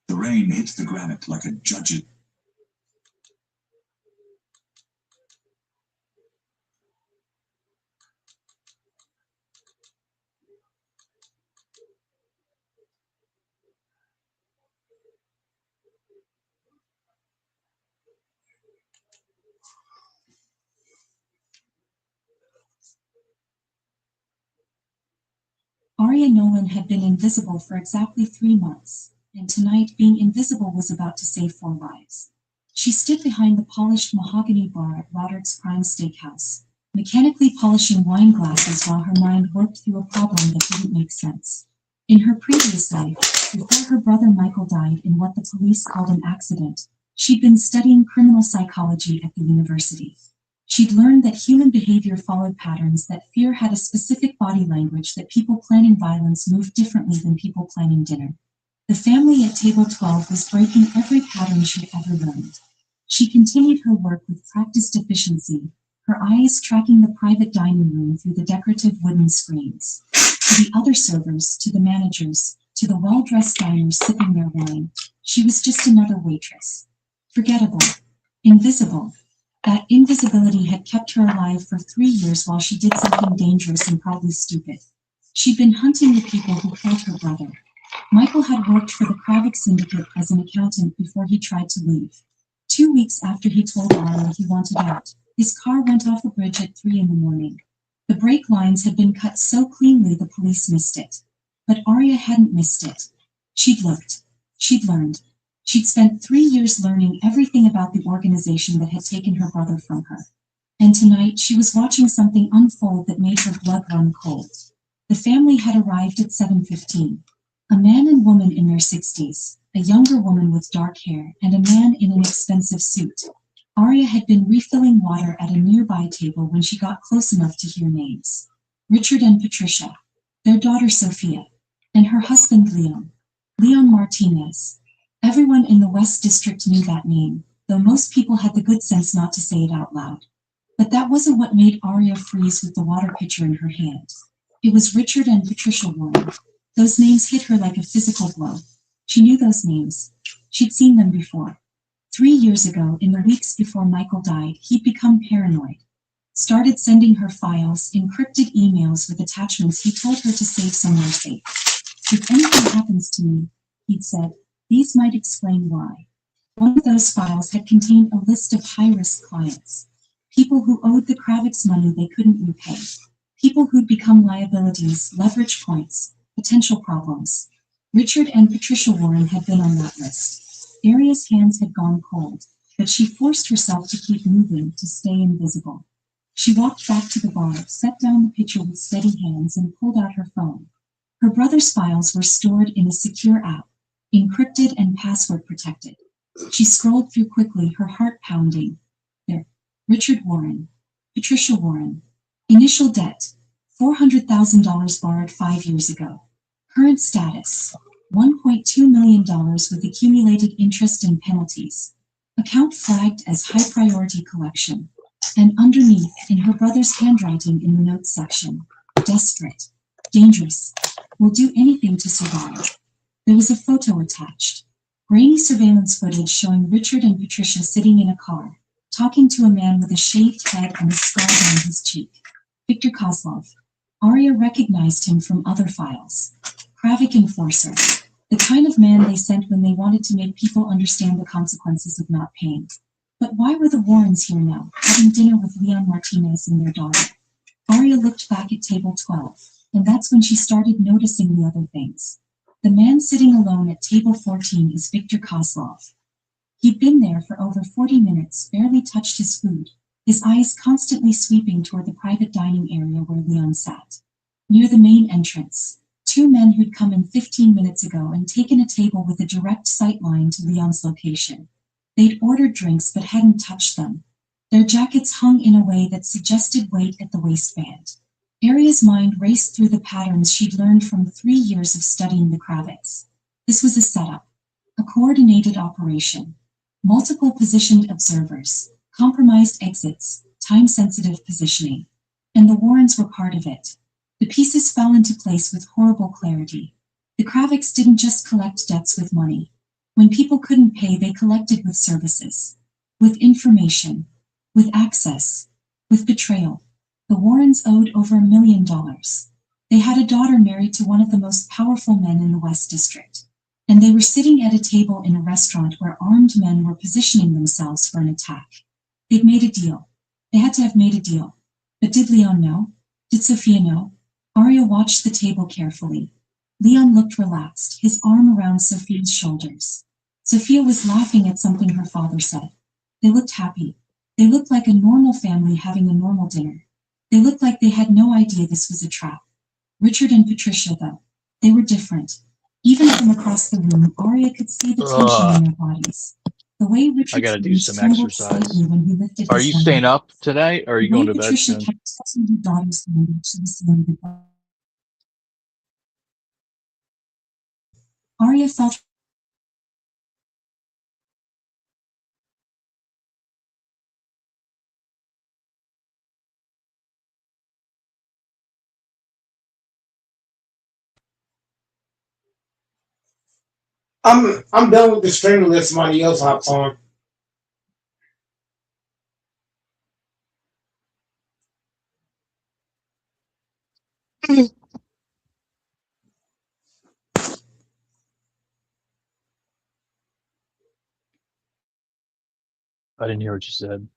The rain hits the granite like a judge's. Arya Nolan had been invisible for exactly 3 months, and tonight being invisible was about to save 4 lives. She stood behind the polished mahogany bar at Roderick's Prime Steakhouse, mechanically polishing wine glasses while her mind worked through a problem that didn't make sense. In her previous life, before her brother Michael died in what the police called an accident, she'd been studying criminal psychology at the university. She'd learned that human behavior followed patterns, that fear had a specific body language, that people planning violence moved differently than people planning dinner. The family at table 12 was breaking every pattern she'd ever learned. She continued her work with practiced efficiency, her eyes tracking the private dining room through the decorative wooden screens. To the other servers, to the managers, to the well-dressed diners sipping their wine, she was just another waitress. Forgettable, invisible. That invisibility had kept her alive for 3 years while she did something dangerous and probably stupid. She'd been hunting the people who killed her brother. Michael had worked for the Kravik Syndicate as an accountant before he tried to leave. 2 weeks after he told Arya he wanted out, his car went off a bridge at 3 in the morning. The brake lines had been cut so cleanly the police missed it. But Arya hadn't missed it. She'd looked. She'd learned. She'd spent 3 years learning everything about the organization that had taken her brother from her. And tonight she was watching something unfold that made her blood run cold. The family had arrived at 7:15. A man and woman in their 60s, a younger woman with dark hair, and a man in an expensive suit. Arya had been refilling water at a nearby table when she got close enough to hear names. Richard and Patricia, their daughter Sophia, and her husband Leon. Leon Martinez. Everyone in the West District knew that name, though most people had the good sense not to say it out loud. But that wasn't what made Arya freeze with the water pitcher in her hand. It was Richard and Patricia Warren. Those names hit her like a physical blow. She knew those names. She'd seen them before. 3 years ago, in the weeks before Michael died, he'd become paranoid. Started sending her files, encrypted emails with attachments he told her to save somewhere safe. If anything happens to me, he'd said, these might explain why. One of those files had contained a list of high-risk clients. People who owed the Kraviks money they couldn't repay. People who'd become liabilities, leverage points, potential problems. Richard and Patricia Warren had been on that list. Arya's hands had gone cold, but she forced herself to keep moving, to stay invisible. She walked back to the bar, set down the pitcher with steady hands, and pulled out her phone. Her brother's files were stored in a secure app, encrypted and password protected. She scrolled through quickly, her heart pounding. There, Richard Warren, Patricia Warren. Initial debt, $400,000 borrowed 5 years ago. Current status, $1.2 million with accumulated interest and penalties. Account flagged as high priority collection. And underneath, in her brother's handwriting in the notes section, desperate, dangerous, will do anything to survive. There was a photo attached. Grainy surveillance footage showing Richard and Patricia sitting in a car, talking to a man with a shaved head and a scar down his cheek. Viktor Kozlov. Arya recognized him from other files. Kravik enforcer. The kind of man they sent when they wanted to make people understand the consequences of not paying. But why were the Warrens here now, having dinner with Leon Martinez and their daughter? Arya looked back at table 12, and that's when she started noticing the other things. The man sitting alone at table 14 is Viktor Kozlov. He'd been there for over 40 minutes, barely touched his food, his eyes constantly sweeping toward the private dining area where Leon sat. Near the main entrance, 2 men who'd come in 15 minutes ago and taken a table with a direct sight line to Leon's location. They'd ordered drinks but hadn't touched them. Their jackets hung in a way that suggested weight at the waistband. Arya's mind raced through the patterns she'd learned from 3 years of studying the Kraviks. This was a setup, a coordinated operation. Multiple positioned observers, compromised exits, time-sensitive positioning. And the Warrens were part of it. The pieces fell into place with horrible clarity. The Kraviks didn't just collect debts with money. When people couldn't pay, they collected with services, with information, with access, with betrayal. The Warrens owed over $1 million. They had a daughter married to one of the most powerful men in the West District. And they were sitting at a table in a restaurant where armed men were positioning themselves for an attack. They'd made a deal. They had to have made a deal. But did Leon know? Did Sophia know? Arya watched the table carefully. Leon looked relaxed, his arm around Sophia's shoulders. Sophia was laughing at something her father said. They looked happy. They looked like a normal family having a normal dinner. They looked like they had no idea this was a trap. Richard and Patricia, though, they were different. Even from across the room, Arya could see the tension in their bodies. The way I Richard's gotta do face some trembled exercise. slightly when he lifted Are his you gun. staying up tonight or are you The way going to bed Patricia soon? kept pressing her daughter's hand as she was saying goodbye. Arya felt I'm done with the stream unless somebody else hops on. I didn't hear what you said.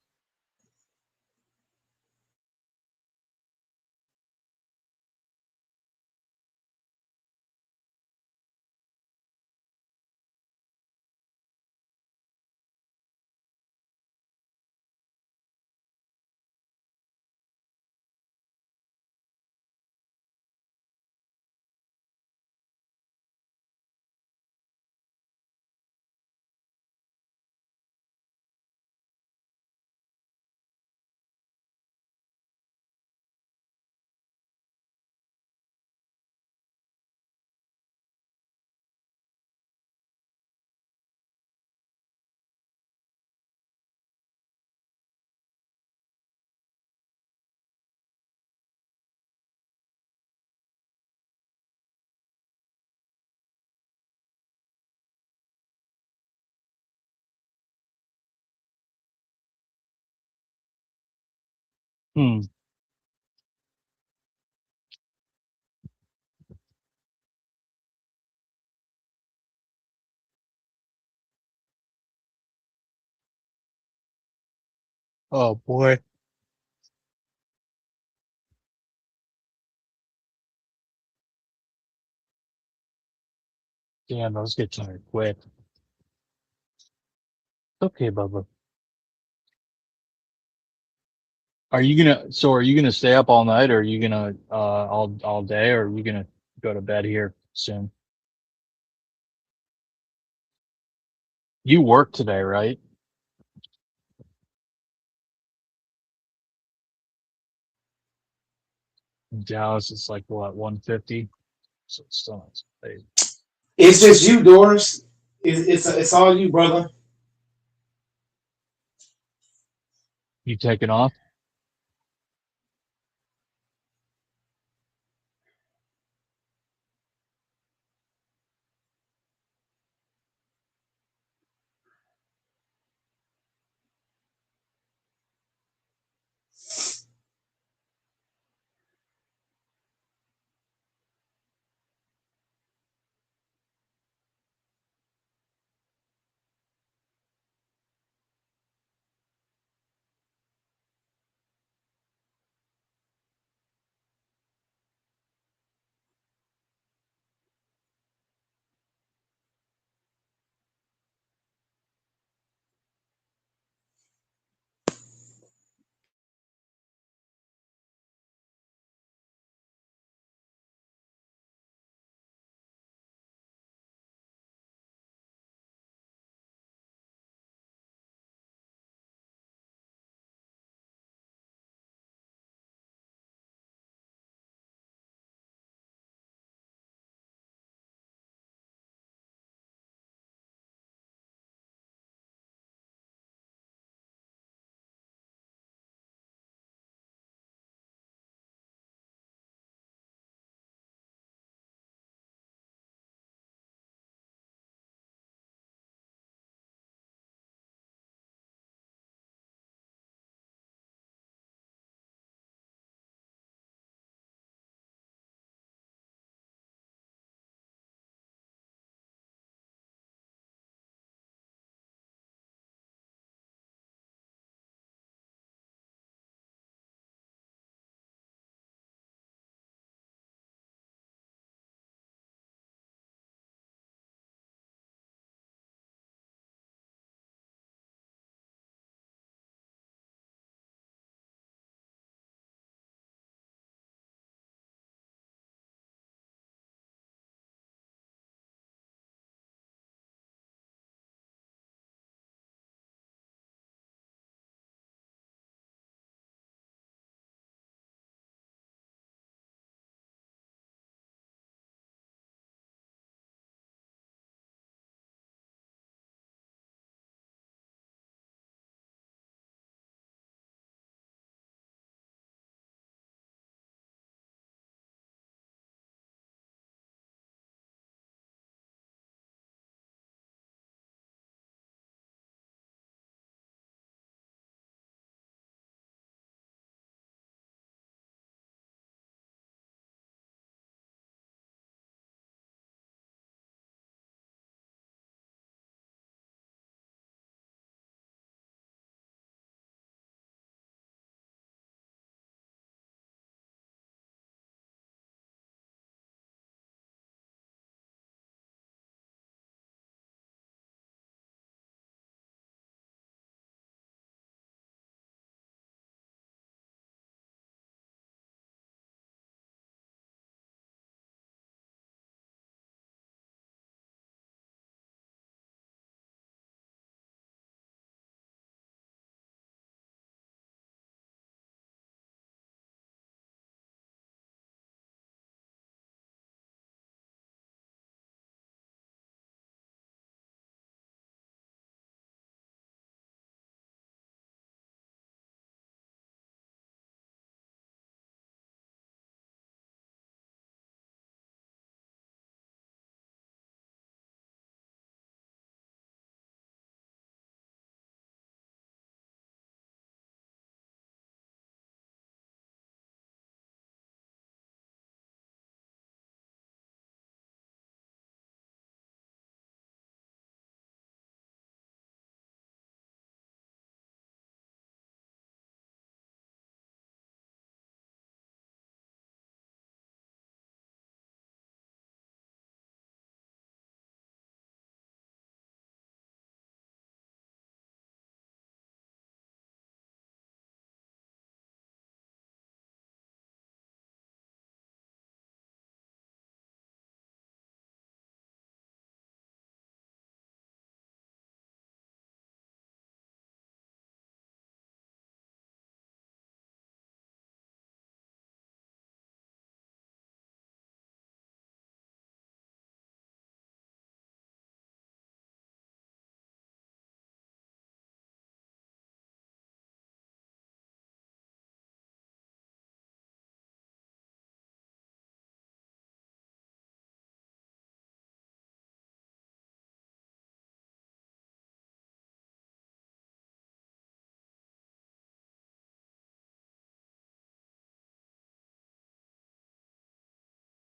Hmm. Oh boy. Damn, those get tired quick. Okay, Bubba. Are you gonna stay up all night or are you gonna all day or are you gonna go to bed here soon? You work today, right? In Dallas it's like what, 150? So it's still not so bad. It's just you, Doris. It's all you, brother. You taking off?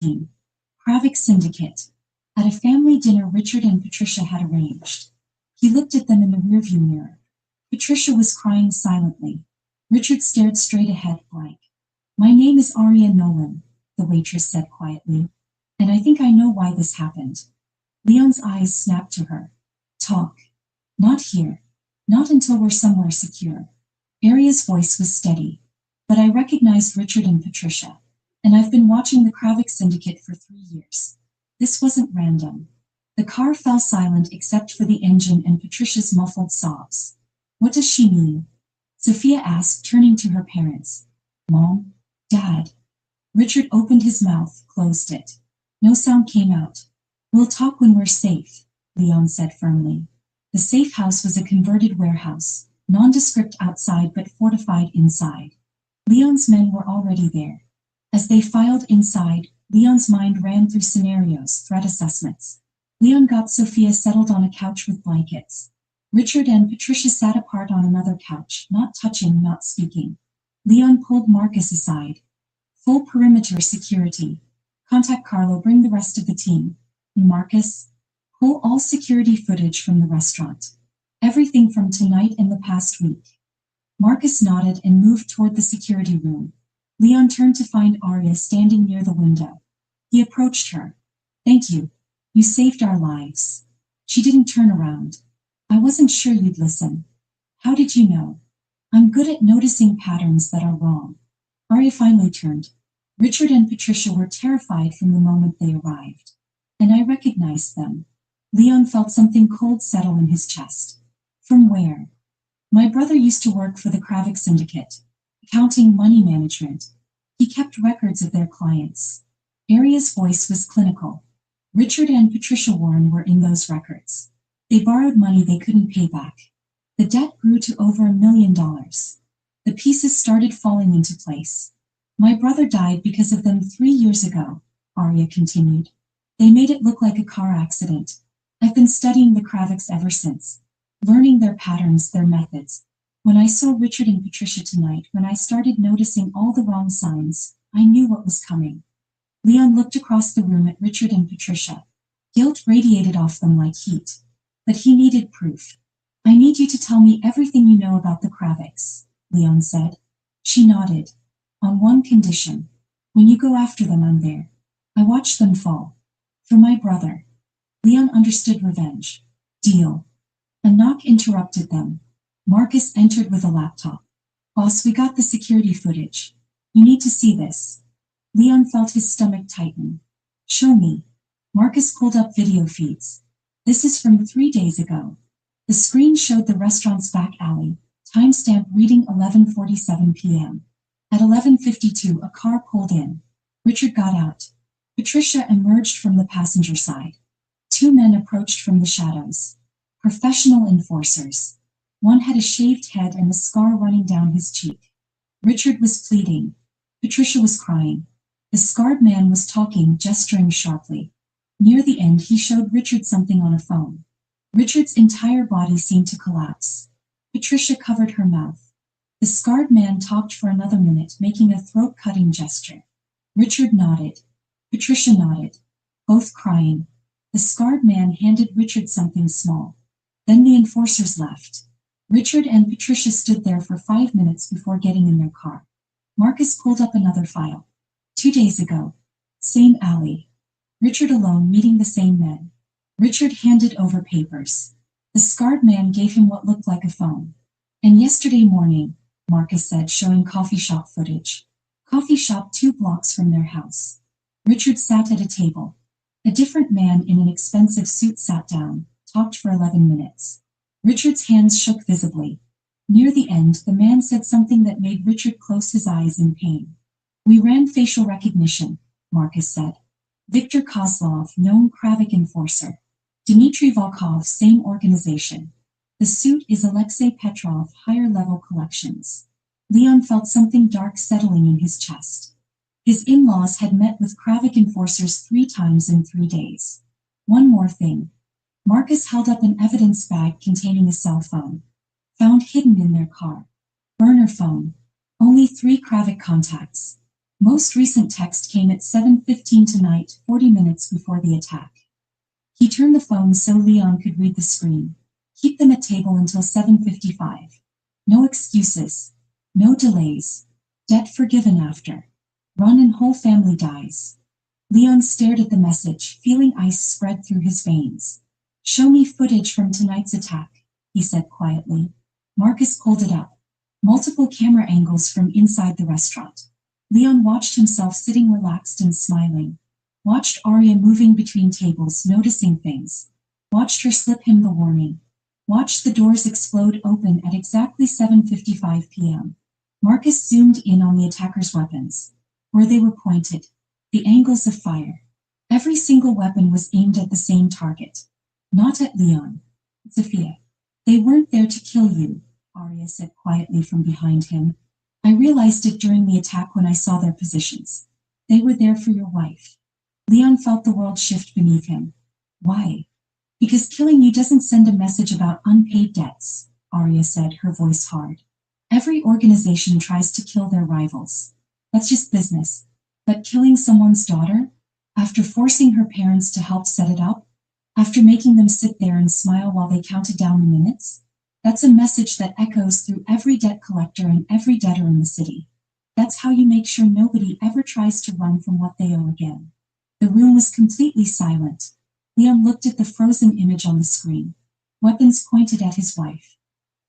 team. Kravik Syndicate. At a family dinner Richard and Patricia had arranged. He looked at them in the rearview mirror. Patricia was crying silently. Richard stared straight ahead, blank. My name is Arya Nolan, the waitress said quietly, and I think I know why this happened. Leon's eyes snapped to her. Talk. Not here. Not until we're somewhere secure. Arya's voice was steady, but I recognized Richard and Patricia, and I've been watching the Kravik Syndicate for 3 years. This wasn't random. The car fell silent except for the engine and Patricia's muffled sobs. What does she mean? Sophia asked, turning to her parents. Mom? Dad? Richard opened his mouth, closed it. No sound came out. We'll talk when we're safe, Leon said firmly. The safe house was a converted warehouse, nondescript outside but fortified inside. Leon's men were already there. As they filed inside, Leon's mind ran through scenarios, threat assessments. Leon got Sophia settled on a couch with blankets. Richard and Patricia sat apart on another couch, not touching, not speaking. Leon pulled Marcus aside. Full perimeter security. Contact Carlo, bring the rest of the team. And Marcus, pull all security footage from the restaurant. Everything from tonight and the past week. Marcus nodded and moved toward the security room. Leon turned to find Arya standing near the window. He approached her. Thank you. You saved our lives. She didn't turn around. I wasn't sure you'd listen. How did you know? I'm good at noticing patterns that are wrong. Arya finally turned. Richard and Patricia were terrified from the moment they arrived. And I recognized them. Leon felt something cold settle in his chest. From where? My brother used to work for the Kravik Syndicate. Accounting, money management. He kept records of their clients. Arya's voice was clinical. Richard and Patricia Warren were in those records. They borrowed money they couldn't pay back. The debt grew to over $1 million. The pieces started falling into place. My brother died because of them 3 years ago, Arya continued. They made it look like a car accident. I've been studying the Kraviks ever since, learning their patterns, their methods. When I saw Richard and Patricia tonight, when I started noticing all the wrong signs, I knew what was coming. Leon looked across the room at Richard and Patricia. Guilt radiated off them like heat. But he needed proof. I need you to tell me everything you know about the Kraviks, Leon said. She nodded. On one condition. When you go after them, I'm there. I watched them fall. For my brother. Leon understood revenge. Deal. A knock interrupted them. Marcus entered with a laptop. Boss, we got the security footage. You need to see this. Leon felt his stomach tighten. Show me. Marcus pulled up video feeds. This is from 3 days ago. The screen showed the restaurant's back alley, timestamp reading 11:47 p.m. At 11:52, a car pulled in. Richard got out. Patricia emerged from the passenger side. 2 men approached from the shadows. Professional enforcers. One had a shaved head and a scar running down his cheek. Richard was pleading. Patricia was crying. The scarred man was talking, gesturing sharply. Near the end, he showed Richard something on a phone. Richard's entire body seemed to collapse. Patricia covered her mouth. The scarred man talked for another minute, making a throat-cutting gesture. Richard nodded. Patricia nodded. Both crying. The scarred man handed Richard something small. Then the enforcers left. Richard and Patricia stood there for 5 minutes before getting in their car. Marcus pulled up another file. 2 days ago. Same alley. Richard alone meeting the same men. Richard handed over papers. The scarred man gave him what looked like a phone. And yesterday morning, Marcus said, showing coffee shop footage. Coffee shop 2 blocks from their house. Richard sat at a table. A different man in an expensive suit sat down, talked for 11 minutes. Richard's hands shook visibly. Near the end, the man said something that made Richard close his eyes in pain. We ran facial recognition, Marcus said. Viktor Kozlov, known Kravik enforcer. Dmitry Volkov, same organization. The suit is Alexei Petrov, higher level collections. Leon felt something dark settling in his chest. His in-laws had met with Kravik enforcers 3 times in 3 days. One more thing. Marcus held up an evidence bag containing a cell phone. Found hidden in their car. Burner phone. Only 3 Kravik contacts. Most recent text came at 7:15 tonight, 40 minutes before the attack. He turned the phone so Leon could read the screen. Keep them at table until 7:55. No excuses. No delays. Debt forgiven after. Run and whole family dies. Leon stared at the message, feeling ice spread through his veins. Show me footage from tonight's attack, he said quietly. Marcus pulled it up. Multiple camera angles from inside the restaurant. Leon watched himself sitting relaxed and smiling. Watched Arya moving between tables, noticing things. Watched her slip him the warning. Watched the doors explode open at exactly 7:55 p.m. Marcus zoomed in on the attackers' weapons. Where they were pointed. The angles of fire. Every single weapon was aimed at the same target. Not at Leon. Sophia. They weren't there to kill you, Arya said quietly from behind him. I realized it during the attack when I saw their positions. They were there for your wife. Leon felt the world shift beneath him. Why? Because killing you doesn't send a message about unpaid debts, Arya said, her voice hard. Every organization tries to kill their rivals. That's just business. But killing someone's daughter? After forcing her parents to help set it up? After making them sit there and smile while they counted down the minutes? That's a message that echoes through every debt collector and every debtor in the city. That's how you make sure nobody ever tries to run from what they owe again. The room was completely silent. Leon looked at the frozen image on the screen. Weapons pointed at his wife.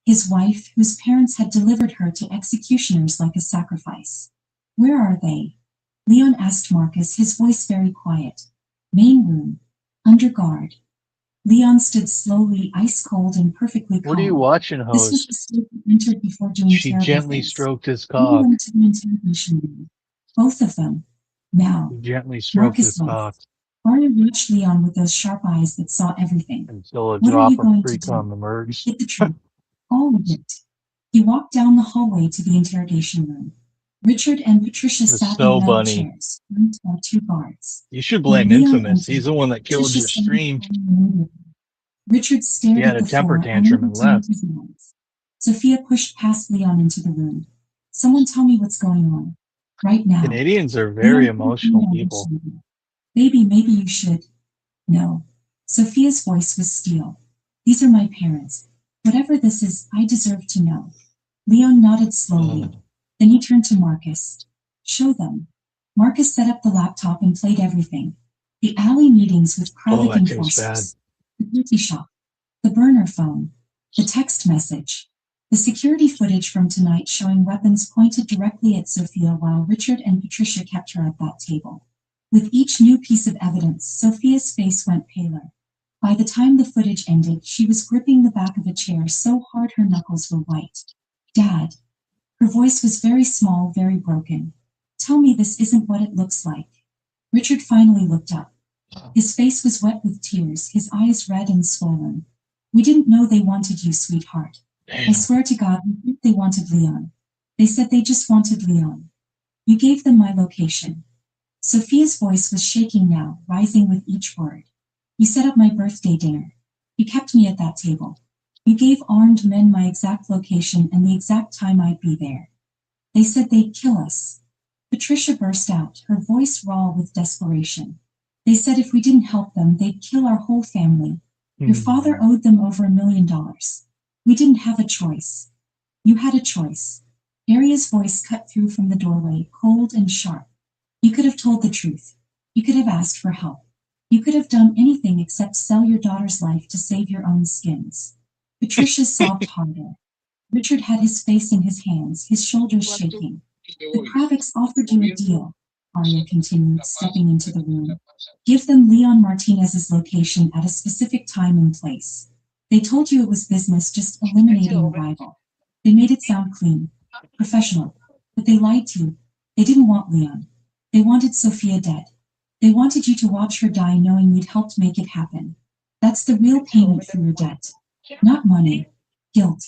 His wife, whose parents had delivered her to executioners like a sacrifice. Where are they? Leon asked Marcus, his voice very quiet. Main room. Under guard. Leon stood slowly, ice cold and perfectly calm. What are you watching, This was host? the state that entered before doing She terrible gently things. stroked his Then he cock. went to the interrogation room. Both of them. Now. She gently stroked Marcus his wife. cock Arya watched Leon with those sharp eyes that saw everything. until a What are drop you of going to free do? cum emerged. Hit the truth. All of it. He walked down the hallway to the interrogation room. Richard and Patricia The sat snow in metal bunny. chairs, flanked by two guards. You should When blame Leon Infamous. He's entered, the one that killed Patricia your started stream. crying immediately. Richard He stared had at a the temper floor, tantrum unable and to move left. his eyes. Sophia pushed past Leon into the room. Someone tell me what's going on. Right now. Canadians are very Leon put a emotional finger on the people. shoulder. Baby, maybe you should. No. Sophia's voice was steel. These are my parents. Whatever this is, I deserve to know. Leon nodded slowly. Then he turned to Marcus. Show them. Marcus set up the laptop and played everything. The alley meetings with Oh, Kralik that tastes bad. enforcers. The beauty shop. The burner phone. The text message. The security footage from tonight showing weapons pointed directly at Sophia while Richard and Patricia kept her at that table. With each new piece of evidence, Sophia's face went paler. By the time the footage ended, she was gripping the back of a chair so hard her knuckles were white. Dad. Her voice was very small, very broken. Tell me this isn't what it looks like. Richard finally looked up. His face was wet with tears, his eyes red and swollen. We didn't know they wanted you, sweetheart. I swear to God, we think they wanted Leon. They said they just wanted Leon. You gave them my location. Sophia's voice was shaking now, rising with each word. You set up my birthday dinner. You kept me at that table. You gave armed men my exact location and the exact time I'd be there. They said they'd kill us. Patricia burst out, her voice raw with desperation. They said if we didn't help them, they'd kill our whole family. Your father owed them over $1 million. We didn't have a choice. You had a choice. Arya's voice cut through from the doorway, cold and sharp. You could have told the truth. You could have asked for help. You could have done anything except sell your daughter's life to save your own skins. Patricia sobbed harder. Richard had his face in his hands, his shoulders shaking. The Kravitz offered you a deal, Arya continued, stepping into the room. Give them Leon Martinez's location at a specific time and place. They told you it was business, just eliminating a rival. They made it sound clean, professional, but they lied to you. They didn't want Leon. They wanted Sophia dead. They wanted you to watch her die knowing you'd helped make it happen. That's the real payment for your debt. Not money, guilt,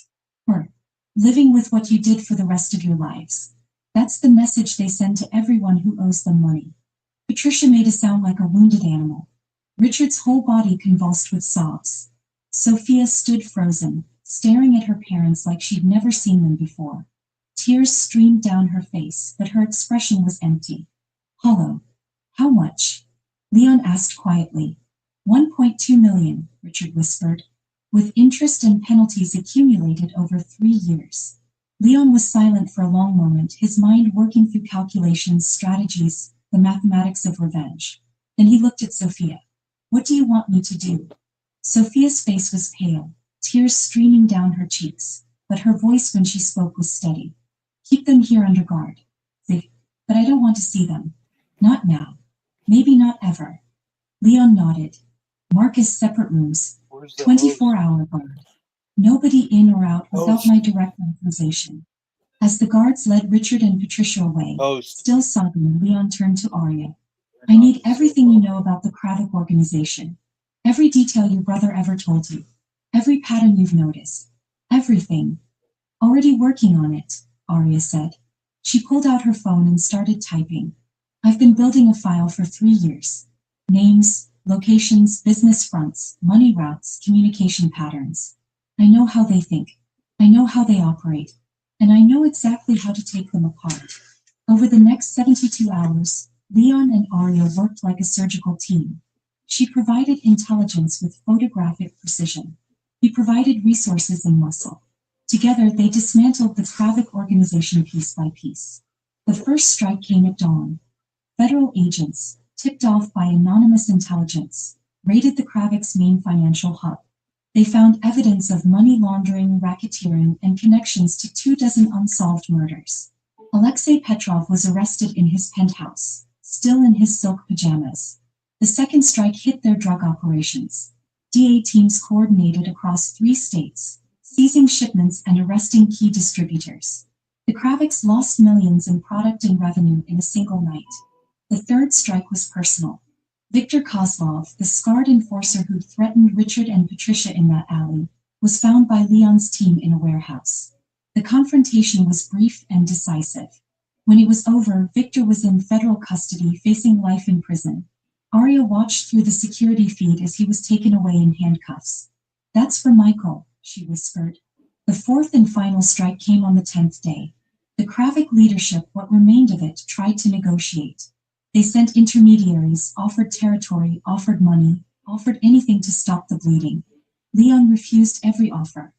or living with what you did for the rest of your lives. That's the message they send to everyone who owes them money. Patricia made a sound like a wounded animal. Richard's whole body convulsed with sobs. Sophia stood frozen, staring at her parents like she'd never seen them before. Tears streamed down her face, but her expression was empty. Hollow. How much? Leon asked quietly. 1.2 million, Richard whispered, with interest and penalties accumulated over 3 years. Leon was silent for a long moment, his mind working through calculations, strategies, the mathematics of revenge. Then he looked at Sophia. What do you want me to do? Sophia's face was pale, tears streaming down her cheeks, but her voice when she spoke was steady. Keep them here under guard. But I don't want to see them. Not now. Maybe not ever. Leon nodded. Marcus, separate rooms. 24-hour guard. Nobody in or out without my direct authorization. As the guards led Richard and Patricia away, still sobbing, Leon turned to Arya. I need everything you know about the Kravik organization. Every detail your brother ever told you. Every pattern you've noticed. Everything. Already working on it, Arya said. She pulled out her phone and started typing. I've been building a file for 3 years. Names, locations, business fronts, money routes, communication patterns. I know how they think. I know how they operate. And I know exactly how to take them apart. Over the next 72 hours, Leon and Arya worked like a surgical team. She provided intelligence with photographic precision. He provided resources and muscle. Together, they dismantled the Kravik organization piece by piece. The first strike came at dawn. Federal agents, tipped off by anonymous intelligence, raided the Kravik's main financial hub. They found evidence of money laundering, racketeering, and connections to 24 unsolved murders. Alexei Petrov was arrested in his penthouse, still in his silk pajamas. The second strike hit their drug operations. DA teams coordinated across 3 states, seizing shipments and arresting key distributors. The Kraviks lost millions in product and revenue in a single night. The third strike was personal. Viktor Kozlov, the scarred enforcer who'd threatened Richard and Patricia in that alley, was found by Leon's team in a warehouse. The confrontation was brief and decisive. When it was over, Viktor was in federal custody, facing life in prison. Arya watched through the security feed as he was taken away in handcuffs. That's for Michael, she whispered. The fourth and final strike came on the 10th day. The Kravik leadership, what remained of it, tried to negotiate. They sent intermediaries, offered territory, offered money, offered anything to stop the bleeding. Leon refused every offer.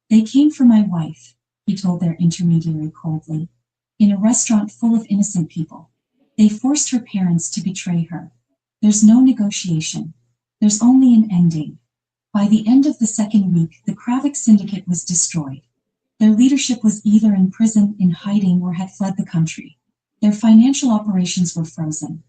They came for my wife, he told their intermediary coldly, in a restaurant full of innocent people. They forced her parents to betray her. There's no negotiation. There's only an ending. By the end of the second week, the Kravik syndicate was destroyed. Their leadership was either in prison, in hiding, or had fled the country. Their financial operations were frozen.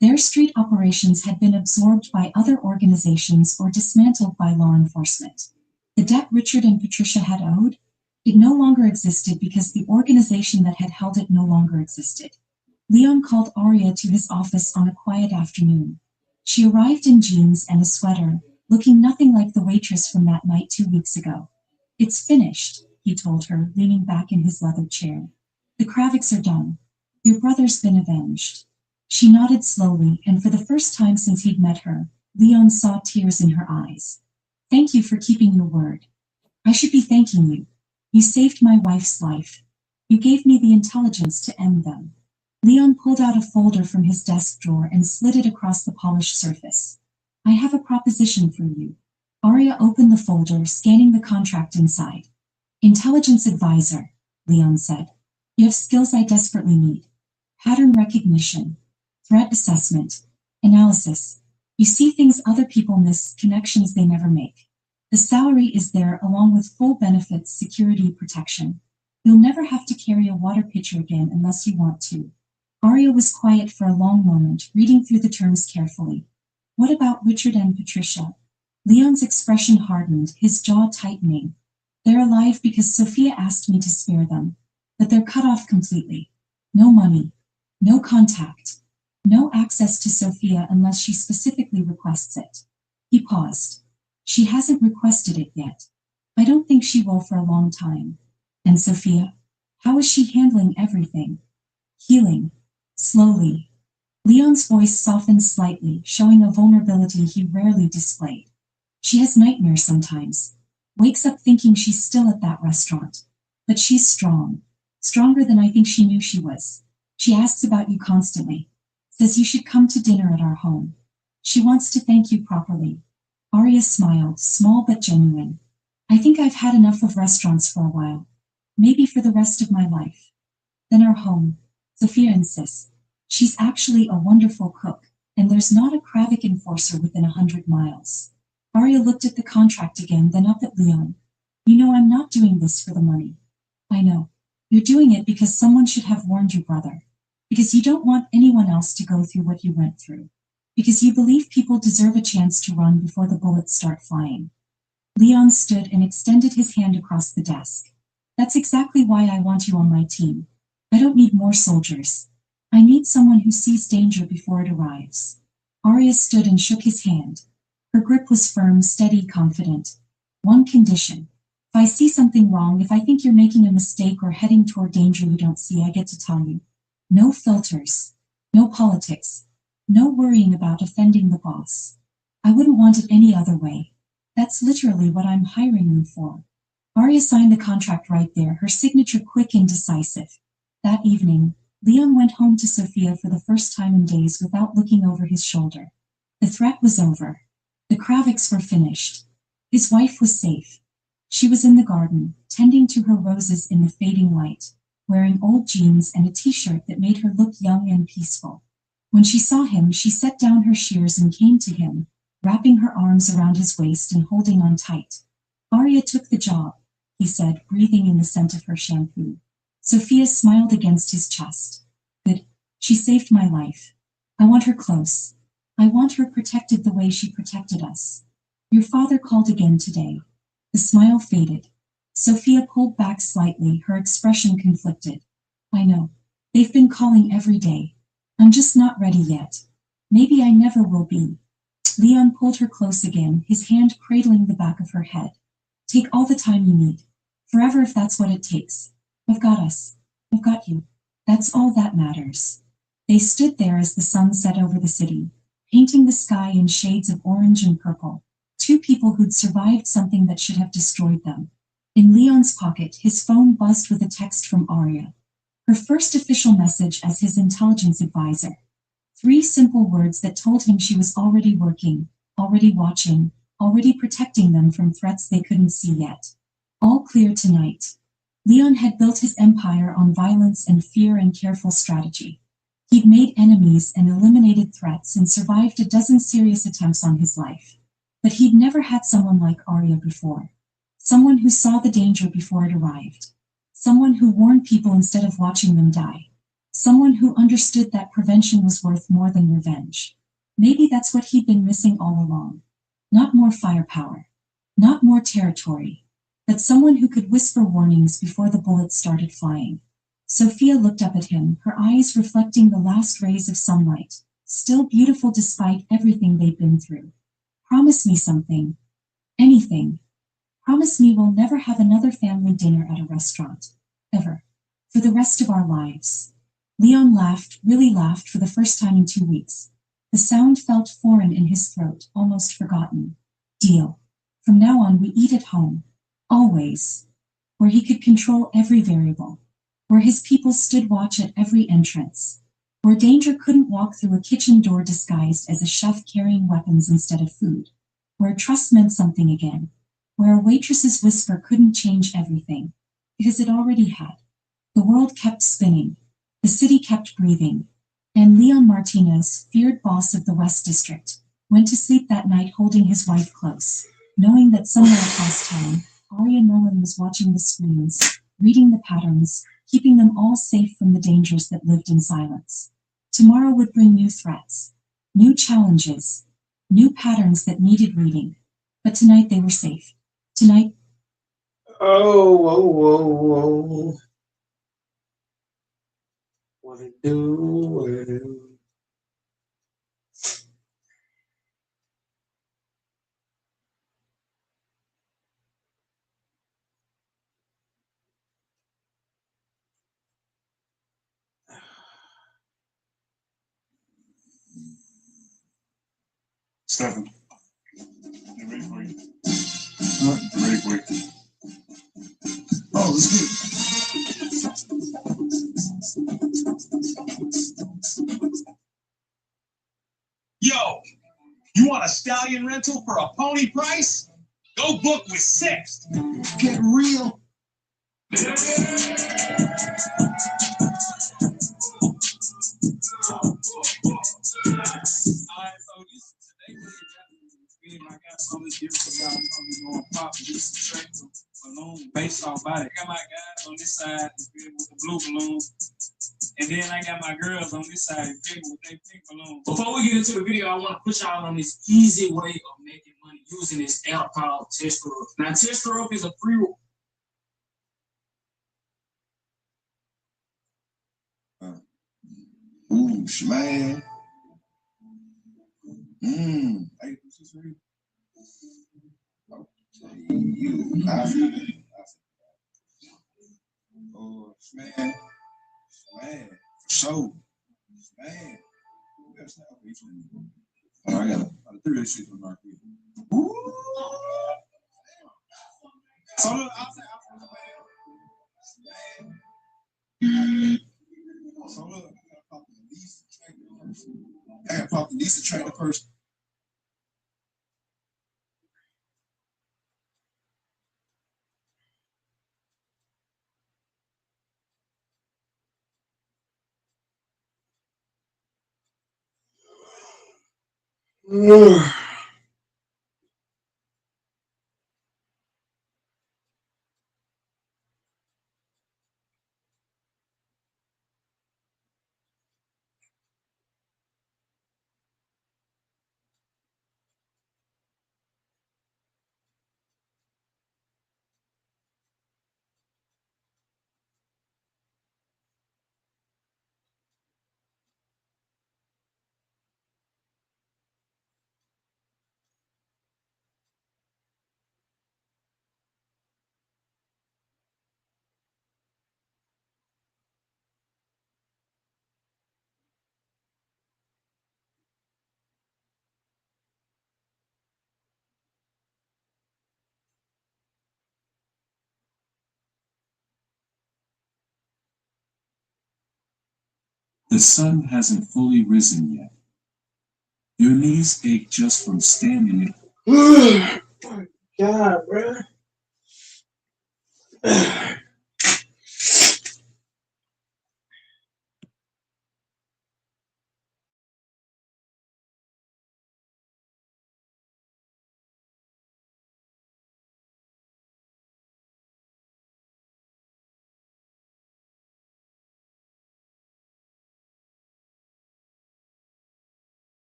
Their street operations had been absorbed by other organizations or dismantled by law enforcement. The debt Richard and Patricia had owed, it no longer existed because the organization that had held it no longer existed. Leon called Arya to his office on a quiet afternoon. She arrived in jeans and a sweater, looking nothing like the waitress from that night 2 weeks ago. It's finished, he told her, leaning back in his leather chair. The Kraviks are done. Your brother's been avenged. She nodded slowly, and for the first time since he'd met her, Leon saw tears in her eyes. Thank you for keeping your word. I should be thanking you. You saved my wife's life. You gave me the intelligence to end them. Leon pulled out a folder from his desk drawer and slid it across the polished surface. I have a proposition for you. Arya opened the folder, scanning the contract inside. Intelligence advisor, Leon said. You have skills I desperately need. Pattern recognition, threat assessment, analysis. You see things other people miss, connections they never make. The salary is there along with full benefits, security, protection. You'll never have to carry a water pitcher again unless you want to. Arya was quiet for a long moment, reading through the terms carefully. What about Richard and Patricia? Leon's expression hardened, his jaw tightening. They're alive because Sophia asked me to spare them, but they're cut off completely. No money, no contact, no access to Sophia unless she specifically requests it. He paused. She hasn't requested it yet. I don't think she will for a long time. And Sophia? How is she handling everything? Healing. Slowly. Leon's voice softened slightly, showing a vulnerability he rarely displayed. She has nightmares sometimes. Wakes up thinking she's still at that restaurant. But she's strong. stronger than I think she knew she was. She asks about you constantly, says you should come to dinner at our home. She wants to thank you properly. Arya smiled, small but genuine. I think I've had enough of restaurants for a while. Maybe for the rest of my life. Then our home. Sophia insists. She's actually a wonderful cook, and there's not a Kravik enforcer within 100 miles. Arya looked at the contract again, then up at Leon. You know I'm not doing this for the money. I know. You're doing it because someone should have warned you, brother. Because you don't want anyone else to go through what you went through. Because you believe people deserve a chance to run before the bullets start flying. Leon stood and extended his hand across the desk. That's exactly why I want you on my team. I don't need more soldiers. I need someone who sees danger before it arrives. Arya stood and shook his hand. Her grip was firm, steady, confident. One condition. If I see something wrong, if I think you're making a mistake or heading toward danger you don't see, I get to tell you. No filters. No politics. No worrying about offending the boss. I wouldn't want it any other way. That's literally what I'm hiring you for. Arya signed the contract right there, her signature quick and decisive. That evening, Leon went home to Sophia for the first time in days without looking over his shoulder. The threat was over. The Kraviks were finished. His wife was safe. She was in the garden, tending to her roses in the fading light, wearing old jeans and a t-shirt that made her look young and peaceful. When she saw him, she set down her shears and came to him, wrapping her arms around his waist and holding on tight. Arya took the job, he said, breathing in the scent of her shampoo. Sophia smiled against his chest. Good. She saved my life. I want her close. I want her protected the way she protected us. Your father called again today. The smile faded. Sophia pulled back slightly, her expression conflicted. I know. They've been calling every day. I'm just not ready yet. Maybe I never will be. Leon pulled her close again, his hand cradling the back of her head. Take all the time you need. Forever if that's what it takes. I've got us. I've got you. That's all that matters. They stood there as the sun set over the city, painting the sky in shades of orange and purple. Two people who'd survived something that should have destroyed them. In Leon's pocket, his phone buzzed with a text from Arya. Her first official message as his intelligence advisor. 3 simple words that told him she was already working, already watching, already protecting them from threats they couldn't see yet. All clear tonight. Leon had built his empire on violence and fear and careful strategy. He'd made enemies and eliminated threats and survived a dozen serious attempts on his life. But he'd never had someone like Arya before. Someone who saw the danger before it arrived. Someone who warned people instead of watching them die. Someone who understood that prevention was worth more than revenge. Maybe that's what he'd been missing all along. Not more firepower. Not more territory. But someone who could whisper warnings before the bullets started flying. Sophia looked up at him, her eyes reflecting the last rays of sunlight, still beautiful despite everything they'd been through. Promise me something. Anything. Promise me we'll never have another family dinner at a restaurant. Ever. For the rest of our lives. Leon laughed, really laughed for the first time in 2 weeks. The sound felt foreign in his throat, almost forgotten. Deal. From now on we eat at home. Always. Where he could control every variable. Where his people stood watch at every entrance. Where danger couldn't walk through a kitchen door disguised as a chef carrying weapons instead of food. Where trust meant something again. Where a waitress's whisper couldn't change everything. Because it already had. The world kept spinning. The city kept breathing. And Leon Martinez, feared boss of the West District, went to sleep that night holding his wife close, knowing that somewhere across town, Arya Nolan was watching the screens, reading the patterns, keeping them all safe from the dangers that lived in silence. Tomorrow would bring new threats, new challenges, new patterns that needed reading. But tonight they were safe. Tonight. Oh, whoa, whoa, whoa. What it do? Stephen, you ready for you? Huh? You ready for you? Oh, let's get it. wagon rental for a pony price? Go book with Sixt. Get real. Alright, so this today I got something different for y'all. I'm probably going to pop this track balloon baseball body. I got my guys on this side with the blue balloon. And then I got my girls on this side with their pink balloon. Before we get into the video, I want to put y'all on this easy way of making money using this app called Test Rope. Now, Test Rope is a free. Ooh, man. Hey, what's this name? Okay, you. Oh, man. Man. For sure. Man. That's not okay. Oh, I got three of this shit from Mark. Ooh. So look, I'll say, man. So look, I gotta pop the least trailer first. The sun hasn't fully risen yet. Your knees ache just from standing. God, bro.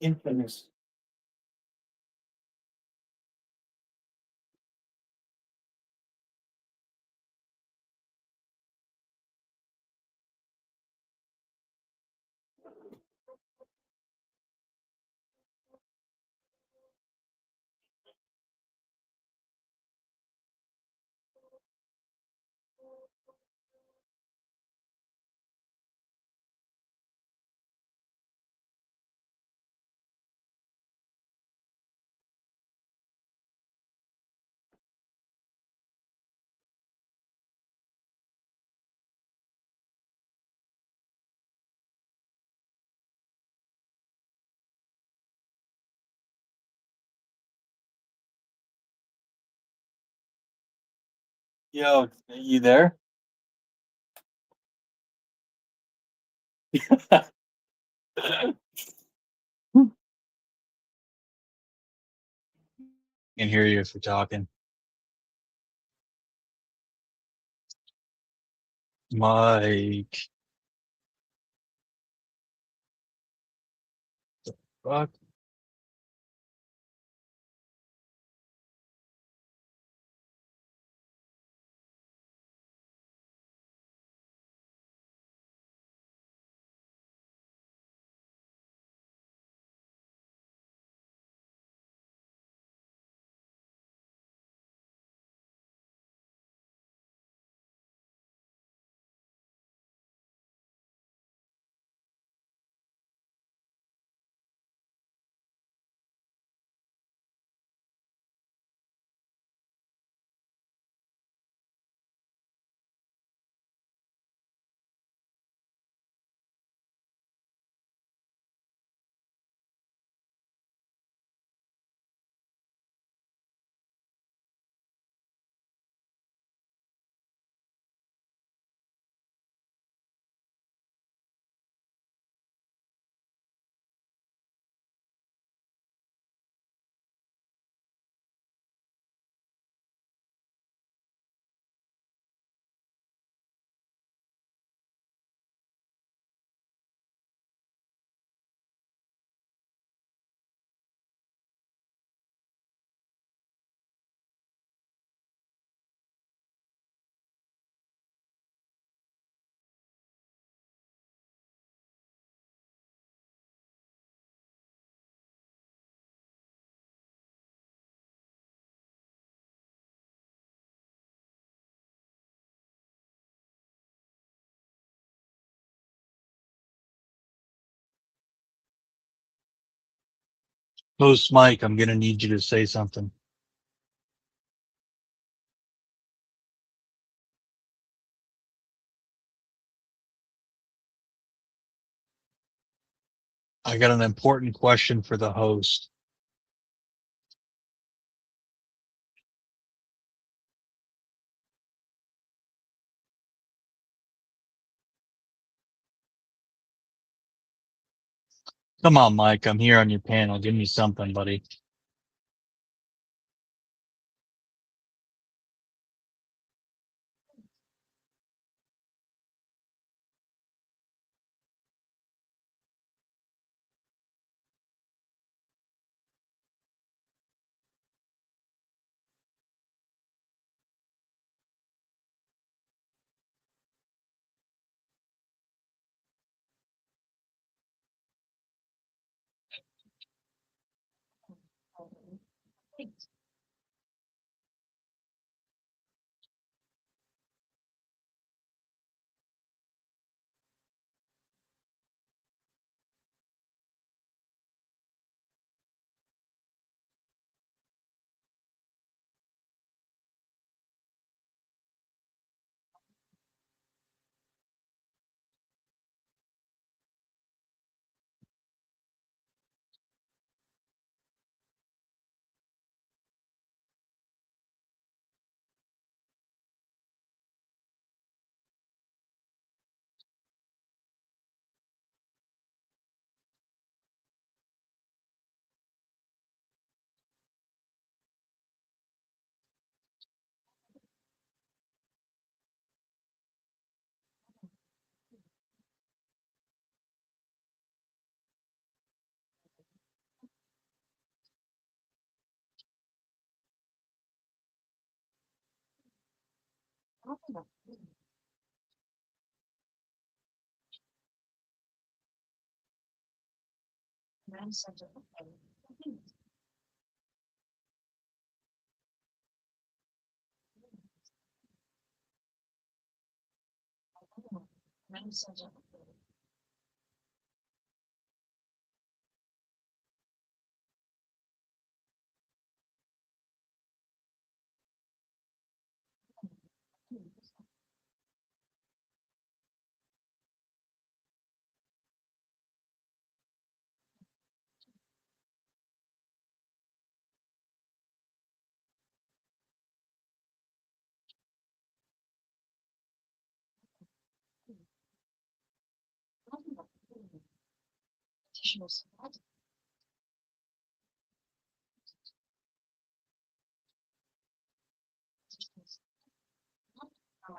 Infamous. Yo, you there? Can hear you if you're talking. Mike. Fuck. Host Mike, I'm gonna need you to say something. I got an important question for the host. Come on, Mike. I'm here on your panel. Give me something, buddy.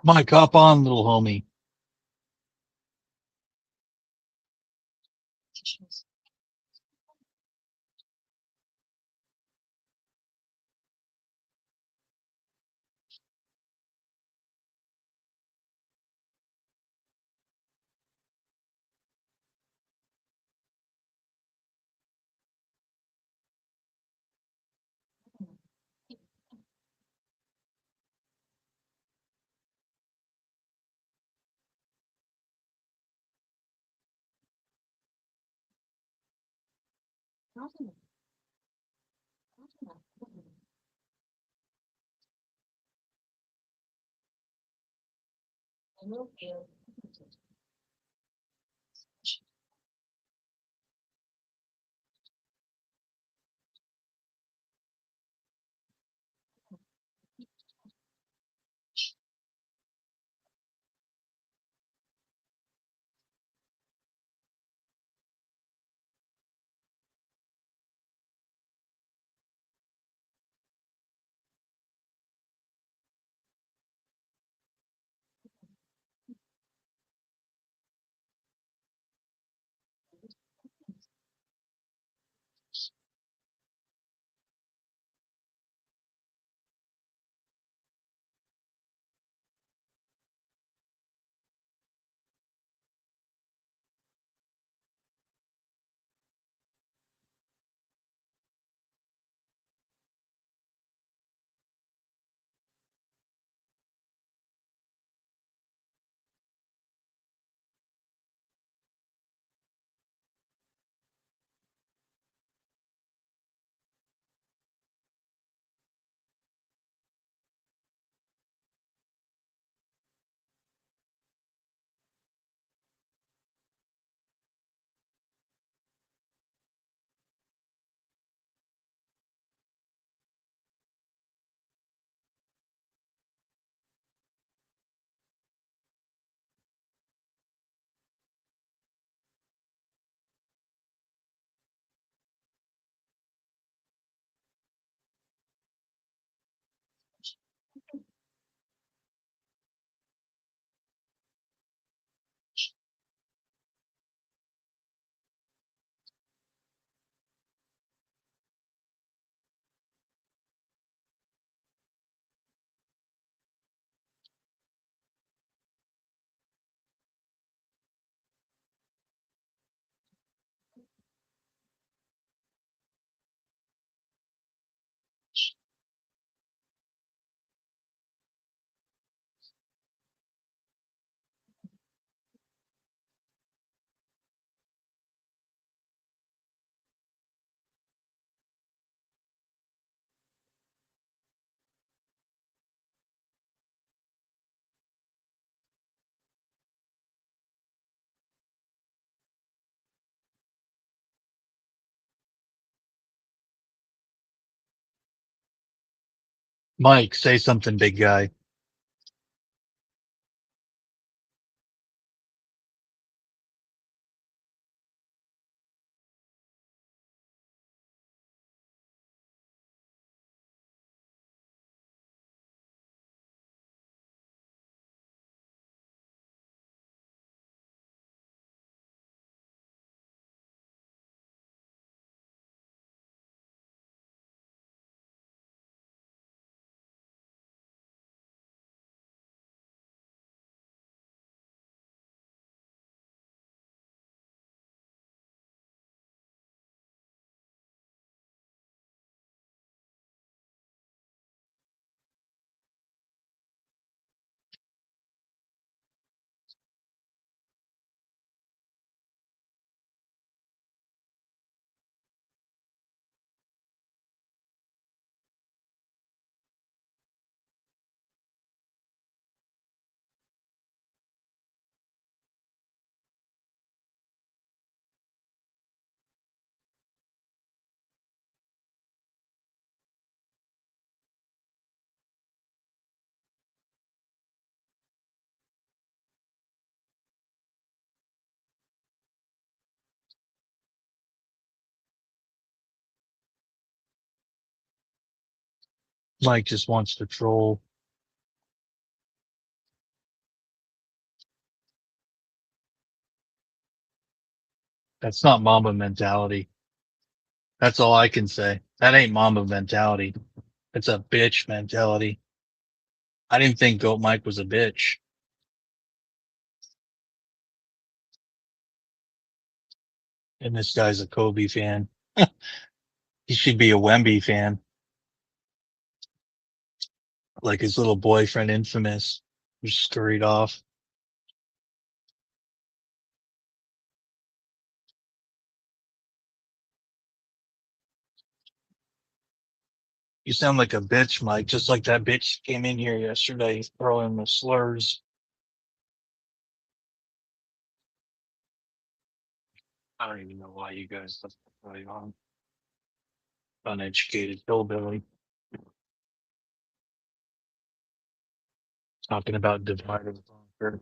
Mike, hop on, little homie. Mike, say something, big guy. Mike just wants to troll. That's not Mamba mentality. That's all I can say. That ain't Mamba mentality. It's a bitch mentality. I didn't think Goat Mike was a bitch. And this guy's a Kobe fan. He should be a Wemby fan. Like his little boyfriend Infamous, who scurried off. You sound like a bitch, Mike, just like that bitch came in here yesterday throwing the slurs. I don't even know why you guys left the play on. Uneducated hillbilly. Talking about divide and conquer.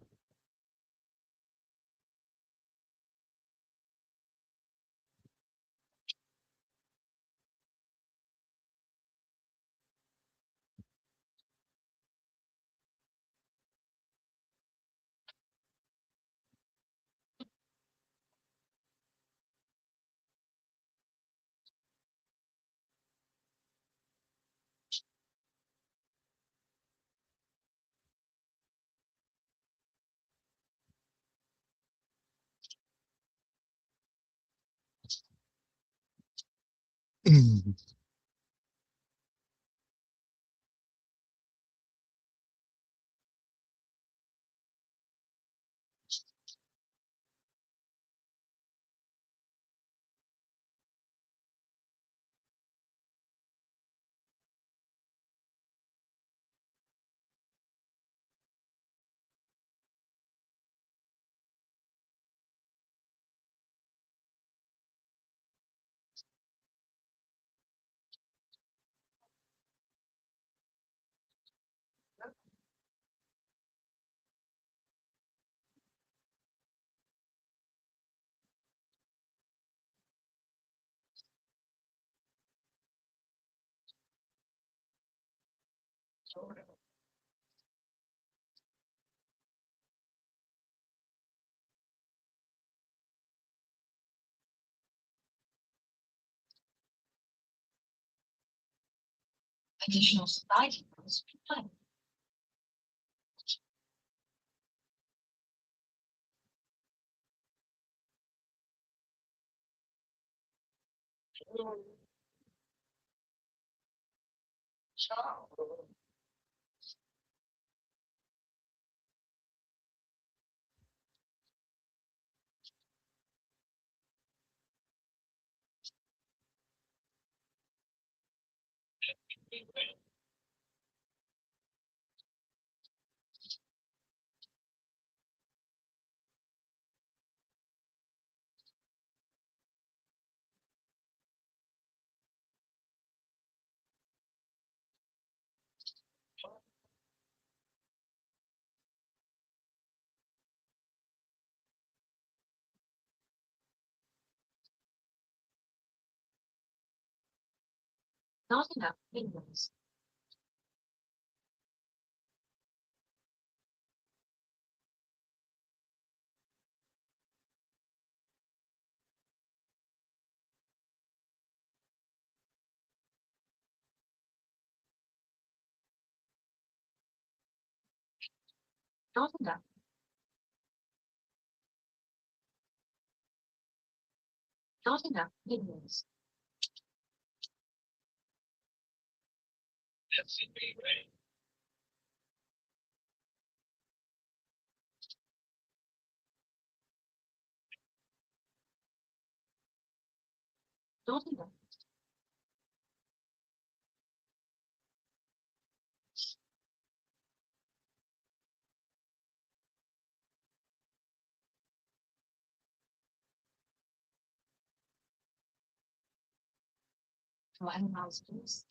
Additional supply details. Not enough windows. Not enough. Not enough windows. Not enough. To analyze this.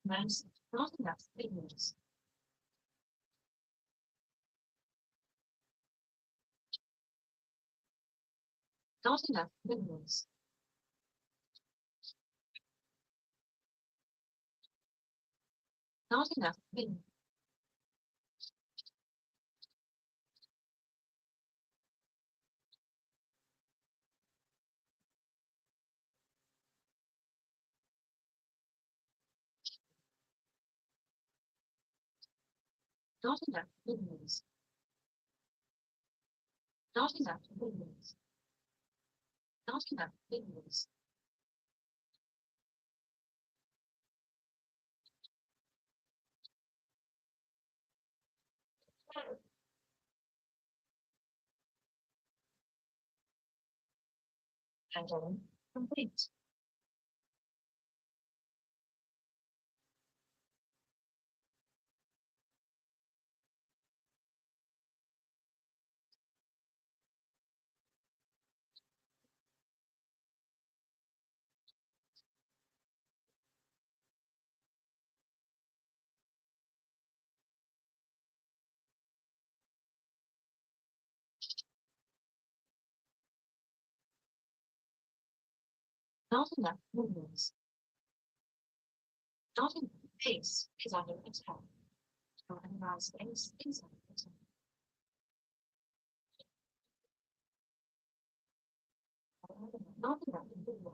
Not enough big news. Not enough big news. Not enough big news. Not enough big news. Not enough big news. Not enough big news. Handling complete. Not enough big news. Not enough pace is under attack. To analyze space is under attack. Not enough big news.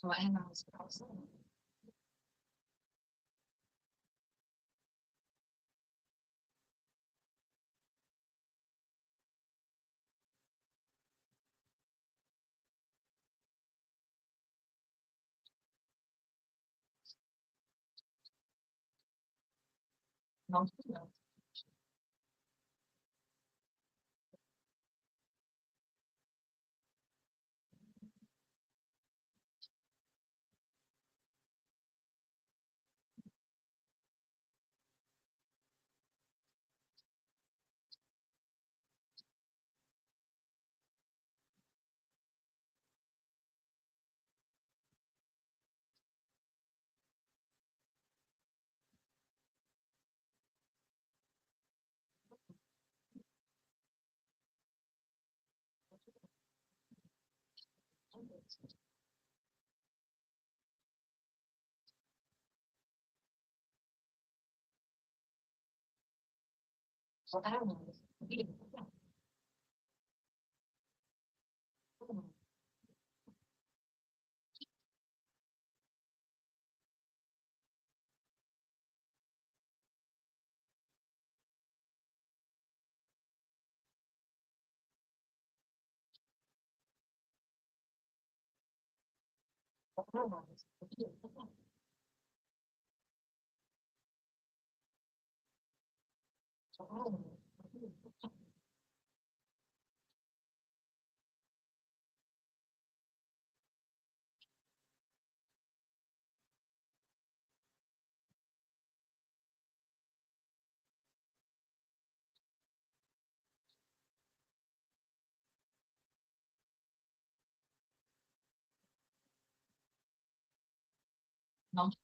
To analyze also. Not enough. To analyze big news. To analyze big news. To analyze big news. Not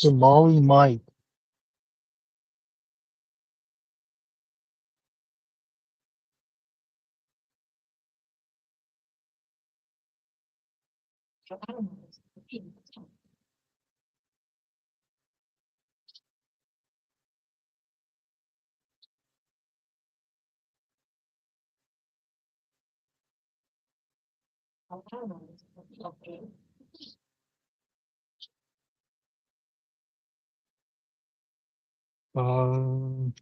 Somali Mike. Um,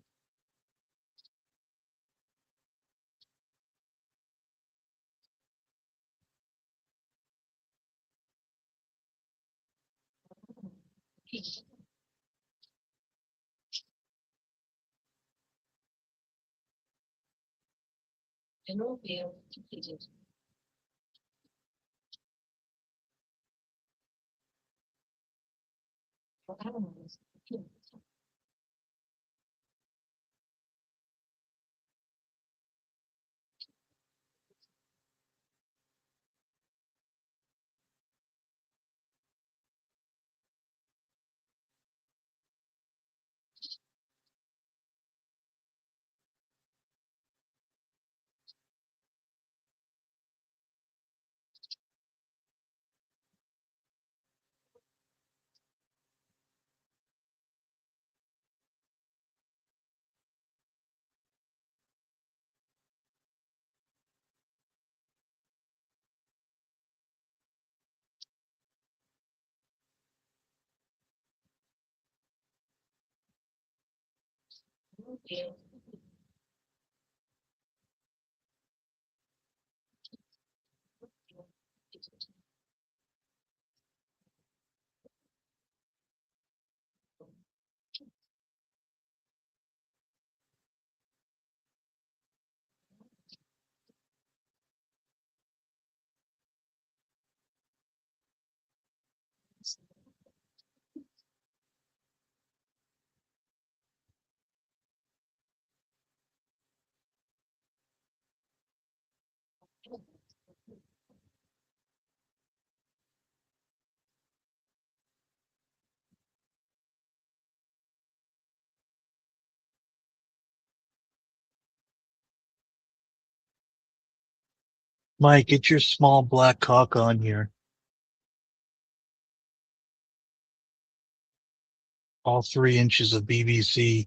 Mike, get your small black cock on here. All 3 inches of BBC.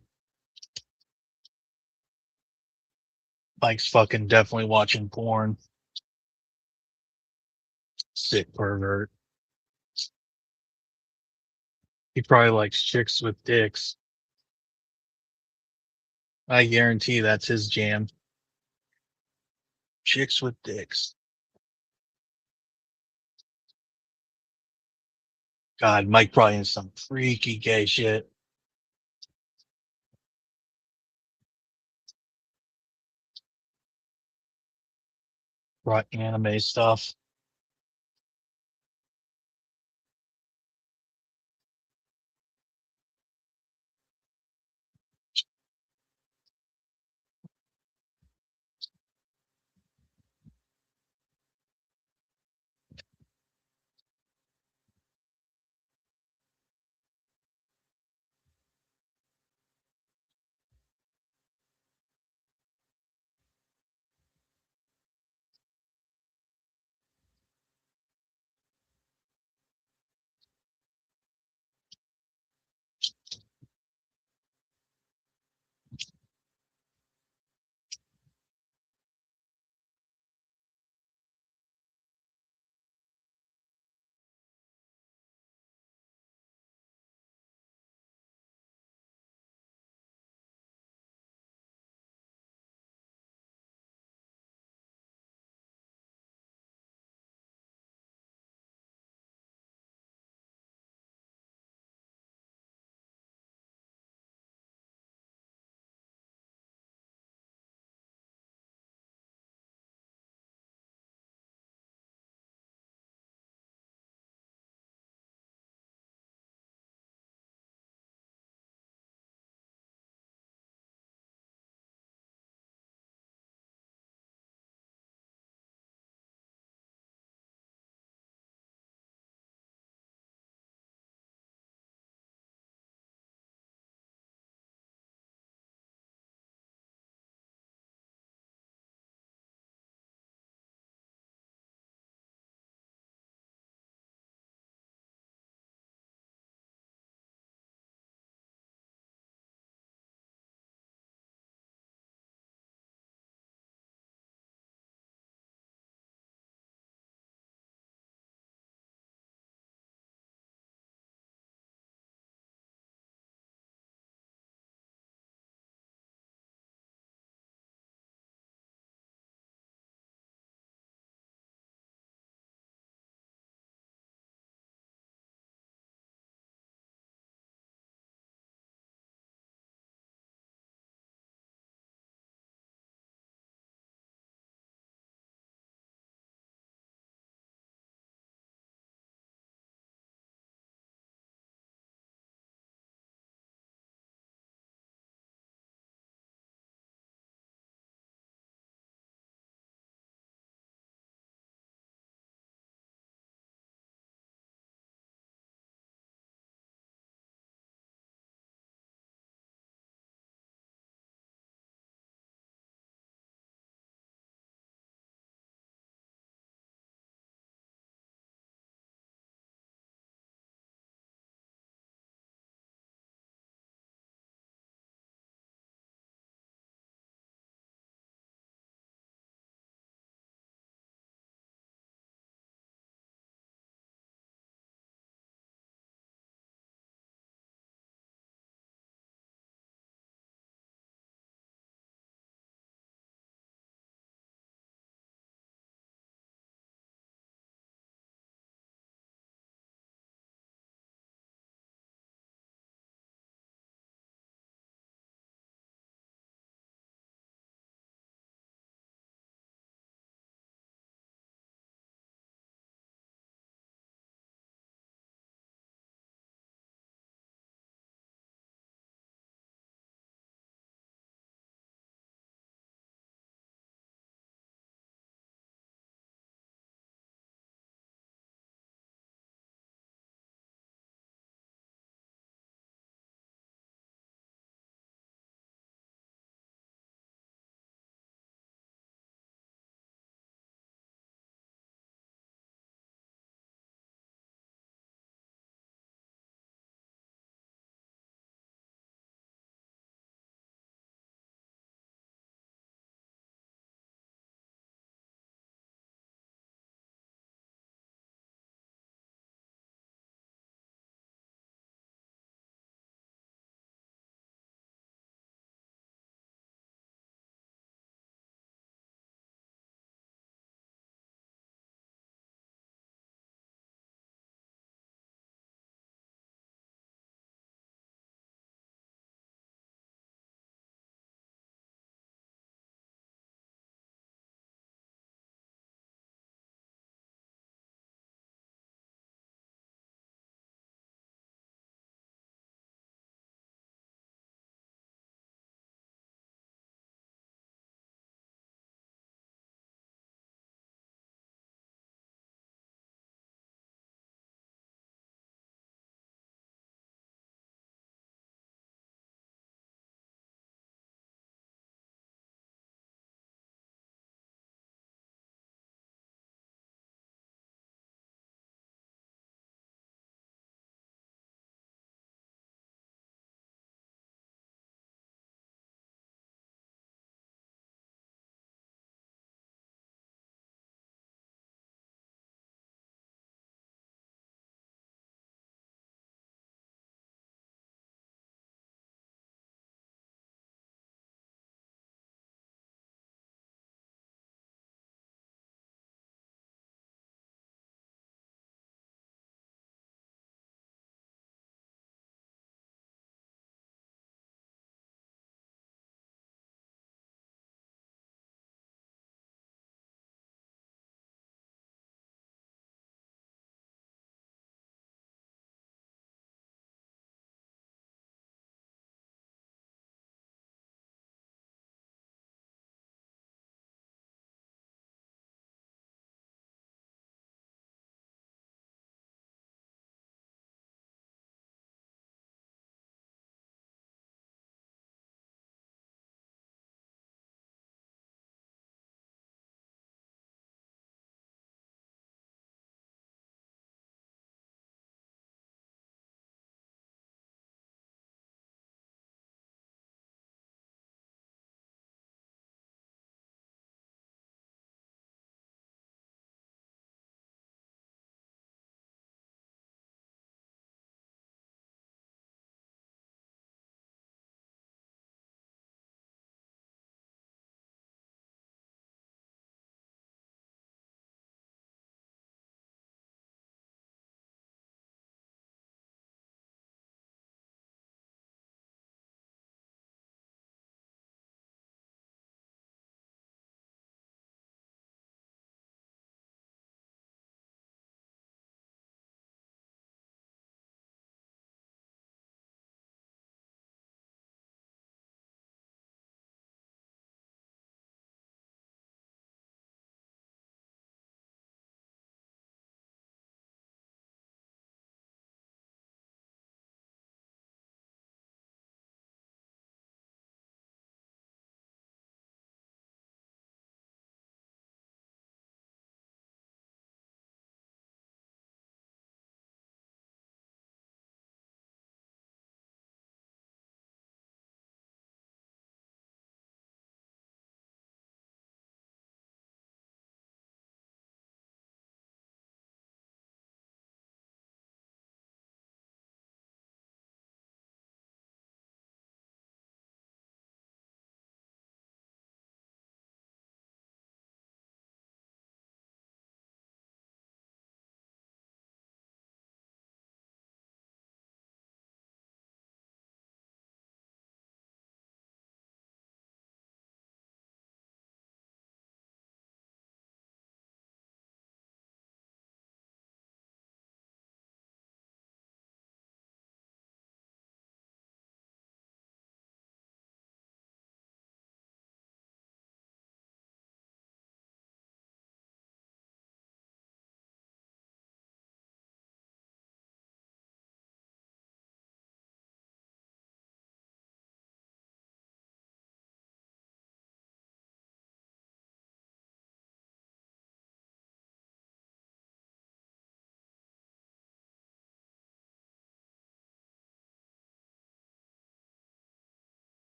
Mike's fucking definitely watching porn. Sick pervert. He probably likes chicks with dicks. I guarantee that's his jam. Chicks with dicks. God, Mike probably in some freaky gay shit. Right, anime stuff.